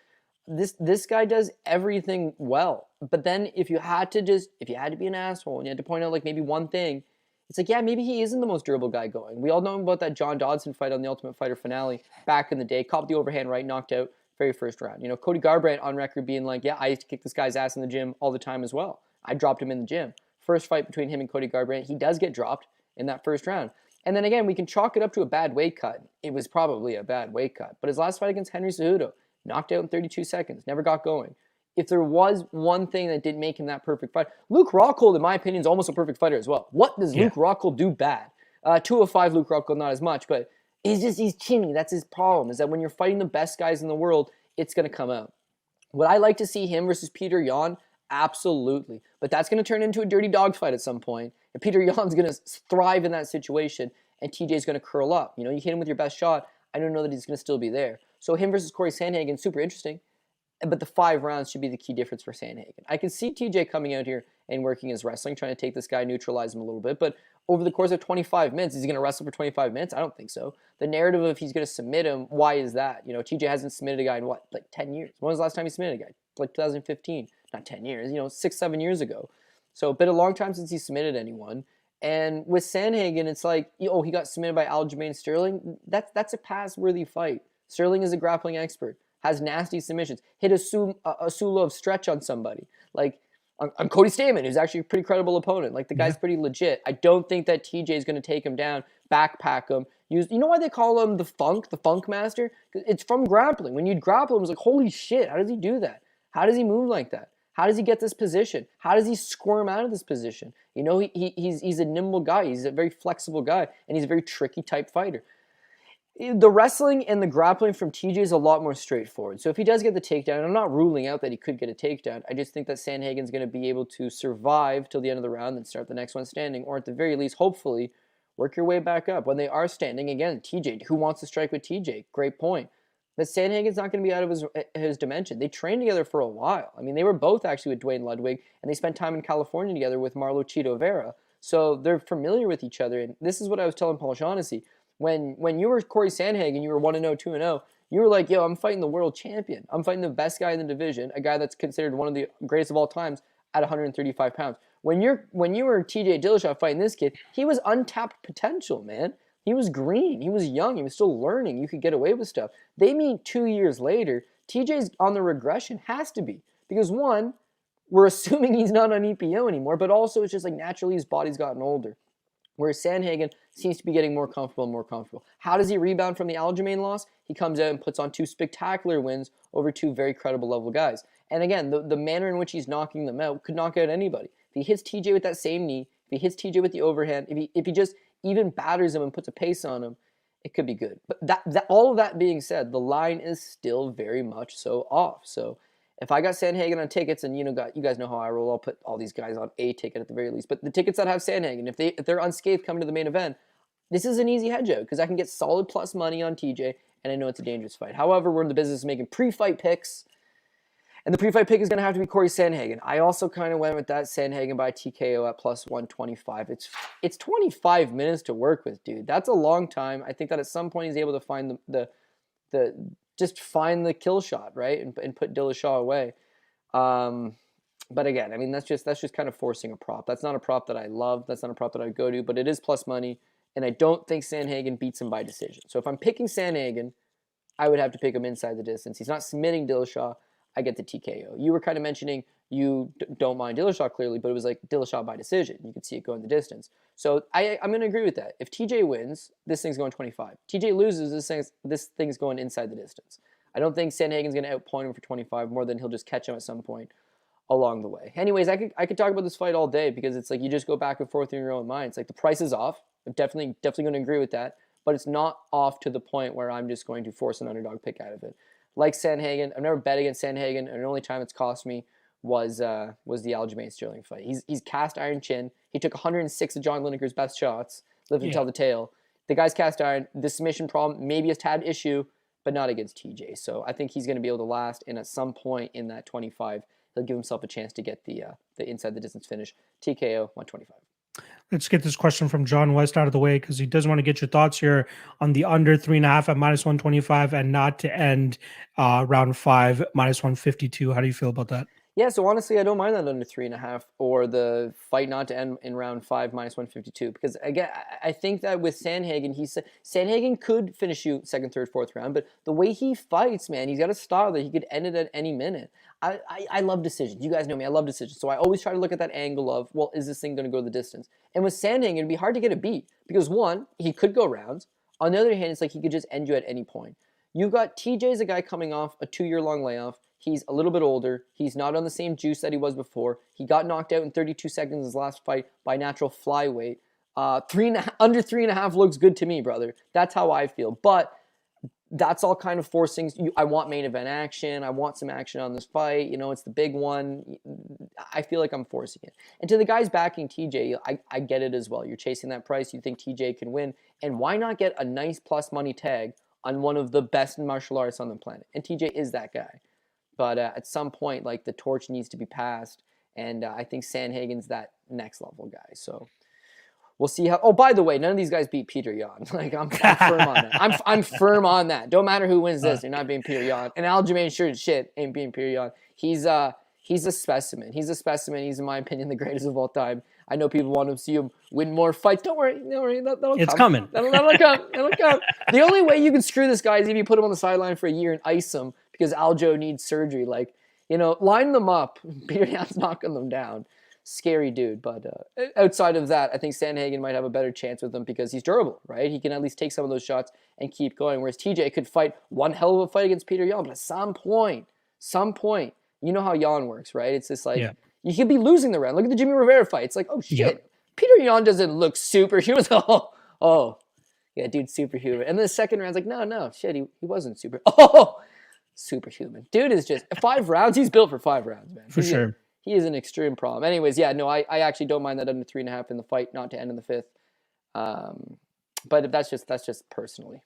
This guy does everything well. But then if you had to be an asshole and you had to point out like maybe one thing, it's like, yeah, maybe he isn't the most durable guy going. We all know about that John Dodson fight on the Ultimate Fighter finale back in the day. Caught the overhand right, knocked out very first round. Cody Garbrandt on record being like, yeah, I used to kick this guy's ass in the gym all the time as well. I dropped him in the gym. First fight between him and Cody Garbrandt, he does get dropped in that first round. And then again, we can chalk it up to a bad weight cut. It was probably a bad weight cut. But his last fight against Henry Cejudo, knocked out in 32 seconds, never got going. If there was one thing that didn't make him that perfect fighter, Luke Rockhold, in my opinion, is almost a perfect fighter as well. What does Luke Rockhold do bad? 205 Luke Rockhold, not as much, but he's chinny. That's his problem, is that when you're fighting the best guys in the world, it's going to come out. Would I like to see him versus Peter Yan? Absolutely. But that's going to turn into a dirty dog fight at some point. And Peter Yan's going to thrive in that situation, and TJ's going to curl up. You hit him with your best shot, I don't know that he's going to still be there. So him versus Cory Sandhagen, super interesting. But the 5 rounds should be the key difference for Sandhagen. I can see TJ coming out here and working his wrestling, trying to take this guy, neutralize him a little bit. But over the course of 25 minutes, is he going to wrestle for 25 minutes? I don't think so. The narrative of he's going to submit him, why is that? TJ hasn't submitted a guy in what, like 10 years? When was the last time he submitted a guy? Like 2015. Not 10 years, 6, 7 years ago. So been a long time since he submitted anyone. And with Sandhagen, it's like, he got submitted by Aljamain Sterling. That's a pass-worthy fight. Sterling is a grappling expert, has nasty submissions, hit a Sula of stretch on somebody. Like, on Cody Stamann, who's actually a pretty credible opponent. Like, the guy's pretty legit. I don't think that TJ is going to take him down, backpack him. You know why they call him the Funk Master? It's from grappling. When you'd grapple him, it's like, holy shit, how does he do that? How does he move like that? How does he get this position? How does he squirm out of this position? He's a nimble guy. He's a very flexible guy, and he's a very tricky type fighter. The wrestling and the grappling from TJ is a lot more straightforward. So if he does get the takedown, I'm not ruling out that he could get a takedown. I just think that Sandhagen's going to be able to survive till the end of the round and start the next one standing, or at the very least, hopefully, work your way back up. When they are standing, again, TJ, who wants to strike with TJ? Great point. But Sandhagen's not going to be out of his dimension. They trained together for a while. I mean, they were both actually with Dwayne Ludwig, and they spent time in California together with Marlo Cheeto Vera. So they're familiar with each other. And this is what I was telling Paul Shaughnessy. When you were Corey Sandhagen, you were 1-0, 2-0, you were like, yo, I'm fighting the world champion. I'm fighting the best guy in the division, a guy that's considered one of the greatest of all times at 135 pounds. When you were TJ Dillashaw fighting this kid, he was untapped potential, man. He was green. He was young. He was still learning. You could get away with stuff. They meet 2 years later. TJ's on the regression. Has to be. Because one, we're assuming he's not on EPO anymore, but also it's just like naturally his body's gotten older. Whereas Sandhagen seems to be getting more comfortable and more comfortable. How does he rebound from the Aljamain loss? He comes out and puts on 2 spectacular wins over 2 very credible level guys. And again, the manner in which he's knocking them out could knock out anybody. If he hits TJ with that same knee, if he hits TJ with the overhand, if he just even batters him and puts a pace on him, it could be good. But that all of that being said, the line is still very much so off. So if I got Sandhagen on tickets, and you guys know how I roll, I'll put all these guys on a ticket at the very least. But the tickets that have Sandhagen, if they're unscathed coming to the main event, this is an easy hedge out because I can get solid plus money on TJ, and I know it's a dangerous fight. However, we're in the business of making pre-fight picks. And the pre-fight pick is going to have to be Corey Sandhagen. I also kind of went with that Sandhagen by TKO at plus 125. It's 25 minutes to work with, dude. That's a long time. I think that at some point he's able to find just find the kill shot, right, and put Dillashaw away. But again, I mean that's just kind of forcing a prop. That's not a prop that I love. That's not a prop that I would go to. But it is plus money, and I don't think Sandhagen beats him by decision. So if I'm picking Sandhagen, I would have to pick him inside the distance. He's not submitting Dillashaw. I get the TKO. You were kind of mentioning you don't mind Dillashaw clearly, but it was like Dillashaw by decision. You could see it going the distance. So I'm going to agree with that. If TJ wins, this thing's going 25. TJ loses, this thing's going inside the distance. I don't think Sandhagen's going to outpoint him for 25 more than he'll just catch him at some point along the way. Anyways, I could talk about this fight all day because it's like you just go back and forth in your own mind. It's like the price is off. I'm definitely going to agree with that, but it's not off to the point where I'm just going to force an underdog pick out of it. Like Sandhagen, I've never bet against Sandhagen, and the only time it's cost me was the Aljamain Sterling fight. He's cast iron chin. He took 106 of John Lineker's best shots, lived to tell the tale. The guy's cast iron. The submission problem, maybe a tad issue, but not against TJ. So I think he's going to be able to last, and at some point in that 25, he'll give himself a chance to get the inside the distance finish. TKO 125. Let's get this question from John West out of the way because he does want to get your thoughts here on the under 3.5 at minus 125 and not to end round 5 minus 152. How do you feel about that? Yeah, so honestly, I don't mind that under 3.5 or the fight not to end in round 5 minus 152 because again, I think that with Sandhagen, Sandhagen could finish you second, third, fourth round, but the way he fights, man, he's got a style that he could end it at any minute. I love decisions. You guys know me. I love decisions. So I always try to look at that angle of, well, is this thing going to go the distance? And with Sandhagen, it'd be hard to get a beat because one, he could go rounds. On the other hand, it's like he could just end you at any point. You've got TJ's a guy coming off a 2-year-long layoff. He's a little bit older. He's not on the same juice that he was before. He got knocked out in 32 seconds his last fight by natural flyweight. Under 3.5 looks good to me, brother. That's how I feel. But that's all kind of forcing. I want main event action. I want some action on this fight. It's the big one. I feel like I'm forcing it. And to the guys backing TJ, I get it as well. You're chasing that price. You think TJ can win. And why not get a nice plus money tag on one of the best martial artists on the planet? And TJ is that guy. But at some point, like, the torch needs to be passed. And I think Sandhagen's that next level guy. So we'll see how. Oh, by the way, none of these guys beat Peter Yan. Like, I'm firm on that. I'm firm on that. Don't matter who wins this, you're not beating Peter Yan. And Aljamain sure as shit ain't beating Peter Yan. He's a specimen. He's a specimen. He's, in my opinion, the greatest of all time. I know people want to see him win more fights. Don't worry. That'll come. It's coming. That'll come. That'll come. The only way you can screw this guy is if you put him on the sideline for a year and ice him because Aljo needs surgery. Like, line them up. Peter Yan's knocking them down. Scary dude. But outside of that, I think Sandhagen might have a better chance with him because he's durable, right? He can at least take some of those shots and keep going. Whereas TJ could fight one hell of a fight against Peter Yan, but at some point, you know how Yan works, right? It's just like, you could be losing the round. Look at the Jimmy Rivera fight. It's like, oh shit, Peter Yan doesn't look superhuman. Oh, yeah, dude's superhuman. And then the second round's like, no, shit, he wasn't super. Oh, superhuman. Dude is just 5 rounds. He's built for 5 rounds, man. For sure. He is an extreme problem. Anyways, yeah, no, I actually don't mind that under 3.5 in the fight, not to end in the 5th. But that's just personally.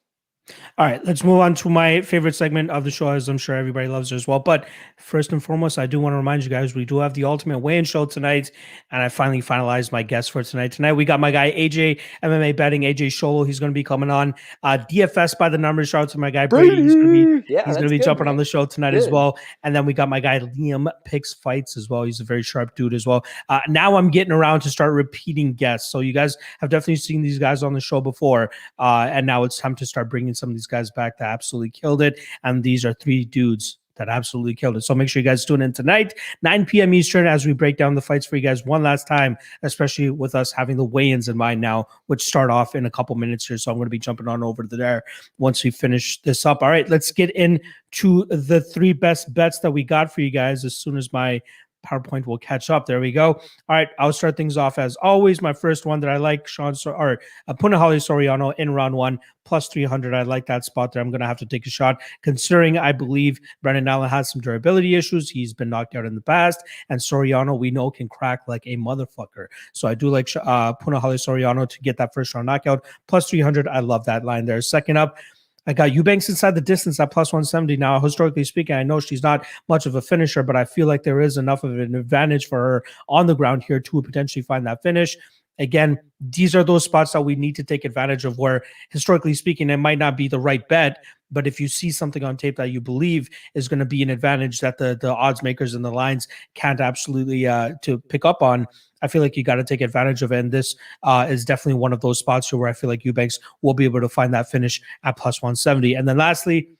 All right, let's move on to my favorite segment of the show, as I'm sure everybody loves it as well. But first and foremost, I do want to remind you guys we do have the Ultimate Weigh-In Show tonight, and I finally finalized my guest for tonight. Tonight we got my guy AJ MMA Betting, AJ Sholo. He's going to be coming on. DFS by the numbers. Shout out to my guy Brady. He's going to be jumping on the show tonight as well. And then we got my guy Liam Picks Fights as well. He's a very sharp dude as well. Now I'm getting around to start repeating guests, so you guys have definitely seen these guys on the show before, and now it's time to start bringing some of these guys back that absolutely killed it. And these are 3 dudes that absolutely killed it. So make sure you guys tune in tonight, 9 p.m. Eastern, as we break down the fights for you guys one last time, especially with us having the weigh-ins in mind now, which start off in a couple minutes here. So I'm going to be jumping on over to there once we finish this up. All right, let's get into the 3 best bets that we got for you guys as soon as my PowerPoint will catch up. There we go. All right, I'll start things off as always. My first one that I like, Punahele Soriano in round 1, plus 300. I like that spot there. I'm going to have to take a shot, considering I believe Brendan Allen has some durability issues. He's been knocked out in the past, and Soriano we know can crack like a motherfucker. So I do like Punahele Soriano to get that first round knockout, plus 300. I love that line there. Second up, I got Eubanks inside the distance at plus 170. Now, historically speaking, I know she's not much of a finisher, but I feel like there is enough of an advantage for her on the ground here to potentially find that finish. Again, these are those spots that we need to take advantage of where, historically speaking, it might not be the right bet, but if you see something on tape that you believe is going to be an advantage that the odds makers and the lines can't absolutely to pick up on, I feel like you got to take advantage of it. And this is definitely one of those spots where I feel like Eubanks will be able to find that finish at plus 170. And then lastly,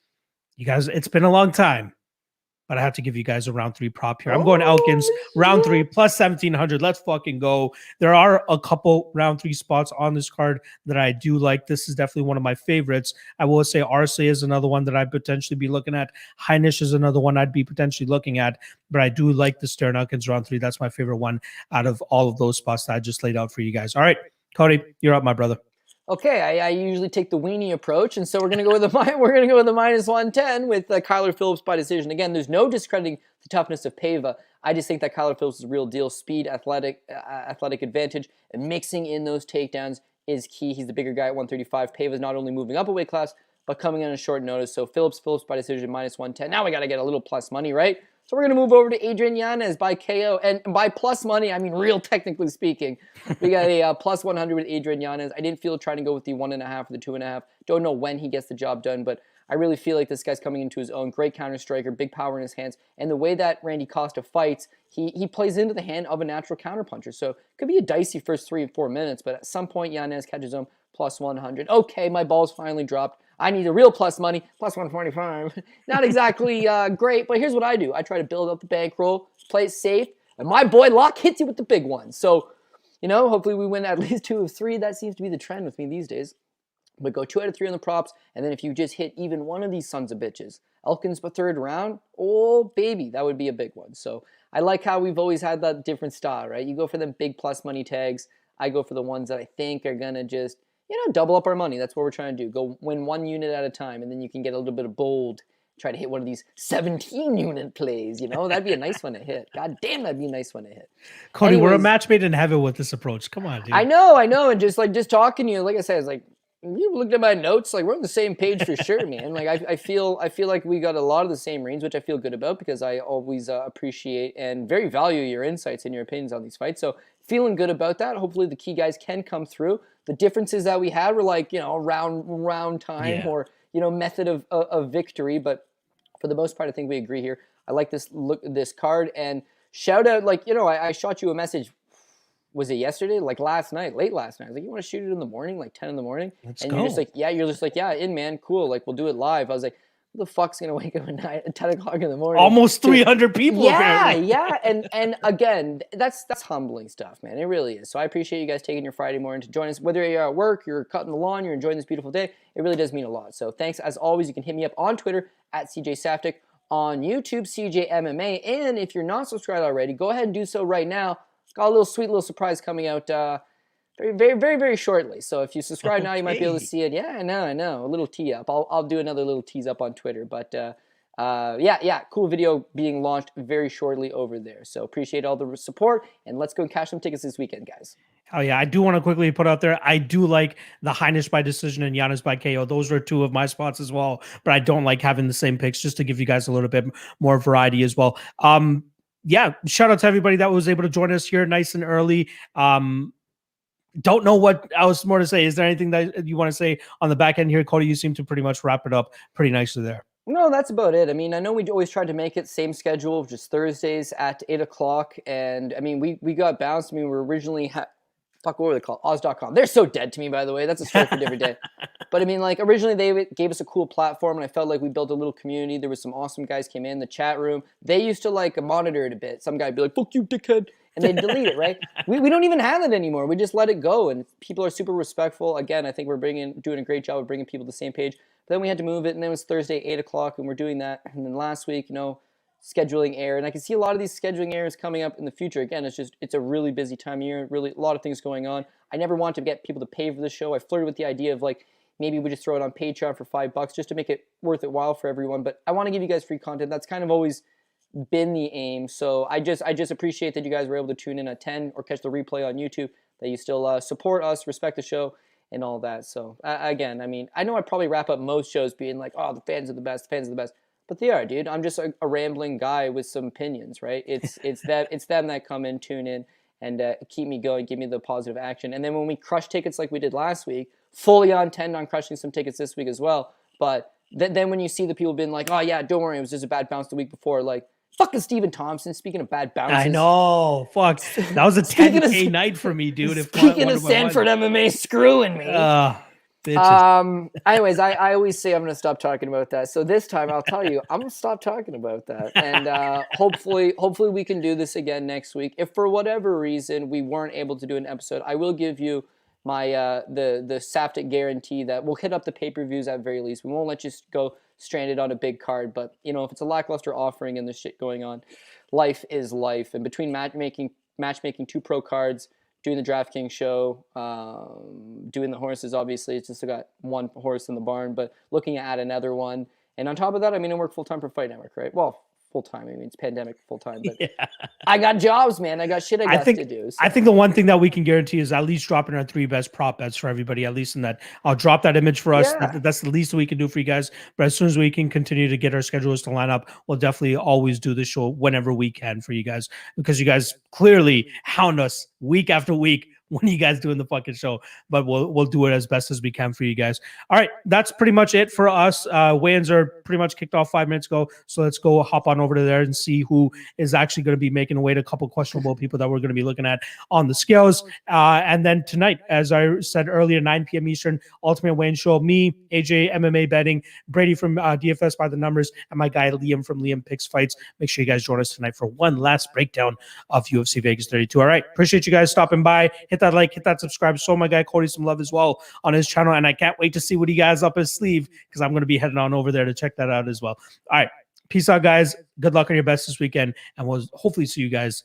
you guys, it's been a long time, but I have to give you guys a round 3 prop here. I'm going Elkins, round 3, plus 1,700. Let's fucking go. There are a couple round 3 spots on this card that I do like. This is definitely one of my favorites. I will say Arce is another one that I'd potentially be looking at. Heinisch is another one I'd be potentially looking at, but I do like the Stern Elkins round 3. That's my favorite one out of all of those spots that I just laid out for you guys. All right, Cody, you're up, my brother. Okay, I usually take the weenie approach, and so we're gonna go with the minus 110 with Kyler Phillips by decision. Again, there's no discrediting the toughness of Paiva. I just think that Kyler Phillips is a real deal. Speed, athletic advantage, and mixing in those takedowns is key. He's the bigger guy at 135. Paiva's not only moving up a weight class, but coming in on short notice. So Phillips by decision, minus 110. Now we got to get a little plus money, right? So we're going to move over to Adrian Yanez by KO. And by plus money, I mean real technically speaking. We got a plus 100 with Adrian Yanez. I didn't feel trying to go with the 1.5 or the 2.5. Don't know when he gets the job done, but I really feel like this guy's coming into his own. Great counter striker, big power in his hands. And the way that Randy Costa fights, he plays into the hand of a natural counterpuncher. So it could be a dicey first 3 or 4 minutes, but at some point, Yanez catches him plus 100. Okay, my ball's finally dropped. I need a real plus money, plus 145. Not exactly great, but here's what I do. I try to build up the bankroll, play it safe, and my boy Locke hits you with the big one. So, hopefully we win at least 2 of 3. That seems to be the trend with me these days. But go 2 out of 3 on the props, and then if you just hit even one of these sons of bitches, Elkins by 3rd round, oh baby, that would be a big one. So I like how we've always had that different style, right? You go for them big plus money tags. I go for the ones that I think are going to just double up our money. That's what we're trying to do. Go win 1 unit at a time, and then you can get a little bit of bold. Try to hit one of these 17-unit plays. That'd be a nice one to hit. God damn, that'd be a nice one to hit. Cody, we're a match made in heaven with this approach. Come on, dude. I know. And just talking to you, like I said, it's like, you looked at my notes, like we're on the same page for sure, man. Like I feel like we got a lot of the same range, which I feel good about because I always appreciate and very value your insights and your opinions on these fights. So feeling good about that. Hopefully the key guys can come through. The differences that we had were like, round time or, method of victory. But for the most part, I think we agree here. I like this card, and shout out, I shot you a message. Was it yesterday? Like last night, late last night. I was like, you want to shoot it in the morning, like 10 in the morning? Let's go. You're just like, yeah, in, man, cool. Like, we'll do it live. I was like, who the fuck's going to wake up at 10 o'clock in the morning? Almost 300 people. Yeah. And again, that's humbling stuff, man. It really is. So I appreciate you guys taking your Friday morning to join us. Whether you're at work, you're cutting the lawn, you're enjoying this beautiful day, it really does mean a lot. So thanks. As always, you can hit me up on Twitter at CJ Saftic, on YouTube, CJ MMA. And if you're not subscribed already, go ahead and do so right now. Got a little sweet little surprise coming out very, very, very, very shortly. So if you subscribe now, you might be able to see it. Yeah, I know. A little tee up. I'll do another little tease up on Twitter. But yeah, cool video being launched very shortly over there. So appreciate all the support, and let's go and cash some tickets this weekend, guys. Oh yeah, I do want to quickly put out there, I do like the Heinisch by decision and Yanez by KO. Those are two of my spots as well, but I don't like having the same picks, just to give you guys a little bit more variety as well. Yeah, shout out to everybody that was able to join us here nice and early. Don't know what else more to say. Is there anything that you want to say on the back end here, Cody? You seem to pretty much wrap it up pretty nicely there. No, that's about it. I mean, I know we always tried to make it same schedule, just Thursdays at 8 o'clock. And I mean, we got bounced. I mean, we were originally, fuck, what were they called? Oz.com. They're so dead to me, by the way. That's a story for a different day. But I mean, like, originally they gave us a cool platform, and I felt like we built a little community. There was some awesome guys came in the chat room. They used to, like, monitor it a bit. Some guy would be like, fuck you, dickhead. And they delete it, right? We don't even have it anymore. We just let it go, and people are super respectful. Again, I think we're doing a great job of bringing people to the same page. But then we had to move it, and then it was Thursday, 8 o'clock, and we're doing that. And then last week, scheduling error. And I can see a lot of these scheduling errors coming up in the future. Again, it's a really busy time of year, really a lot of things going on. I never want to get people to pay for the show. I flirted with the idea of, like, maybe we just throw it on Patreon for $5 just to make it worth it while for everyone. But I want to give you guys free content. That's kind of always been the aim. So I just appreciate that you guys were able to tune in at 10 or catch the replay on YouTube, that you still support us, respect the show, and all that. So again, I mean, I know I probably wrap up most shows being like, oh, the fans are the best, but they are, dude. I'm just a rambling guy with some opinions, right? It's them that come in, tune in, and keep me going, give me the positive action. And then when we crush tickets like we did last week, fully on 10 on crushing some tickets this week as well. But then when you see the people being like, oh yeah, don't worry, it was just a bad bounce the week before, like, fucking Stephen Thompson, speaking of bad bounces. I know. Fuck. That was a 10K night for me, dude. Speaking of Sanford MMA screwing me. Anyways, I always say I'm going to stop talking about that. So this time I'll tell you, I'm going to stop talking about that. And hopefully we can do this again next week. If for whatever reason we weren't able to do an episode, I will give you my the Saftic guarantee that we'll hit up the pay-per-views at very least. We won't let you go stranded on a big card, but if it's a lackluster offering and the shit going on, life is life. And between matchmaking 2 pro cards, doing the DraftKings show, doing the horses, obviously it's just got 1 horse in the barn, but looking at another one. And on top of that, I mean, I work full-time for Fight Network, right? Well, full-time, I mean, it's pandemic full-time, but yeah. I got jobs, man. I got shit I got to do. So. I think the one thing that we can guarantee is at least dropping our 3 best prop bets for everybody, at least in that. I'll drop that image for us. Yeah. That's the least we can do for you guys. But as soon as we can continue to get our schedules to line up, we'll definitely always do the show whenever we can for you guys, because you guys clearly hound us week after week when you guys doing the fucking show, but we'll do it as best as we can for you guys. All right, that's pretty much it for us. Weigh-ins are pretty much kicked off 5 minutes ago, so let's go hop on over to there and see who is actually going to be making away to a couple questionable people that we're going to be looking at on the scales. And then tonight, as I said earlier, 9 p.m. Eastern, Ultimate Weigh-In Show. Me, AJ, MMA Betting, Brady from DFS by the Numbers, and my guy Liam from Liam Picks Fights. Make sure you guys join us tonight for one last breakdown of UFC Vegas 32. All right, appreciate you guys stopping by. Hit that like, hit that subscribe. Show my guy Cody some love as well on his channel, and I can't wait to see what he has up his sleeve, because I'm going to be heading on over there to check that out as well. All right, peace out, guys. Good luck on your best this weekend, and we'll hopefully see you guys next